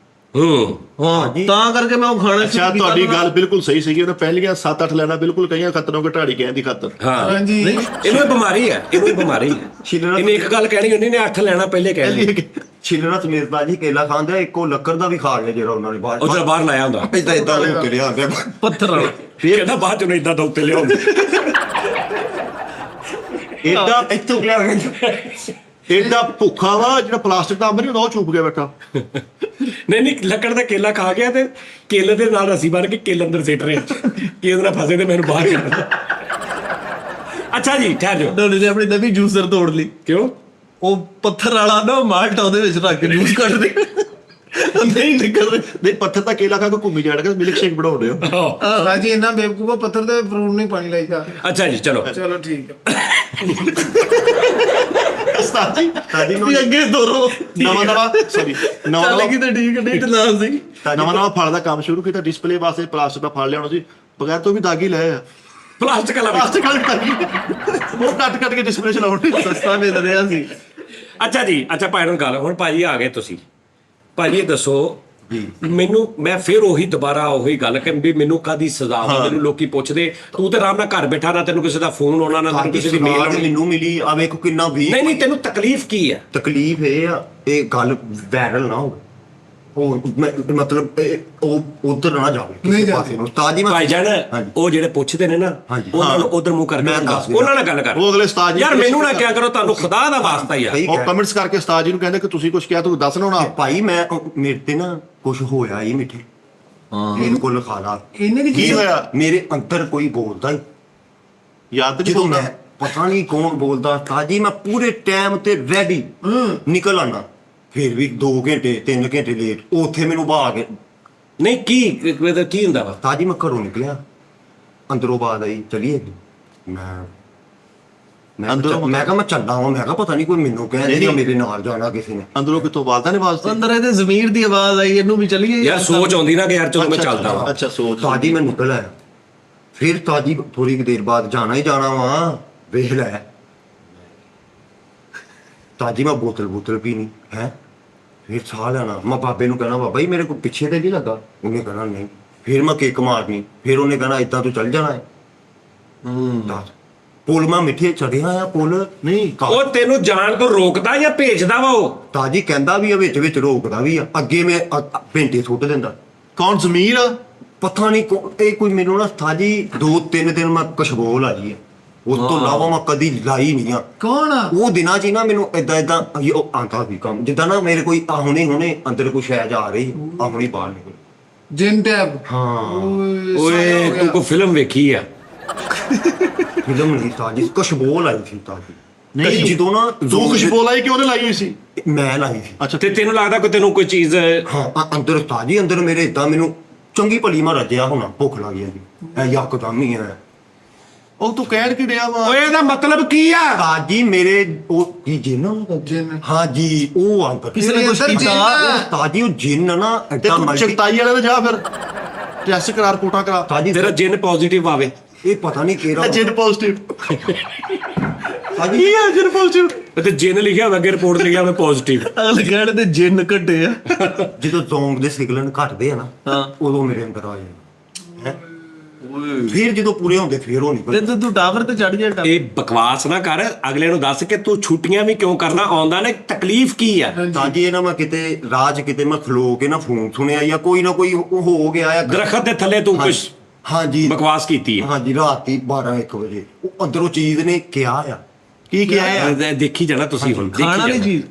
ਹਾਂ ਤਾਂ ਕਰਕੇ ਮੈਂ ਉਹ ਖਾਣਾ ਅੱਛਾ ਤੁਹਾਡੀ ਗੱਲ ਬਿਲਕੁਲ ਸਹੀ ਸੀਗੀ ਉਹਨੇ ਪਹਿਲੀਆਂ 7-8 ਲੈਣਾ ਬਿਲਕੁਲ ਕਈਆਂ ਖਤਰੋਂ ਕਿ ਢਾੜੀ ਕਹਿਣ ਦੀ ਖਾਤਰ ਹਾਂ ਹਾਂਜੀ ਇਹਨੂੰ ਇਹ ਬਿਮਾਰੀ ਹੈ, ਇਹਨੂੰ ਇਹ ਬਿਮਾਰੀ ਹੈ। ਇਹਨੇ ਇੱਕ ਗੱਲ ਕਹਿਣੀ ਹੁੰਦੀ ਨੇ 8 ਲੈਣਾ ਪਹਿਲੇ ਕਹਿ ਛਿਲਣਾ ਸਮੇਤ ਬਾਜੀ ਕੇਲਾ ਖਾਂਦੇ ਇੱਕੋ ਲੱਕੜ ਦਾ ਵੀ ਖਾ ਲਿਆ ਜਿਹੜਾ ਉਹਨਾਂ ਨੇ ਬਾਹਰ ਉਹ ਤਾਂ ਬਾਹਰ ਲਾਇਆ ਹੁੰਦਾ ਇਦਾਂ ਇਦਾਂ ਉੱਤੇ ਲਿਆ ਗਿਆ ਪੱਥਰ ਵਾਲਾ ਕਹਿੰਦਾ ਬਾਅਦ ਚ ਇਦਾਂ ਦਾ ਉੱਤੇ ਲਿਆਉਂਦੇ ਇਦਾਂ ਇੱਥੋਂ ਲਿਆ ਗਿਆ ਇਹਦਾ ਭੁੱਖਾ ਵਾ ਜਿਹੜਾ ਪਲਾਸਟਿਕ ਦਾ ਅੰਬ ਨਹੀਂ ਹੁੰਦਾ ਉਹ ਚੁੱਪ ਗਿਆ ਬੈਠਾ। ਨਹੀਂ ਲੱਕੜ ਦਾ ਕੇਲਾ ਖਾ ਗਿਆ ਤੇ ਕੇਲੇ ਦੇ ਨਾਲ ਰੱਸੀ ਬੰਨ ਕੇ ਕੇਲੇ ਅੰਦਰ ਸਿੱਟ ਰਿਹਾ ਕਿ ਉਹਦੇ ਨਾਲ ਫਸੇ ਤੇ ਮੈਨੂੰ ਬਾਹਰ ਕੱਢ। ਅੱਛਾ ਜੀ ਠਹਿਰ ਜਾਓ। ਡੋਲੇ ਨੇ ਆਪਣੀ ਨਵੀਂ ਜੂਸਰ ਤੋੜ ਲਈ। ਕਿਉਂ? ਉਹ ਪੱਥਰ ਵਾਲਾ ਨਾ ਮਾਲਟਾ ਉਹਦੇ ਵਿੱਚ ਰੱਖ ਕੇ ਜੂਸ ਕੱਢਦੇ ਨਹੀਂ ਨਿਕਲ ਰਹੇ। ਨਹੀਂ ਪੱਥਰ ਦਾ ਕੇਲਾ ਖਾ ਕੇ ਘੁੰਮੀ ਜਾਣਗੇ ਮਿਲਕ ਸ਼ੇਕ ਬਣਾਉਂਦੇ ਹੋ। ਰਾਜੀ ਇੰਨਾ ਬੇਵਕੂਫਾ ਪੱਥਰ ਦੇ ਫਰੂਟ ਨਹੀਂ ਪਾਣੀ ਲਾਈਦਾ। ਅੱਛਾ ਜੀ ਚਲੋ ਚਲੋ ਠੀਕ ਹੈ। ਸਾਡੀ ਨੂੰ ਅੱਗੇ ਦੋਰੋ ਨਵਾਂ ਸੌਰੀ ਚੱਲ ਗਈ ਤਾਂ ਠੀਕ ਨਹੀਂ ਤੇ ਨਾ ਸੀ। ਨਵਾਂ ਫਲ ਦਾ ਕੰਮ ਸ਼ੁਰੂ ਕੀਤਾ ਡਿਸਪਲੇ ਵਾਸਤੇ ਪਲਾਸਟਿਕ ਦਾ ਫਲ ਲਿਆਉਣਾ ਸੀ ਬਗੈਰ ਤੋਂ ਵੀ ਦਾਗੀ ਲਏ ਆ ਪਲਾਸਟਿਕ ਵਾਲਾ ਪਲਾਸਟਿਕ ਵਾਲੀ ਦਾਗੀ ਉਹ ਕੱਟ ਕੇ ਡਿਸਪਲੇ ਚ ਲਾਉਣੀ ਸਸਤਾ ਮਿਲ ਰਿਹਾ ਸੀ। ਅੱਛਾ ਜੀ ਅੱਛਾ ਭਾਈ ਨੂੰ ਗੱਲ ਹੁਣ ਭਾਜੀ ਆ ਗਏ ਤੁਸੀਂ ਭਾਜੀ ਇਹ ਦੱਸੋ ਮੈਨੂੰ ਮੈਂ ਫਿਰ ਉਹੀ ਦੁਬਾਰਾ ਉਹੀ ਗੱਲ ਕਿ ਵੀ ਮੈਨੂੰ ਕਾਦੀ ਸਜ਼ਾ ਹੋਈ ਮੈਨੂੰ ਲੋਕੀ ਪੁੱਛਦੇ ਤੂੰ ਤੇ ਆਰਾਮ ਨਾਲ ਘਰ ਬੈਠਾ ਨਾ ਤੈਨੂੰ ਕਿਸੇ ਦਾ ਫੋਨ ਆਉਣਾ ਨਾ ਤੈਨੂੰ ਕਿਸੇ ਦੀ ਮੇਲ ਆਉਣੀ ਮੈਨੂੰ ਮਿਲੀ ਆ ਵੇਖੋ ਕਿੰਨਾ ਵੀ ਨਹੀਂ ਤੈਨੂੰ ਤਕਲੀਫ ਕੀ ਹੈ ਤਕਲੀਫ ਇਹ ਆ ਇਹ ਗੱਲ ਵਾਇਰਲ ਨਾ ਹੋਵੇ ਉਹ ਮਤਲਬ ਉਹ ਉਧਰ ਨਾ ਜਾਵੇ ਕਿਸੇ ਪਾਸੇ ਨੂੰ ਉਸਤਾਦ ਜੀ ਮੈਂ ਭਾਈ ਜਾਨ ਉਹ ਜਿਹੜੇ ਪੁੱਛਦੇ ਨੇ ਨਾ ਉਹਨਾਂ ਨੂੰ ਉਧਰ ਮੂੰਹ ਕਰਕੇ ਉਹਨਾਂ ਨਾਲ ਗੱਲ ਕਰ ਉਹ ਅਗਲੇ ਉਸਤਾਦ ਜੀ ਯਾਰ ਮੈਨੂੰ ਨਾ ਕਿਆ ਕਰੋ ਤੁਹਾਨੂੰ ਖੁਦਾ ਦਾ ਵਾਸਤਾ ਯਾਰ ਉਹ ਕਮੈਂਟਸ ਕਰਕੇ ਉਸਤਾਦ ਜੀ ਨੂੰ ਕਹਿੰਦੇ ਕਿ ਤੁਸੀਂ ਕੁਝ ਕਿਹਾ ਤੂੰ ਦੱਸ ਨਾ ਹੁਣ ਭਾਈ ਮੈਂ ਮੇਰੇ ਤੇ ਨਾ ਕੁਝ ਹੋਇਆ ਹੀ ਮਿੱਠੇ ਇਹਨੂੰ ਕੋਲ ਖਾ ਲਾ ਇਹਨੇ ਕੀ ਹੋਇਆ ਮੇਰੇ ਅੰਦਰ ਕੋਈ ਬੋਲਦਾ ਹੀ ਯਾਦ ਨਹੀਂ ਜਦੋਂ ਮੈਂ ਪਤਾ ਨਹੀਂ ਕੌਣ ਬੋਲਦਾ ਤਾਜੀ ਮੈਂ ਪੂਰੇ ਟਾਈਮ ਤੇ ਰੈਡੀ ਨਿਕਲ ਆਣਾ ਫਿਰ ਵੀ 2 ਘੰਟੇ 3 ਘੰਟੇ ਲੇਟ ਉੱਥੇ ਮੈਨੂੰ ਬਾਹਰ ਗਏ ਨਹੀਂ ਕੀ ਹੁੰਦਾ ਵਾ ਤਾਜੀ ਮੈਂ ਘਰੋਂ ਨਿਕਲਿਆ ਅੰਦਰੋਂ ਬਾਅਦ ਆਈ ਚਲੀਏ ਮੈਂ ਕਿਹਾ ਮੈਂ ਚੱਲਦਾ ਹਾਂ ਮੈਂ ਕਿਹਾ ਪਤਾ ਨਹੀਂ ਕੋਈ ਮੈਨੂੰ ਕਹਿੰਦੇ ਮੇਰੇ ਨਾਲ ਜਾਣਾ ਕਿਸੇ ਨੇ ਅੰਦਰੋਂ ਕਿਤੋਂ ਆਵਾਜ਼ਾਂ ਨੇ ਆਵਾਜ਼ ਅੰਦਰ ਇਹਦੇ ਜ਼ਮੀਰ ਦੀ ਆਵਾਜ਼ ਆਈ ਇਹਨੂੰ ਵੀ ਚਲੀਏ ਯਾਰ ਸੋਚ ਆਉਂਦੀ ਨਾ ਕਿ ਯਾਰ ਚਲੋ ਮੈਂ ਚੱਲਦਾ ਵਾਂ ਅੱਛਾ ਸੋਚ ਤਾਜੀ ਮੈਂ ਨਿਕਲ ਆਇਆ ਫਿਰ ਤਾਜੀ ਥੋੜੀ ਦੇਰ ਬਾਅਦ ਜਾਣਾ ਹੀ ਜਾਣਾ ਵਾ ਵੇਖ ਲੈ ਤਾਜੀ ਮੈਂ ਬੋਤਲ ਪੀਣੀ ਹੈ ਫਿਰ ਸਾਹ ਲੈਣਾ ਮੈਂ ਬਾਬੇ ਨੂੰ ਕਹਿਣਾ ਬਾਬਾ ਜੀ ਮੇਰੇ ਕੋਲ ਪਿੱਛੇ ਤੇ ਨਹੀਂ ਲੱਗਾ ਉਹਨੇ ਕਹਿਣਾ ਨਹੀਂ ਫਿਰ ਮੈਂ ਕਿੱਕ ਮਾਰਨੀ ਫਿਰ ਉਹਨੇ ਕਹਿਣਾ ਇਦਾਂ ਤੂੰ ਚੱਲ ਜਾਣਾ ਹੈ ਦੱਸ ਪੁੱਲ ਮੈਂ ਮਿੱਠੇ ਚੜਿਆ ਆ ਪੁੱਲ ਨਹੀਂ ਉਹ ਤੈਨੂੰ ਜਾਣ ਤੋਂ ਰੋਕਦਾ ਜਾਂ ਭੇਜਦਾ ਵਾ ਉਹ ਤਾਜੀ ਕਹਿੰਦਾ ਵੀ ਆ ਵਿੱਚ ਰੋਕਦਾ ਵੀ ਆ ਅੱਗੇ ਮੈਂ ਭੇਂਟੇ ਸੁੱਟ ਦਿੰਦਾ ਕੌਣ ਜ਼ਮੀਰ ਪਤਾ ਨਹੀਂ ਇਹ ਕੋਈ ਮੈਨੂੰ ਨਾ ਤਾਜੀ 2-3 ਦਿਨ ਮੈਂ ਕਸ਼ਬੋਲ ਆ ਜੀ ਉਸ ਤੋਂ ਇਲਾਵਾ ਮੈਂ ਕਦੀ ਲਾਈ ਨਹੀਂ ਆ ਕੌਣ ਆ ਉਹ ਦਿਨਾਂ 'ਚ ਹੀ ਨਾ ਮੈਨੂੰ ਇਦਾਂ ਉਹ ਆਂਦਾ ਵੀ ਕੰਮ ਜਿੱਦਾਂ ਨਾ ਮੇਰੇ ਕੋਈ ਹੁਣੇ ਅੰਦਰ ਕੋਈ ਸ਼ੈ ਜਾ ਰਹੀ ਹੁਣੇ ਬਾਹਰ ਨਿਕਲ ਜਿੰਨ ਟੈਬ ਹਾਂ ਓਏ ਤੂੰ ਕੋ ਫਿਲਮ ਵੇਖੀ ਆ ਫਿਲਮ ਨਹੀਂ ਤਾਜੀ ਕਸ਼ਬੋਲ ਆਈ ਸੀ ਤਾਜੀ ਨਹੀਂ ਜਦੋਂ ਨਾ ਤੂੰ ਖੁਸ਼ਬੂ ਲਾਈ ਕਿ ਉਹਨੇ ਲਾਈ ਹੋਈ ਸੀ ਮੈਂ ਲਾਈ ਸੀ ਅੱਛਾ ਤੇ ਤੈਨੂੰ ਲੱਗਦਾ ਕਿ ਤੈਨੂੰ ਕੋਈ ਚੀਜ਼ ਹਾਂ ਅੰਦਰ ਤਾਜੀ ਅੰਦਰ ਮੇਰੇ ਇਦਾਂ ਮੈਨੂੰ ਚੰਗੀ ਭਲੀ ਮੈਂ ਰੱਜਿਆ ਹੋਣਾ ਭੁੱਖ ਲੱਗ ਗਈ ਐ ਯਕਦਮ ਹੀ ਹੈ ਉਹ ਤੂੰ ਕਹਿਣ ਕੀ ਡਿਆ ਵਾ ਓਏ ਇਹਦਾ ਮਤਲਬ ਕੀ ਆ ਤਾਜੀ ਮੇਰੇ ਉਹ ਕੀ ਜਿੰਨ ਹਾਂ ਜੀ ਉਹ ਅੰਦਰ ਕਿਸੇ ਨੇ ਕੁਛ ਕੀਤਾ ਤਾਜੀ ਉਹ ਜਿੰਨ ਨਾ ਤੇ ਐਡਾ ਤੂੰ ਚਕਤਾਈ ਵਾਲੇ ਦੇ ਜਾ ਫਿਰ ਟੈਸਟ ਕਰਾ ਰਿਪੋਰਟਾਂ ਕਰਾ ਤਾਜੀ ਤੇਰਾ ਜਿੰਨ ਪੋਜ਼ਿਟਿਵ ਆਵੇ ਇਹ ਪਤਾ ਨਹੀਂ ਕਿਹੜਾ ਜਿੰਨ ਪੋਜ਼ਿਟਿਵ ਤਾਜੀ ਕੀ ਹੈ ਜਿੰਨ ਪੋਜ਼ਿਟਿਵ ਤੇ ਜਿੰਨ ਲਿਖਿਆ ਹੋਵੇ ਅੱਗੇ ਰਿਪੋਰਟ ਲਿਖਿਆ ਹੋਵੇ ਪੋਜ਼ਿਟਿਵ ਅਗਲੇ ਕਹਿਣ ਦੇ ਜਿੰਨ ਕੱਢੇ ਆ ਜਦੋਂ ਜ਼ੋਂਗ ਦੇ ਸਿਗਨਲ ਘਟਦੇ ਆ ਨਾ ਉਦੋਂ ਮੇਰੇ ਅੰਦਰ ਆ ਜਾਂਦਾ ਹੈ ਫਿਰ ਜਦੋਂ ਪੂਰੇ ਹੁੰਦੇ ਫਿਰ ਉਹ ਨਿਕਲ ਤੇ ਤੂੰ ਟਾਵਰ ਤੇ ਚੜ ਜਾ ਇਹ ਬਕਵਾਸ ਨਾ ਕਰ ਅਗਲੇ ਨੂੰ ਦੱਸ ਕਿ ਤੂੰ ਛੁੱਟੀਆਂ ਵੀ ਕਿਉਂ ਕਰਨਾ ਆਉਂਦਾ ਨੇ ਤਕਲੀਫ ਕੀ ਆ ਤਾਜੀ ਇਹ ਨਾ ਮੈਂ ਕਿਤੇ ਰਾਜ ਕਿਤੇ ਮੈਂ ਖਲੋ ਕੇ ਨਾ ਫੋਨ ਸੁਣਿਆ ਜਾਂ ਕੋਈ ਨਾ ਕੋਈ ਹੋ ਗਿਆ ਆ ਦਰਖਤ ਦੇ ਥੱਲੇ ਤੂੰ ਕੁਝ ਹਾਂਜੀ ਬਕਵਾਸ ਕੀਤੀ ਹੈ ਹਾਂਜੀ ਰਾਤੀ 12-1 ਵਜੇ ਉਹ ਅੰਦਰੋਂ ਚੀਜ਼ ਨੇ ਕਿਹਾ ਆ ਕੀ ਕਿਹਾ ਹੈ ਦੇਖੀ ਜਾਣਾ ਤੁਸੀਂ ਹੁਣ ਖਾਣ ਵਾਲੀ ਚੀਜ਼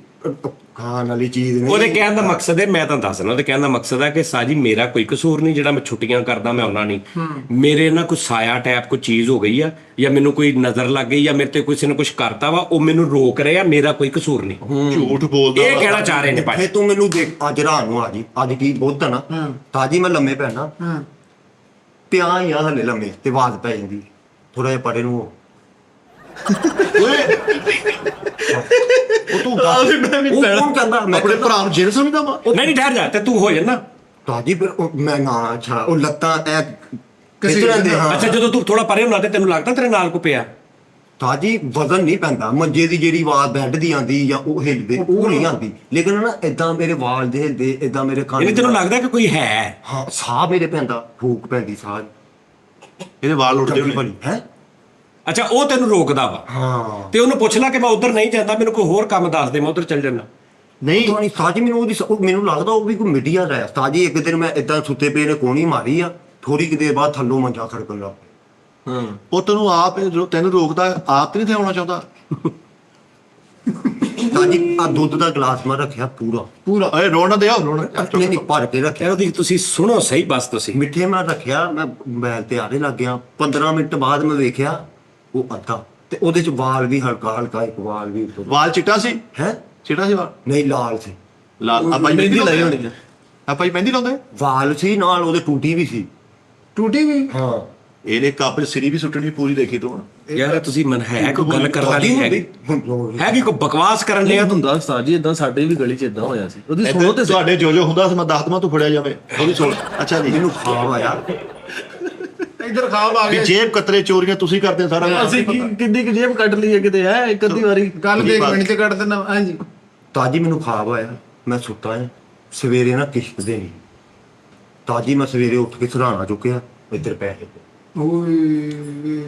ਖਾਣ ਵਾਲੀ ਚੀਜ਼ ਨੇ ਉਹਦੇ ਕਹਿਣ ਦਾ ਮਕਸਦ ਹੈ ਮੈਂ ਤੁਹਾਨੂੰ ਦੱਸਣਾ ਉਹਦੇ ਕਹਿਣ ਦਾ ਮਕਸਦ ਹੈ ਕਿ ਸਾਜੀ ਮੇਰਾ ਕੋਈ ਕਸੂਰ ਨਹੀਂ ਜਿਹੜਾ ਮੈਂ ਛੁੱਟੀਆਂ ਕਰਦਾ ਮੈਂ ਆਉਣਾ ਨਹੀਂ ਮੇਰੇ ਨਾਲ ਕੋਈ ਸਾਇਆ ਟੈਪ ਕੋਈ ਚੀਜ਼ ਹੋ ਗਈ ਆ ਜਾਂ ਮੈਨੂੰ ਕੋਈ ਨਜ਼ਰ ਲੱਗ ਗਈ ਜਾਂ ਮੇਰੇ ਤੇ ਕਿਸੇ ਨੇ ਕੁਝ ਕਰਤਾ ਵਾ ਉਹ ਮੈਨੂੰ ਰੋਕ ਰਿਹਾ ਮੇਰਾ ਕੋਈ ਕਸੂਰ ਨਹੀਂ ਝੂਠ ਬੋਲਦਾ ਇਹ ਕਹਿਣਾ ਚਾਹ ਰਹੇ ਨੇ ਭਾਈ ਫੇ ਤੂੰ ਮੈਨੂੰ ਦੇਖ ਅੱਜ ਰਾਤ ਨੂੰ ਆ ਜੀ ਅੱਜ ਕੀ ਬੁੱਧ ਆ ਨਾ ਤਾਜੀ ਮੈਂ ਲੰਮੇ ਪੈਣਾ ਪਿਆ ਹੀ ਆ ਹਲੇ ਲੰਮੇ ਤੇ ਆਵਾਜ਼ ਪੈ ਜਾਂਦੀ ਥੋੜਾ ਜਿਹਾ ਪਰੇ ਨੂੰ ਉਹ ਤੂੰ ਦੱਸ ਉਹ ਕੌਣ ਕਹਿੰਦਾ ਮੈਂ ਆਪਣੇ ਭਰਾ ਨੂੰ ਜਿੰਨ ਸਮਝਦਾ ਵਾ ਨਹੀਂ ਠਹਿਰ ਜਾ ਤੇ ਤੂੰ ਹੋ ਜਾਣਾ ਤਾਜੀ ਫਿਰ ਮੈਂ ਨਾ ਅੱਛਾ ਉਹ ਲੱਤਾਂ ਐ ਕਿਸ ਤਰ੍ਹਾਂ ਦੇ ਹਾਂ ਅੱਛਾ ਜਦੋਂ ਤੂੰ ਥੋੜਾ ਪਰੇ ਹੋਣਾ ਤੇ ਤੈਨੂੰ ਲੱਗਦਾ ਤੇਰੇ ਨਾਲ ਕੋ ਪਿਆ ਸਾਜੀ ਵਜ਼ਨ ਨਹੀਂ ਪੈਂਦਾ, ਮੰਜੇ ਦੀ ਜਿਹੜੀ ਆਵਾਜ਼ ਬੈੱਡ ਦੀ ਆਂਦੀ ਜਾਂ ਉਹ ਹਿੱਲਦੇ ਉਹ ਨਹੀਂ ਆਂਦੀ, ਲੇਕਿਨ ਨਾ ਇਦਾਂ ਮੇਰੇ ਵਾਲ ਦੇ ਹਿੱਲਦੇ, ਇਦਾਂ ਮੇਰੇ ਕੰਨ ਇਹਨੇ ਤੈਨੂੰ ਲੱਗਦਾ ਕਿ ਕੋਈ ਹੈ? ਹਾਂ ਸਾਹ ਮੇਰੇ ਪੈਂਦਾ, ਫੂਕ ਪੈਂਦੀ ਸਾਹ ਇਹਦੇ ਵਾਲ ਉੱਡਦੇ ਹੋਣੇ। ਭਲੀ ਹੈ। ਅੱਛਾ, ਉਹ ਤੈਨੂੰ ਰੋਕਦਾ ਵਾ ਹਾਂ ਤੇ ਉਹਨੂੰ ਪੁੱਛ ਲੈ ਕਿ ਮੈਂ ਉਧਰ ਨਹੀਂ ਜਾਂਦਾ, ਮੈਨੂੰ ਕੋਈ ਹੋਰ ਕੰਮ ਦੱਸ ਦੇ, ਮੈਂ ਉਧਰ ਚੱਲ ਜਾਂਦਾ। ਨਹੀਂ ਸਾਜੀ ਮੈਨੂੰ ਲੱਗਦਾ ਉਹ ਵੀ ਕੋਈ ਮੀਡੀਆ ਦਾ ਹੈ। ਸਾਜੀ ਇੱਕ ਦਿਨ ਮੈਂ ਇਦਾਂ ਸੁੱਤੇ ਪਏ ਨੇ ਕੋਣੀ ਮਾਰੀ ਆ, ਥੋੜੀ ਕਿ ਦੇਰ ਬਾਅਦ ਥੱਲੋਂ ਮੰਜਾ ਖੜਕਣ ਲੱਗ ਪਿਆ। ਉਹ ਤੈਨੂੰ ਰੋਕਦਾ, ਆਪ ਤੇ ਨਹੀਂ ਆਉਣਾ ਚਾਹੁੰਦਾ। ਸਾਜੀ ਆ ਦੁੱਧ ਦਾ ਗਲਾਸ ਮੈਂ ਰੱਖਿਆ ਪੂਰਾ ਓਏ ਰੋਣਾ ਦੇ ਰੋਣਾ। ਨਹੀਂ ਭਰ ਕੇ ਰੱਖਿਆ। ਇਹੋ ਦੀ ਤੁਸੀਂ ਸੁਣੋ ਸਹੀ ਬਸ ਤੁਸੀਂ। ਮਿੱਠੇ ਮੈਂ ਰੱਖਿਆ, ਮੈਂ ਮੋਬਾਈਲ ਤੇ ਆਰੇ ਲੱਗ ਗਿਆ। 15 ਮਿੰਟ ਬਾਅਦ ਮੈਂ ਵੇਖਿਆ ਉਹ ਅੱਧਾ, ਤੇ ਉਹਦੇ ਚ ਵਾਲ ਵੀ ਹਲਕਾ ਇੱਕ ਵਾਲ ਵੀ ਵਾਲ ਚਿੱਟਾ ਸੀ? ਹੈ ਚਿੱਟਾ ਸੀ ਵਾਲ? ਨਹੀਂ ਲਾਲ ਸੀ। ਲਾਲ ਆਪਾਂ ਮਹਿੰਦੀ ਲਾਈ ਹੋਣੀ ਆ। ਆਪਾਂ ਮਹਿੰਦੀ ਲਾਉਂਦੇ। ਵਾਲ ਸੀ ਨਾਲ ਉਹਦੇ ਟੂਟੀ ਵੀ ਸੀ। ਟੂਟੀ ਵੀ? ਹਾਂ ਇਹਨੇ ਕੱਪ ਸਿਰੀ ਵੀ ਸੁੱਟਣੀ ਪੂਰੀ ਦੇਖੀ ਤੂੰ। ਯਾਰ ਤੁਸੀਂ ਮਨ ਹੈ ਕੋਈ ਗੱਲ ਕਰਨ ਵਾਲੀ ਹੈਗੀ ਕੋਈ ਬਕਵਾਸ ਕਰਨ ਲਿਆ ਤੂੰ? ਹੁੰਦਾ ਉਸਤਾਦ ਜੀ, ਇਦਾਂ ਸਾਡੇ ਵੀ ਗਲੀ 'ਚ ਇਦਾਂ ਹੋਇਆ ਸੀ। ਉਹਦੀ ਸੁਣੋ ਤੇ ਤੁਹਾਡੇ ਜੋ ਹੁੰਦਾ ਸੀ ਮੈਂ ਦੱਸ ਦਵਾਂ, ਤੂੰ ਫੜਿਆ ਜਾਵੇ ਉਹਦੀ ਸੁਣ। ਅੱਛਾ ਜੀ, ਮੈਨੂੰ ਖਾਬ ਆਇਆ। ਇੱਧਰ ਖਾਬ ਆ ਗਿਆ। ਜੇਬ ਕਤਰੇ ਚੋਰੀਆਂ ਤੁਸੀਂ ਕਰਦੇ ਸਾਰਾ ਕੁਝ। ਅਸੀਂ ਕਿੰਨੀ ਕੁ ਜੇਬ ਕੱਢ ਲਈਏ ਕਿਤੇ ਹੈ ਇੱਕ ਅੱਧੀ ਵਾਰੀ। ਗੱਲ ਦੇ 1 ਮਿੰਟ ਚ ਕੱਢ ਦਿੰਦਾ। ਹਾਂਜੀ ਤਾਜੀ ਮੈਨੂੰ ਖਾਬ ਆਇਆ, ਮੈਂ ਸੁੱਤਾ ਆ, ਸਵੇਰੇ ਨਾ ਕਿਸ਼ਤ ਦੇਣੀ। ਤਾਜੀ ਮੈਂ ਸਵੇਰੇ ਉੱਠ ਕੇ ਸਰਾਣਾ ਚੁੱਕਿਆ, ਇੱਧਰ ਪੈ ਗਏ। ਓਏ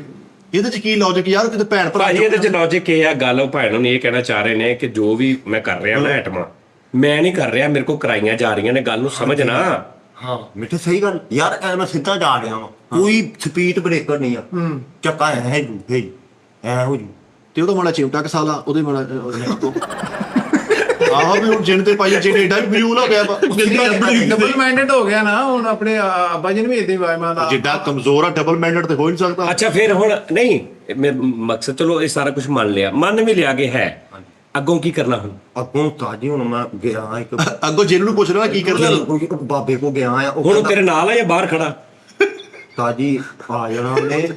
ਇਹਦੇ ਚ ਕੀ ਲੌਜਿਕ ਯਾਰ, ਕਿਤੇ ਭੈਣ ਭਰਾ ਭਾਜੀ ਇਹਦੇ ਚ ਲੌਜਿਕ ਇਹ ਆ, ਗੱਲ ਉਹ ਭੈਣ ਨੂੰ ਇਹ ਕਹਿਣਾ ਚਾਹ ਰਹੇ ਨੇ ਕਿ ਜੋ ਵੀ ਮੈਂ ਕਰ ਰਿਹਾ ਨਾ ਆਈਟਮਾਂ, ਮੈਂ ਨਹੀਂ ਕਰ ਰਿਹਾ, ਮੇਰੇ ਕੋਲ ਕਰਾਈਆਂ ਜਾ ਰਹੀਆਂ ਨੇ। ਗੱਲ ਨੂੰ ਸਮਝਣਾ। ਹਾਂ ਮਿੱਠੇ ਸਹੀ ਗੱਲ ਯਾਰ, ਐ ਮੈਂ ਸਿੱਧਾ ਜਾ ਰਿਹਾ ਵਾਂ, ਕੋਈ ਸਪੀਡ ਬ੍ਰੇਕਰ ਨਹੀਂ ਆ। ਚੱਕਾ ਐ ਜੂ ਐ ਹੋ ਜੂ। ਤੇ ਉਹਦਾ ਮਾੜਾ ਚਿਮਟਾ ਕਸਾਲਾ ਉਹਦੇ ਮਾੜਾ ਆਹ ਵੀ ਹੁਣ ਜਿੰਨ ਤੇ ਪਾਈ ਜਿਹੜੇ ਏਡਾ ਵੀ ਫਿਊਲ ਹੋ ਗਿਆ ਵਾ। ਡਬਲ ਮਾਈਂਡਡ ਹੋ ਗਿਆ ਨਾ ਹੁਣ। ਆਪਣੇ ਅੱਬਾ ਜੀ ਨੇ ਵੀ ਇਦਾਂ ਹੀ ਵਾਇਮਾ ਦਾ ਜਿੱਡਾ ਕਮਜ਼ੋਰ ਆ ਡਬਲ ਮਾਈਂਡਡ ਤੇ ਹੋ ਨਹੀਂ ਸਕਦਾ। ਅੱਛਾ ਫਿਰ ਹੁਣ ਨਹੀਂ ਮਕਸਦ, ਚਲੋ ਇਹ ਸਾਰਾ ਕੁਝ ਮੰਨ ਲਿਆ, ਮੰਨ ਵੀ ਲਿਆ ਕਿ ਹੈ, ਅੱਗੋਂ ਕੀ ਕਰਨਾ ਹੁਣ? ਅੱਗੋਂ ਤਾਜੀ ਹੁਣ ਮੈਂ ਗਿਆ ਇੱਕ ਅੱਗੋਂ ਜਿੰਨ ਨੂੰ ਪੁੱਛ ਲੈਣਾ ਕੀ ਕਰਦਾ। ਬਾਬੇ ਕੋ ਗਿਆ ਆ। ਹੁਣ ਉਹ ਤੇਰੇ ਨਾਲ ਆ ਜਾਂ ਬਾਹਰ ਖੜਾ? ਤਾਜੀ ਆ ਜਾਣਾ ਉਹਨੇ।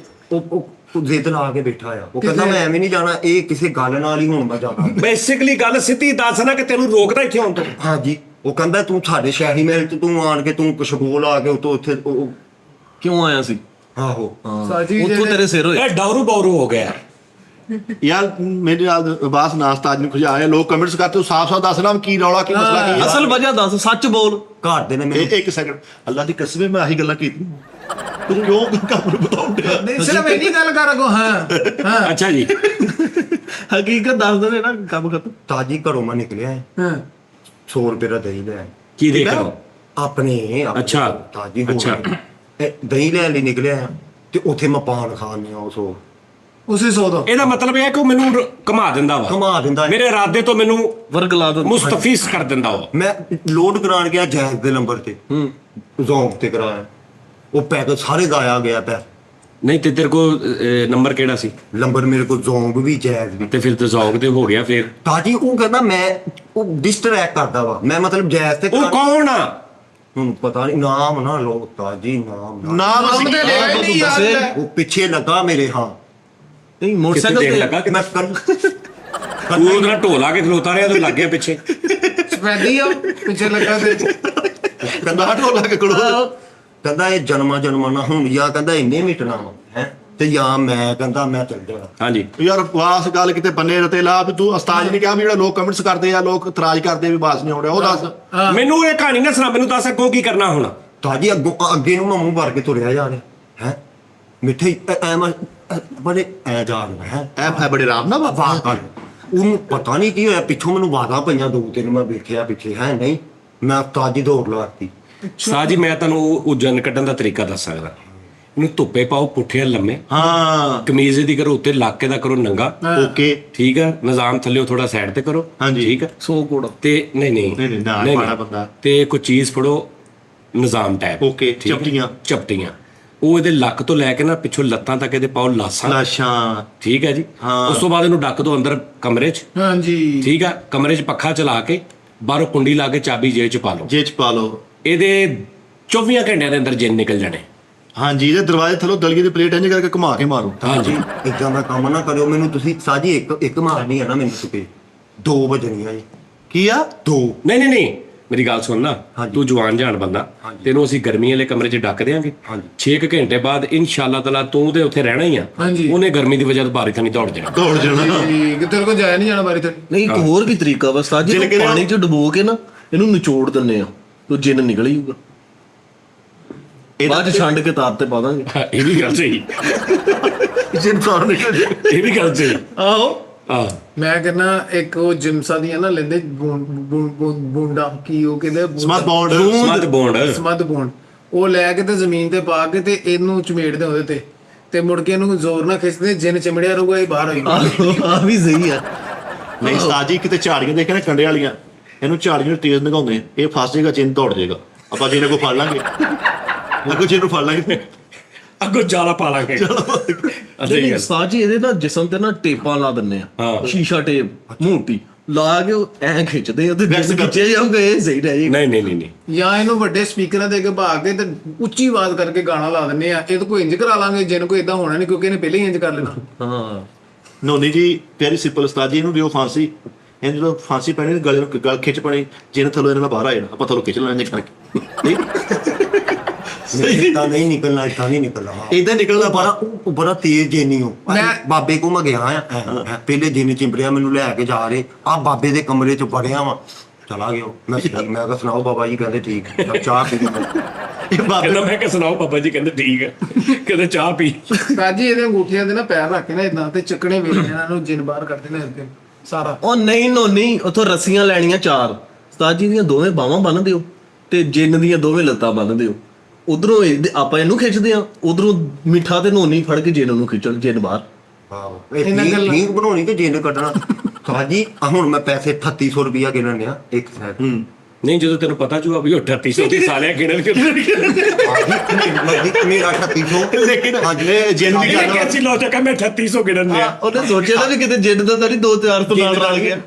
ਉਹ ਜ਼ਿੱਦ ਲਾ ਕੇ ਬੈਠਾ ਆ। ਉਹ ਕਹਿੰਦਾ ਮੈਂ ਐਵੇਂ ਨਹੀਂ ਜਾਣਾ, ਇਹ ਕਿਸੇ ਗੱਲ ਨਾਲ ਹੀ ਹੁਣ ਮੈਂ ਜਾਣਾ। ਬੇਸਿਕਲੀ ਗੱਲ ਸਿੱਧੀ ਦੱਸ ਨਾ ਕਿ ਤੈਨੂੰ ਰੋਕਦਾ ਇੱਥੇ ਆਉਣ ਤੋਂ। ਹਾਂਜੀ ਉਹ ਕਹਿੰਦਾ ਤੂੰ ਸਾਡੇ ਸ਼ਾਹੀ ਮਹਿਲ ਚ ਤੂੰ ਆਣ ਕੇ ਤੂੰ ਕਸ਼ਬੋਲ ਆ ਕੇ ਉਤੋਂ ਉੱਥੇ ਕਿਉਂ ਆਇਆ ਸੀ? ਆਹੋ ਸਾਜੀ ਉੱਥੋਂ ਤੇਰੇ ਸਿਰ ਹੋਏ। ਇਹ ਡਾਊਰੂ ਬਾਊਰੂ ਹੋ ਗਿਆ ਯਾਰ ਮੇਰੇ ਨਾਲ ਬਾਸ ਨਾਸਤਾ ਅੱਜ ਨੂੰ ਖੁਜਾ ਆਇਆ, ਲੋਕ ਕਮੈਂਟਸ ਕਰਦੇ, ਸਾਫ਼ ਦੱਸਣਾ ਕੀ ਰੌਲਾ ਕੀ ਮਸਲਾ ਕੀ ਹੈ। ਅਸਲ ਵਜ੍ਹਾ ਦੱਸ, ਸੱਚ ਬੋਲ। ਘਰ ਦੇ ਨੇ ਮੈਨੂੰ ਇੱਕ ਸੈਕਿੰਡ, ਅੱਲਾ ਦੀ ਕਸਮ ਮੈਂ ਆਹੀ ਗੱਲਾਂ ਕੀਤੀ। ਤੂੰ ਕਿਉਂ ਕੰਮ ਨੂੰ ਬਤਾਉਂਦੇ? ਨਹੀਂ ਸਿਰਫ ਇੰਨੀ ਗੱਲ ਕਰ ਅਗੋ। ਹਾਂ ਅੱਛਾ ਜੀ, ਹਕੀਕਤ ਦੱਸ ਦੇ ਨਾ, ਕੰਮ ਖਤਮ। ਤਾਜੀ ਘਰੋਂ ਮੈਂ ਨਿਕਲਿਆ ਹਾਂ 100 ਰੁਪਏ ਦਾ ਦਹੀਂ ਲੈ ਕੀ ਦੇਖ ਲਓ? ਆਪਣੇ ਅੱਛਾ, ਤਾਜੀ ਅੱਛਾ। ਦਹੀਂ ਲੈਣ ਲਈ ਨਿਕਲਿਆ ਤੇ ਉੱਥੇ ਮੈਂ ਪਾਨ ਖਾਣੇ ਆ ਉਸੇ 100 ਦਾ। ਇਹਦਾ ਮਤਲਬ ਇਹ ਹੈ ਕਿ ਉਹ ਮੈਨੂੰ ਘੁਮਾ ਦਿੰਦਾ ਵਾ, ਘੁਮਾ ਦਿੰਦਾ। ਮੇਰੇ ਇਰਾਦੇ ਤੋਂ ਮੈਨੂੰ ਵਰਗਲਾ ਦੋ। ਮੁਸਤਫੀਜ਼ ਕਰ ਦਿੰਦਾ ਉਹ। ਮੈਂ ਲੋਡ ਕਰਾਉਣ ਗਿਆ ਜੈਜ਼ ਦੇ ਨੰਬਰ ਤੇ, ਜ਼ੋਂਗ ਤੇ ਕਰਾਇਆ, ਉਹ ਪੈਕ ਸਾਰੇ ਗਾਇਆ ਗਿਆ ਪੈ। ਨਹੀਂ ਤੇ ਤੇਰੇ ਕੋਲ ਨੰਬਰ ਕਿਹੜਾ ਸੀ? ਨੰਬਰ ਮੇਰੇ ਕੋਲ ਜ਼ੋਂਗ ਵੀ ਜੈਜ਼ ਵੀ। ਤੇ ਫਿਰ ਤੇ ਜ਼ੌਕ ਤੇ ਹੋ ਗਿਆ ਫਿਰ। ਤਾਜੀ ਉਹ ਕਹਿੰਦਾ ਮੈਂ ਉਹ ਡਿਸਟਰੈਕਟ ਕਰਦਾ ਵਾ, ਮੈਂ ਮਤਲਬ ਜੈਜ਼ ਤੇ ਉਹ ਕੌਣ ਆ? ਹੁਣ ਪਤਾ ਨਹੀਂ ਨਾਮ ਨਾ ਲੋ ਤਾਜੀ ਨਾਮ ਨਾ। ਨਾਮ ਅਸੀਂ ਤੇ ਲਿਆ ਹੀ ਨਹੀਂ ਯਾਦ ਹੈ। ਉਹ ਪਿੱਛੇ ਲੱਗਾ ਮੇਰੇ। ਹਾਂ ਨਹੀਂ ਕਿਤੇ ਮੋਟਰਸਾਈਕਲ ਦੇਖ ਤੇ ਲੱਗਾ ਕਿ ਮੈਂ ਕੱਲ ਤੂੰ ਉਹਦੇ ਨਾਲ ਢੋਲਾ ਕੇ ਖਲੋਤਾ ਰਿਹਾ ਤੇ ਲੱਗ ਗਿਆ ਪਿੱਛੇ। ਸਪੈਦੀ ਆ ਪਿੱਛੇ ਲੱਗਾ ਤੇ ਕੰਦਾ ਢੋਲਾ ਕੇ ਕੋਲ। ਕਹਿੰਦਾ ਇਹ ਜਨਮਾਂ ਨਾ ਹੁਣ, ਜਾਂ ਕਹਿੰਦਾ ਇੰਨੇ ਮਿਟਣਾ ਵਾ ਹੈ ਤੇ ਜਾਂ ਮੈਂ ਕਹਿੰਦਾ ਮੈਂ ਚੱਲ ਜਾਣਾ। ਹਾਂਜੀ ਯਾਰ ਬਾਸ ਗੱਲ ਕਿਤੇ ਬੰਨੇ ਰਤੇ ਲਾ ਵੀ ਤੂੰ ਉਸਤਾਦ ਨੇ ਕਿਹਾ ਵੀ ਜਿਹੜਾ ਲੋਕ ਕਮੈਂਟਸ ਕਰਦੇ ਆ, ਲੋਕ ਇਤਰਾਜ਼ ਕਰਦੇ ਵੀ ਬਾਸ ਨਹੀਂ ਆਉਣਾ, ਉਹ ਦੱਸ। ਮੈਨੂੰ ਇਹ ਕਹਾਣੀ ਨਾ ਸੁਣਾ, ਮੈਨੂੰ ਦੱਸ ਅੱਗੋਂ ਕੀ ਕਰਨਾ ਹੁਣ? ਤਾਜੀ ਅੱਗੇ ਨੂੰ ਮੈਂ ਮੂੰਹ ਭਰ ਕੇ ਤੁਰਿਆ ਜਾ ਰਿਹਾ ਹੈ। ਮਿੱਠੇ ਐ ਮੈਂ ਬੜੇ ਐ ਜਾ ਰਿਹਾ ਹੈ। ਐ ਬੜੇ ਆਰਾਮ ਨਾਲ ਵਾ। ਵਾਹ ਕਰ ਉਹਨੂੰ ਪਤਾ ਨਹੀਂ ਕੀ ਹੋਇਆ, ਪਿੱਛੋਂ ਮੈਨੂੰ ਬਾਧਾ ਪਈਆਂ 2-3, ਮੈਂ ਵੇਖਿਆ ਪਿੱਛੇ ਹੈ ਨਹੀਂ, ਮੈਂ ਤਾਜੀ ਦੌੜ ਲਵਾਤੀ। ਸਾਜੀ ਮੈਂ ਤੁਹਾਨੂੰ ਉਹ ਜਨ ਕੱਢਣ ਦਾ ਤਰੀਕਾ ਦੱਸ ਸਕਦਾ। ਇਹਨੂੰ ਧੁੱਪੇ ਪਾਓ, ਪੁੱਠੇ ਲੰਮੇ, ਹਾਂ ਕਮੀਜ਼ ਦੀ ਕਰੋ ਉੱਤੇ, ਇਲਾਕੇ ਦਾ ਕਰੋ ਨੰਗਾ। ਓਕੇ ਠੀਕ ਆ, ਨਿਜ਼ਾਮ ਥੱਲੇ ਥੋੜਾ ਸਾਈਡ ਤੇ ਕਰੋ। ਹਾਂਜੀ। ਠੀਕ ਆ। 100 ਕੋੜ ਤੇ ਨਹੀਂ ਨਹੀਂ, ਨਾਲ ਮਾੜਾ ਬੰਦਾ। ਤੇ ਕੋਈ ਚੀਜ਼ ਫੜੋ ਨਿਜ਼ਾਮ ਟਾਈਪ। ਓਕੇ, ਠੀਕ ਆ? ਚਪਟੀਆਂ। ਚਪਟੀਆਂ ਉਹ ਇਹਦੇ ਲੱਕ ਤੋਂ ਲੈ ਕੇ ਨਾ ਪਿੱਛੋਂ ਲੱਤਾਂ ਤੱਕ ਇਹਦੇ ਪਾਓ ਲਾਸਾਂ। ਲਾਸ਼ਾਂ। ਠੀਕ ਹੈ ਜੀ। ਹਾਂ। ਉਸ ਤੋਂ ਬਾਅਦ ਇਹਨੂੰ ਡੱਕ ਦੋ ਅੰਦਰ ਕਮਰੇ 'ਚ। ਹਾਂਜੀ ਠੀਕ ਆ, ਕਮਰੇ 'ਚ ਪੱਖਾ ਚਲਾ ਕੇ ਬਾਹਰੋਂ ਕੁੰਡੀ ਲਾ ਕੇ ਚਾਬੀ ਜੇਬ 'ਚ ਪਾ ਲਓ। ਜੇਚ ਪਾ ਲਓ। ਇਹਦੇ 24 ਘੰਟਿਆਂ ਦੇ ਅੰਦਰ ਜਿੰਨ ਨਿਕਲ ਜਾਣੇ। ਹਾਂਜੀ, ਇਹਦੇ ਦਰਵਾਜ਼ੇ ਥੱਲੋਂ ਦਲਗੀ ਦੀ ਪਲੇਟ ਇੰਜ ਕਰਕੇ ਘੁਮਾ ਕੇ ਮਾਰੋ। ਹਾਂਜੀ ਏਦਾਂ ਦਾ ਕੰਮ ਨਾ ਕਰਿਓ ਮੈਨੂੰ ਤੁਸੀਂ। ਸਾਜੀ ਇੱਕ ਮਾਰਨੀ ਹੈ ਨਾ ਮੈਨੂੰ ਸੁਪੇ 2 ਵਜਣੀਆਂ ਜੀ। ਕੀ ਆ? 2 ਨਹੀਂ ਮੇਰੀ ਗੱਲ ਸੁਣ ਨਾ, ਤੂੰ ਜਵਾਨ ਜਾਨ ਬੰਦਾ, ਤੈਨੂੰ ਅਸੀਂ ਗਰਮੀ ਵਾਲੇ ਕਮਰੇ 'ਚ ਡੱਕ ਦੇਾਂਗੇ। 6 ਘੰਟੇ ਬਾਅਦ ਇਨਸ਼ਾਅੱਲਾ ਤਾਲਾ ਤੂੰ ਤੇ ਉੱਥੇ ਰਹਿਣਾ ਹੀ ਆ। ਉਹਨੇ ਗਰਮੀ ਦੀ ਵਜ੍ਹਾ ਤੋਂ ਬਾਰੀ ਥਾਂ ਨਹੀਂ ਦੌੜ ਜਾਣਾ। ਕਿ ਤੇਰੇ ਕੋਲ ਜਾਇਆ ਨਹੀਂ ਜਾਣਾ ਬਾਰੀ ਤੇ। ਨਹੀਂ, ਇੱਕ ਹੋਰ ਵੀ ਤਰੀਕਾ ਵਾ ਉਸਤਾਦ ਜੀ, ਪਾਣੀ 'ਚ ਡੁਬੋ ਕੇ ਨਾ ਇਹਨੂੰ ਨਿਚੋੜ ਦਿੰਨੇ ਆ, ਤੇ ਜਿੰਨ ਨਿਕਲ ਜੂਗਾ। ਬਾਅਦ 'ਚ ਛੰਡ ਕੇ ਤਾਰ ਤੇ ਪਾ ਦਾਂਗੇ। ਇਹ ਵੀ ਗੱਲ ਸਹੀ, ਜਿੰਨ ਸਾਰ ਨਿਕਲ ਜੇ। ਇਹ ਵੀ ਗੱਲ ਸਹੀ। ਆਹੋ, ਮੈਂ ਕਹਿੰਦਾ ਇੱਕ ਉਹ ਜਿਮਸਾ ਦੀਆਂ ਨਾ ਲੈਂਦੇ ਬੂੰਡਾ, ਕੀ ਉਹ ਕਹਿੰਦੇ ਸਮਤ ਬੌਂਡ ਸਮਤ ਬੌਂਡ, ਉਹ ਲੈ ਕੇ ਤੇ ਜ਼ਮੀਨ ਤੇ ਪਾ ਕੇ ਤੇ ਇਹਨੂੰ ਚਮੇੜਦੇ ਉਹਦੇ ਤੇ ਮੁੜ ਕੇ ਇਹਨੂੰ ਜ਼ੋਰ ਨਾਲ ਖਿੱਚਦੇ, ਜਿੰਨ ਚਮੜਿਆ ਰਹੂਗਾ ਇਹ ਬਾਹਰ ਹੋਏਗਾ। ਆ ਵੀ ਸਹੀ ਆ। ਨਹੀਂ ਉਸਤਾਦ ਜੀ, ਕਿਤੇ ਝਾੜੀਆਂ ਦੇਖੇ ਨਾ ਕੰਡੇ ਵਾਲੀਆਂ, ਇਹਨੂੰ ਝਾੜੀਆਂ ਨੂੰ ਤੇਜ਼ ਨਗਾਉਂਦੇ, ਇਹ ਫਸ ਜਾਏਗਾ, ਜਿੰਨ ਦੌੜ ਜਾਏਗਾ। ਆਪਾਂ ਜਿਹਨੇ ਕੋ ਫੜ ਲਾਂਗੇ, ਅੱਗੋਂ ਜਿਹਨੂੰ ਫੜ ਲਾਂਗੇ, ਅੱਗੋਂ ਜਾਲਾ ਪਾ ਲਾਂਗੇ। ਨਹੀਂ ਉਸਤਾਦ ਜੀ, ਇਹਦੇ ਨਾਲ ਜਿਸਮ ਤੇ ਨਾ ਟੇਪਾਂ ਲਾ ਦਿੰਨੇ ਆ, ਸ਼ੀਸ਼ਾ ਟੇਪ ਮੋਟੀ ਲਾ ਕੇ ਐਂ ਖਿੱਚਦੇ ਆ ਤੇ ਜਿਸ ਖਿੱਚੇ ਜਾਊਗਾ ਇਹ ਸਹੀ ਰਹਿ ਜਾਏਗਾ। ਨਹੀਂ ਜਾਂ ਇਹਨੂੰ ਵੱਡੇ ਸਪੀਕਰਾਂ ਦੇ ਕੇ ਭਾ ਕੇ ਤੇ ਉੱਚੀ ਆਵਾਜ਼ ਕਰਕੇ ਗਾਣਾ ਲਾ ਦਿੰਨੇ ਆ। ਇਹ ਤਾਂ ਕੋਈ ਇੰਜ ਕਰਾ ਲਾਂਗੇ, ਜਿੰਨ ਕੋਈ ਇਦਾਂ ਹੋਣਾ ਨਹੀਂ, ਕਿਉਂਕਿ ਇਹਨੇ ਪਹਿਲੇ ਹੀ ਇੰਜ ਕਰ ਲੈਣਾ। ਹਾਂ, ਨੋਨੀ ਜੀ ਪਿਆਰੀ ਸਿੰਪਲ ਉਸਤਾਦ ਜੀ, ਇਹਨੂੰ ਦਿਓ ਫਾਂਸੀ। ਇਹ ਜਦੋਂ ਫਾਂਸੀ ਪੈਣੀ, ਗਲੇ ਨੂੰ ਗਲ ਖਿੱਚ ਪੈਣੀ, ਜਿਹਨੇ ਥੱਲੋਂ ਇਹਨਾਂ ਨਾਲ ਬਾਹਰ ਆ ਜਾਣਾ, ਆਪਾਂ ਥੱਲੋਂ ਖਿੱਚ ਲੈਣਾ ਕਰਕੇ। ਇਦਾਂ ਨਹੀਂ ਨਿਕਲਣਾ, ਇਦਾਂ ਨਹੀਂ ਨਿਕਲਣਾ। ਏਦਾਂ ਨਿਕਲਦਾ ਬੜਾ ਤੇਜ਼ ਜੇਨੀ ਹੋ। ਬਾਬੇ ਕੋ ਮੈਂ ਗਿਆ ਆ, ਪਹਿਲੇ ਜਿੰਨ ਚਿੰਬੜਿਆ, ਮੈਨੂੰ ਲੈ ਕੇ ਜਾ ਰਹੇ ਆ ਬਾਬੇ ਦੇ ਕਮਰੇ 'ਚ ਵੜਿਆ ਵਾ, ਚਲਾ ਗਿਆ। ਮੈਂ ਕਿਹਾ ਸੁਣਾਓ ਬਾਬਾ ਜੀ, ਕਹਿੰਦੇ ਠੀਕ, ਚਾਹ ਪੀ ਕਹਿੰਦਾ ਮੈਂ ਕਿਹਾ ਸੁਣਾਓ ਬਾਬਾ ਜੀ, ਕਹਿੰਦੇ ਠੀਕ ਹੈ, ਕਹਿੰਦੇ ਚਾਹ ਪੀ। ਬਾਜੀ ਇਹਦੇ ਅੰਗੂਠੀਆਂ ਦੇ ਨਾ ਪੈਰ ਰੱਖ ਕੇ ਨਾ ਇਦਾਂ ਤੇ ਚੱਕਣੇ ਵੇਲੇ ਇਹਨਾਂ ਨੂੰ ਜਿੰਨ ਬਾਹਰ ਕੱਢਦੇ ਨੇ ਅੱਗੇ ਸਾਰਾ। ਉਹ ਨਹੀਂ, ਉੱਥੋਂ ਰੱਸੀਆਂ ਲੈਣੀਆਂ 4, ਉਸਤਾਦ ਜੀ ਦੀਆਂ ਦੋਵੇਂ ਬਾਹਾਂ ਬੰਨ ਦਿਓ ਤੇ ਜਿੰਨ ਦੀਆਂ ਦੋਵੇਂ ਲੱਤਾਂ ਬੰਨ ਦਿਓ। ਉਧਰੋਂ ਆਪਾਂ ਇਹਨੂੰ ਖਿੱਚਦੇ ਆ, ਉਧਰੋਂ ਮਿੱਠਾ ਤੇ ਨੋਨੀ ਫੜ ਕੇ ਜਿੰਨ ਨੂੰ ਖਿੱਚਣ, ਜਿੰਨ ਬਾਹਰ। ਠੀਕ ਬਣਾਉਣੀ ਕਿ ਜਿੰਨ ਕੱਢਣਾ। ਸਾਜੀ ਹੁਣ ਮੈਂ ਪੈਸੇ 3800 ਰੁਪਇਆ ਗਿਣਨ ਆ ਇੱਕ ਸਾਈਡ। ਨਹੀਂ, ਜਦੋਂ ਤੈਨੂੰ ਪਤਾ ਜੂਗਾ ਵੀ ਉਹ 3800 ਦੀ ਸਾਲਿਆ ਗਿਣਨ ਮੇਰਾ 3800, ਲੇਕਿਨ ਜਿੰਨ ਦੀ ਗੱਲ ਐਸੀ ਲੋਜਿਕ ਹੈ, ਮੈਂ 3800 ਗਿਣਨ ਲਿਆ। ਉਹਨੇ ਸੋਚਿਆ ਨਾ ਵੀ ਕਿਤੇ ਜਿੰਨ ਦਾ ਤਾਂ ਨਹੀਂ 2-4 ਤੋਂ ਨਾਲ ਰਲ ਗਿਆ।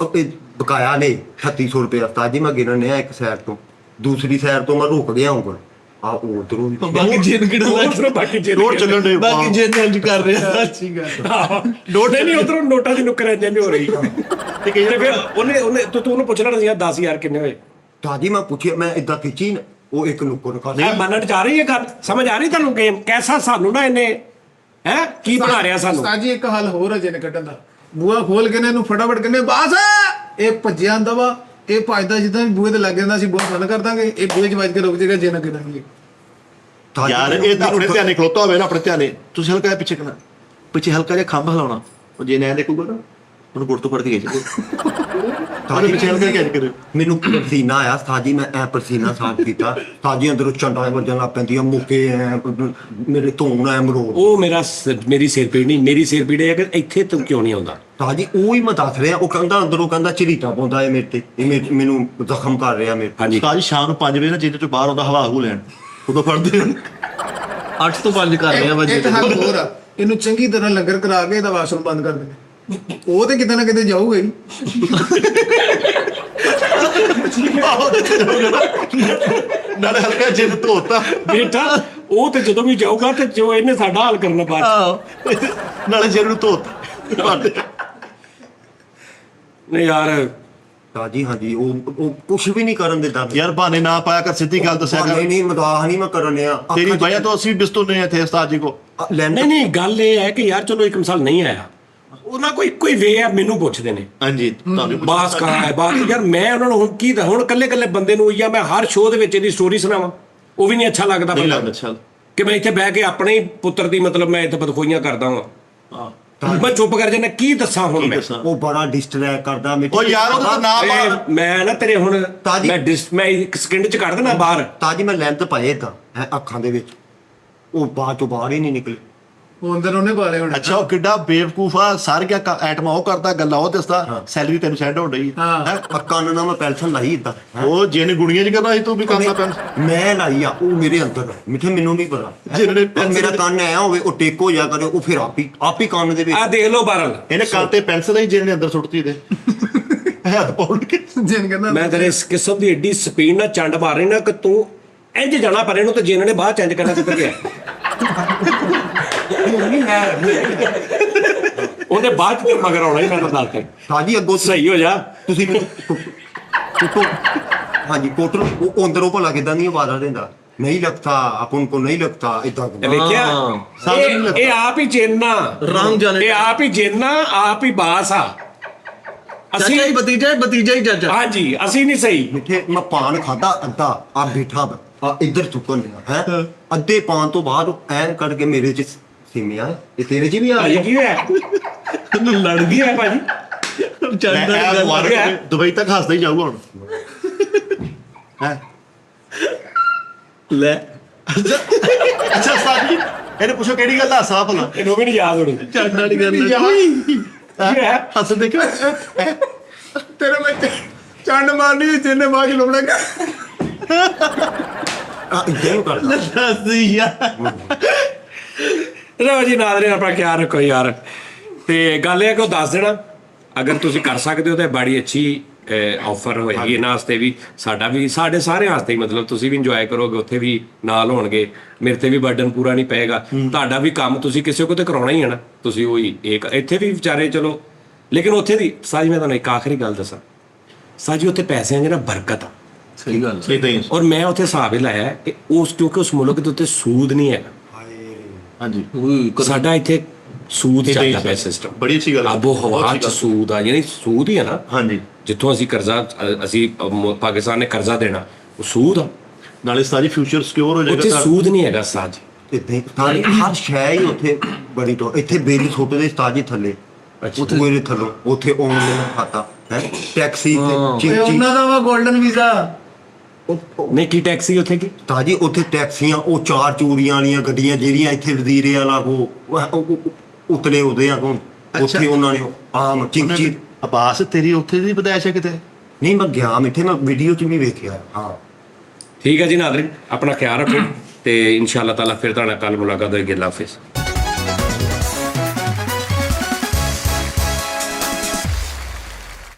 ਬਕਾਇਆ ਨੇ 3800 ਰੁਪਇਆ ਸਾਜੀ ਮੈਂ ਗਿਣਨ ਆ ਇੱਕ ਸਾਈਡ ਤੋਂ, ਦੂਸਰੀ ਸਾਈਡ ਤੋਂ ਮੈਂ ਰੁਕ ਗਿਆ ਉਂਗਲ ਆ ਉਧਰੋਂ ਵੀ ਬਾਕੀ ਜਿੰਨ ਕਿਹੜਾ ਬਾਕੀ ਰੋਡ ਚੱਲਣ ਦੇ ਬਾਕੀ ਜਿੰਨ ਇੰਜ ਕਰ ਰਿਹਾ। ਅੱਛੀ ਗੱਲ। ਨੋਟੇ ਨਹੀਂ, ਉਧਰੋਂ ਨੋਟਾਂ ਦੀ ਨੁਕਰ ਇੰਜ ਹੋ ਰਹੀ। ਤੇ ਕਹਿੰਦੇ ਫਿਰ ਉਹਨੇ ਤੂੰ ਉਹਨੂੰ ਪੁੱਛਣਾ ਸੀ 10000 ਕਿੰਨੇ ਹੋਏ। ਸਾਜੀ ਮੈਂ ਪੁੱਛਿਆ, ਮੈਂ ਇਦਾਂ ਖਿੱਚੀ ਨਾ, ਉਹ ਇੱਕ ਨੁੱਕਰ ਖਾ ਮੈਂ ਮੰਨਣ ਜਾ ਰਹੀ ਹੈ ਗੱਲ, ਸਮਝ ਆ ਰਹੀ ਤੁਹਾਨੂੰ ਗੇਮ ਕੈਸਾ ਸਾਨੂੰ ਨਾ ਇਹਨੇ ਹੈ ਕੀ ਬਣਾ ਰਿਹਾ ਸਾਨੂੰ। ਸਾਜੀ ਇੱਕ ਹੱਲ ਹੋਰ ਹੈ ਜਿੰਨ ਕੱਢਣ ਦਾ, ਬੂਆ ਖੋਲ ਕੇ ਇਹਨੂੰ ਫਟਾਫਟ ਕਹਿੰਦੇ ਬਾਸ, ਇਹ ਭੱਜਿਆ ਆਂਦਾ ਵਾ, ਇਹ ਭੱਜਦਾ ਜਿੱਦਾਂ ਬੂਹੇ ਤੇ ਲੱਗ ਜਾਂਦਾ ਸੀ, ਬੂਹਾ ਬੰਦ ਕਰ ਦਾਂਗੇ, ਇਹ ਬੂਹੇ 'ਚ ਵੱਜ ਕੇ ਰੁਕ ਜਾਏਗਾ, ਜਿੰਨ ਕੱਢਾਂਗੇ। ਯਾਰ ਇਹ ਆਪਣੇ ਧਿਆਨੇ ਖਲੋਤਾ ਹੋਵੇ ਨਾ, ਆਪਣੇ ਧਿਆਨੇ ਤੁਸੀਂ ਹਲਕਾ ਜਿਹਾ ਪਿੱਛੇ ਕਰਨਾ, ਪਿੱਛੇ ਹਲਕਾ ਜਿਹਾ ਖੰਭ ਹਿਲਾਉਣਾ, ਉਹ ਜੇ ਨਾ ਦੇਖੂਗਾ ਨਾ ਉਹਨੂੰ ਗੁੱਟ ਤੋਂ ਫੜ ਕੇ ਖਿੱਚ ਪਿੱਛੇ ਹਲਕਾ ਜਿਹਾ ਕਰਿਓ। ਮੈਨੂੰ ਪਸੀਨਾ ਆਇਆ ਸਾਜੀ, ਮੈਂ ਐ ਪਸੀਨਾ ਸਾਫ ਕੀਤਾ, ਸਾਜੀ ਅੰਦਰੋਂ ਚੰਡਾਂ ਵੱਜਣ ਲੱਗ ਪੈਂਦੀਆਂ, ਮੁੱਕੇ ਐ ਮੇਰੇ ਧੋਣ ਐ ਮਰੋੜ। ਉਹ ਮੇਰੀ ਸਿਰ ਪੀੜ ਨਹੀਂ, ਮੇਰੀ ਸਿਰ ਪੀੜ ਹੈ ਕਿ ਇੱਥੇ ਤੂੰ ਕਿਉਂ ਨਹੀਂ ਆਉਂਦਾ। ਸਾਜੀ ਉਹ ਹੀ ਮੈਂ ਦੱਸ ਰਿਹਾ, ਉਹ ਕਹਿੰਦਾ ਅੰਦਰੋਂ ਕਹਿੰਦਾ ਝਰੀਟਾ ਪਾਉਂਦਾ ਹੈ ਮੇਰੇ ਤੇ, ਇਹ ਮੈਨੂੰ ਜ਼ਖਮ ਕਰ ਰਿਹਾ ਮੇਰੇ। ਹਾਂਜੀ ਸਾਜੀ ਸ਼ਾਮ ਨੂੰ 5 ਵਜੇ ਨਾ ਜਿੰਨੇ ਤੋਂ ਬਾਹਰ ਆਉਂਦਾ ਹਵਾ ਹੂ ਲੈਣ, ਉਦੋਂ ਫੜਦੇ 8 ਤੋਂ 5 ਕਰ ਰਿਹਾ ਵਜੇ। ਇੱਕ ਹੱਲ ਹੋਰ ਆ, ਇਹਨੂੰ ਚੰਗੀ ਤਰ੍ਹਾਂ ਲੰਗਰ ਕਰਾ ਕੇ ਇਹਦਾ ਵਾਸ਼ਰੂਮ ਬੰਦ ਕਰ ਦੇਣਾ, ਉਹ ਤੇ ਕਿਤੇ ਨਾ ਕਿਤੇ ਜਾਊਗਾ ਹੀ। ਨਾਲੇ ਹਲਕਾ ਜਿੰਨ ਧੋਤਾ ਬੇਟਾ, ਉਹ ਤੇ ਜਦੋਂ ਵੀ ਜਾਊਗਾ ਤੇ ਜੋ ਇਹਨੇ ਸਾਡਾ ਹੱਲ ਕਰਨਾ ਬਾਅਦ ਨਾਲੇ ਜਿੰਨ ਨੂੰ ਧੋਤਾ। ਨਹੀਂ ਯਾਰ ਸਾਜੀ ਹਾਂਜੀ, ਉਹ ਕੁਝ ਵੀ ਨਹੀਂ ਕਰਨ ਦਿੰਦਾ ਯਾਰ ਬਹਾਨੇ ਨਾ ਪਾਇਆ ਕਰ, ਸਿੱਧੀ ਗੱਲ ਦੱਸਿਆ ਕਰ। ਨਹੀਂ ਮਦਾਹ ਨਹੀਂ ਮੈਂ ਕਰਨ ਆ, ਤੇਰੀ ਵਜ੍ਹਾ ਤੋਂ ਅਸੀਂ ਬਿਸਤੋਂ ਨੇ ਇੱਥੇ ਉਸਤਾਦ ਜੀ ਕੋ। ਨਹੀਂ ਗੱਲ ਇਹ ਹੈ ਕਿ ਯਾਰ ਚਲੋ ਇੱਕ ਮਿਸਾਲ ਨਹੀਂ ਆਇਆ, ਉਹਨਾਂ ਕੋਈ ਇੱਕੋ ਹੀ ਵੇ ਆ, ਮੈਨੂੰ ਪੁੱਛਦੇ ਨੇ ਹਾਂਜੀ ਤੁਹਾਨੂੰ ਬਾਸ ਕਹਾਂ ਹੈ ਬਾਤ। ਯਾਰ ਮੈਂ ਉਹਨਾਂ ਨੂੰ ਹੁਣ ਕੀ ਹੁਣ ਕੱਲੇ ਬੰਦੇ ਨੂੰ ਜਾਂ ਮੈਂ ਹਰ ਸ਼ੋਅ ਦੇ ਵਿੱਚ ਇਹਦੀ ਸਟੋਰੀ ਸੁਣਾਵਾਂ, ਉਹ ਵੀ ਨਹੀਂ ਅੱਛਾ ਲੱਗਦਾ। ਨਹੀਂ ਲੱਗਦਾ ਅੱਛਾ ਕਿ ਮੈਂ ਇੱਥੇ ਬਹਿ ਕੇ ਆਪਣੇ ਹੀ ਪੁੱਤਰ ਦੀ ਮਤਲਬ ਮੈਂ ਇੱਥੇ ਬਦਖੋਈਆਂ ਕਰਦਾ ਹਾਂ, ਮੈਂ ਚੁੱਪ ਕਰ ਜਾਂਦਾ, ਕੀ ਦੱਸਾਂ ਹੁਣ ਮੈਂ। ਉਹ ਬੜਾ ਡਿਸਟਰੈਕਟ ਕਰਦਾ ਮੈਨੂੰ। ਉਹ ਯਾਰ ਉਹਦਾ ਨਾਮ ਮੈਂ ਨਾ ਤੇਰੇ ਹੁਣ ਮੈਂ ਇੱਕ ਸਕਿੰਟ ਚ ਕੱਢ ਦੇਣਾ ਬਾਹਰ। ਤਾਜੀ ਮੈਂ ਲੈਂਥ ਪਾਏ ਇਦਾਂ ਅੱਖਾਂ ਦੇ ਵਿੱਚ, ਉਹ ਬਾਹਰ ਤੋਂ ਬਾਹਰ ਹੀ ਨਹੀਂ ਨਿਕਲੇ, ਉਹ ਅੰਦਰ ਉਹਨੇ ਪਾ ਲਏ ਹੁਣ। ਅੱਛਾ ਉਹ ਕਿੱਡਾ ਬੇਵਕੂਫ ਆ, ਸਾਰ ਗਿਆ ਐਟਮ ਉਹ ਕਰਦਾ, ਗੱਲਾਂ ਉਹ ਦੱਸਦਾ, ਸੈਲਰੀ ਤੈਨੂੰ ਸੈਂਡ ਹੋ ਰਹੀ ਹਾਂ। ਅੱਖਾਂ ਨਾਲ ਮੈਂ ਪੈਨਸ਼ਨ ਲਾਈ ਇਦਾਂ, ਉਹ ਜਿਹਨੇ ਗੁਣੀਆਂ ਚ ਕਰਨਾ ਸੀ ਤੂੰ ਵੀ ਕਰਨਾ ਪੈਨਸ਼ਨ। ਮੈਂ ਲਾਈ ਆ, ਉਹ ਮੇਰੇ ਅੰਦਰ ਮਿੱਠੇ ਮੈਨੂੰ ਨਹੀਂ ਪਤਾ। ਜਿਹਨੇ ਮੇਰਾ ਕੰਨ ਆਇਆ ਹੋਵੇ ਉਹ ਟੇਕੋ ਜਾ ਕਰੇ, ਉਹ ਫਿਰ ਆਪੀ ਕੰਨ ਦੇ ਵਿੱਚ। ਆ ਦੇਖ ਲਓ ਬਾਰਲ, ਇਹਨੇ ਕੰਨ ਤੇ ਪੈਨਸਲ ਹੀ ਜਿਹਨੇ ਅੰਦਰ ਸੁੱਟਤੀ ਦੇ ਹੱਥ ਪਾਉਣ ਕੇ। ਜਿੰਨ ਕਹਿੰਦਾ ਮੈਂ ਤੇਰੇ ਇਸ ਕਿਸਮ ਦੀ ਏਡੀ ਸਪੀਡ ਨਾਲ ਚੰਡ ਮਾਰ ਰਹੀ ਨਾ ਕਿ ਤੂੰ ਇੰਜ ਜਾਣਾ ਪਰ ਇਹਨੂੰ ਤੇ ਜਿੰਨ ਨੇ ਬਾਅਦ ਚੇਂਜ ਕਰਨਾ ਕਿੱਥੇ ਗਿਆ। ਉਹਦੇ ਬਾਅਦ ਚ ਮਗਰ ਆਉਣਾ ਹੀ, ਮੈਂ ਤਾਂ ਦੱਸ ਕੇ ਸਾਜੀ ਅੱਗੋਂ ਸਹੀ ਹੋ ਜਾ। ਤੁਸੀਂ ਮੈਨੂੰ हाँ जी कोटर वो अंदरों भला किदा नहीं आवाज़ देता नहीं लगता अपन को नहीं लगता इतना ਵੇਖਿਆ ਇਹ ਆਪ ਹੀ ਚੇਨਾ ਰਾਮ ਜਾਣੇ ਇਹ ਆਪ ਹੀ ਚੇਨਾ ਆਪ ਹੀ ਬਾਸ ਆ ਅਸੀਂ ਚਾਚਾ ਹੀ ਭਤੀਜਾ ਹੀ ਚਾਚਾ ਹਾਂਜੀ ਅਸੀਂ ਨਹੀਂ ਸਹੀ मिठे मैं पान खाता अद्धा आप बैठा इधर चुकन है अद्धे पान तो बाद ऐन करके मेरे च सिमिया ये तेरे च भी आ ਭਾਜੀ गया ਕੀ ਹੋਇਆ ਲੜ ਗਿਆ ਭਾਜੀ ਦੁਬਈ ਤੱਕ ਹੱਸਦਾ ਹੀ ਜਾਊਗਾ ਹੁਣ ਹੈ ਲੈ ਅੱਛਾ ਉਸਤਾਦ ਜੀ ਇਹਨੇ ਪੁੱਛੋ ਕਿਹੜੀ ਗੱਲ ਹਾਸਾ ਭਲਾ ਇਹਨੂੰ ਵੀ ਨਹੀਂ ਯਾਦ ਹੋਣੀ ਚੜਨ ਵਾਲੀ ਗੱਲ ਹੱਸ ਦੇਖੋ ਤੇਰੇ ਵਿੱਚ ਚੰਡ ਮਾਰਨੀ ਜਿੰਨੇ ਬਾਅਦ ਚ ਲੋੜੇਗਾ इधर करता ਦੱਸ ਯਾਰ ਲਓ ਜੀ ਨਾਜ਼ਰੀਨ ਆਪਣਾ ਖਿਆਲ ਰੱਖੋ ਯਾਰ ਤੇ ਗੱਲ ਇਹ ਹੈ ਕਿ ਉਹ ਦੱਸ ਦੇਣਾ ਅਗਰ ਤੁਸੀਂ ਕਰ ਸਕਦੇ ਹੋ ਤਾਂ ਬੜੀ ਅੱਛੀ ਆਫਰ ਹੋਏਗੀ ਇਹਨਾਂ ਵਾਸਤੇ ਵੀ ਸਾਡਾ ਵੀ ਸਾਡੇ ਸਾਰਿਆਂ ਵਾਸਤੇ ਹੀ ਮਤਲਬ ਤੁਸੀਂ ਵੀ ਇੰਜੋਏ ਕਰੋਗੇ ਉੱਥੇ ਵੀ ਨਾਲ ਹੋਣਗੇ ਮੇਰੇ ਤੇ ਵੀ ਬਰਡਨ ਪੂਰਾ ਨਹੀਂ ਪਏਗਾ ਤੁਹਾਡਾ ਵੀ ਕੰਮ ਤੁਸੀਂ ਕਿਸੇ ਕੋ ਤੇ ਕਰਾਉਣਾ ਹੀ ਹੈ ਨਾ ਤੁਸੀਂ ਉਹੀ ਇੱਕ ਇੱਥੇ ਵੀ ਵਿਚਾਰੇ ਚਲੋ ਲੇਕਿਨ ਉੱਥੇ ਦੀ ਸਾਜੀ ਮੈਂ ਤੁਹਾਨੂੰ ਇੱਕ ਆਖਰੀ ਗੱਲ ਦੱਸਾਂ ਸਾਜੀ ਉੱਥੇ ਪੈਸਿਆਂ ਦੀ ਨਾ ਬਰਕਤ ਆ ਸਹੀ ਗੱਲ ਇਦਾਂ ਹੀ ਔਰ ਮੈਂ ਉੱਥੇ ਹਿਸਾਬ ਹੀ ਲਾਇਆ ਕਿ ਉਸ ਕਿਉਂਕਿ ਉਸ ਮੁਲਕ ਦੇ ਉੱਤੇ ਸੂਦ ਨਹੀਂ ਹੈਗਾ ਹਾਂਜੀ ਸਾਡਾ ਇੱਥੇ ਸੂਦ ਏਦਾਂ ਹੀ ਚੱਲਦਾ ਪਿਆ ਸਿਸਟਮ ਬੜੀ ਅੱਛੀ ਗੱਲ ਹੈ। ਆਬੋ ਹਵਾ ਚ ਸੂਦ ਆ ਯਾਨੀ ਸੂਦ ਹੀ ਹੈ ਨਾ ਹਾਂਜੀ ਜਿੱਥੋਂ ਅਸੀਂ ਕਰਜ਼ਾ ਅਸੀਂ ਪਾਕਿਸਤਾਨ ਨੇ ਕਰਜ਼ਾ ਦੇਣਾ ਉਹ ਸੂਦ ਆ ਨਾਲੇ ਸਾਰੀ ਫਿਊਚਰ ਸਿਕਿਉਰ ਹੋ ਉੱਥੇ ਜਾਏਗਾ ਸੂਦ ਨਹੀਂ ਹੈਗਾ ਸਾਜ इतने सारी हर शय ही ਉੱਥੇ ਬੜੀ ਤੋਂ ਇੱਥੇ ਬੇਲੀ ਛੋਟੇ ਦੇ ਸਤਾਜੀ ਥੱਲੇ ਉੱਥੇ ਮੇਰੇ ਥੱਲੋਂ ਉੱਥੇ ਆਨਲਾਈਨ ਖਾਤਾ ਹੈ ਟੈਕਸੀ ਤੇ ਚਿੰਚੀ ਉਹਨਾਂ ਦਾ ਵਾ 골ਡਨ ਵੀਜ਼ਾ ਨਹੀਂ ਕੀ ਟੈਕਸੀ ਉੱਥੇ ਕੀ ਤਾਜੀ ਉੱਥੇ ਟੈਕਸੀਆਂ ਉਹ ਚਾਰ ਚੂੜੀਆਂ ਵਾਲੀਆਂ ਗੱਡੀਆਂ ਜਿਹੜੀਆਂ ਇੱਥੇ ਵਜ਼ੀਰੇ ਵਾਲਾ ਉਤਲੇ ਉਹਦੇ ਆ ਕੋਲ ਉੱਥੇ ਉਹਨਾਂ ਨੇ ਆਮ ਚਿੰਚੀ ਅਬਾਸ ਤੇਰੀ ਉੱਥੇ ਦੀ ਪਤਾਇਸ਼ ਹੈ ਕਿਤੇ ਨਹੀਂ ਮੈਂ ਗਿਆ ਮਿੱਠੇ ਮੈਂ ਵੀਡੀਓ 'ਚ ਵੀ ਵੇਖਿਆ ਹਾਂ ਠੀਕ ਹੈ ਜੀ ਨਾਜ਼ਰੀਨ ਆਪਣਾ ਖਿਆਲ ਰੱਖੋ ਤੇ ਇਨਸ਼ਾ ਅੱਲਾਹ ਤਾਲਾ ਫਿਰ ਤੁਹਾਡਾ ਕੱਲ ਮੁਲਾਕਾਤ ਹੋਏਗੀ ਅੱਲਾਹ ਹਾਫਿਜ਼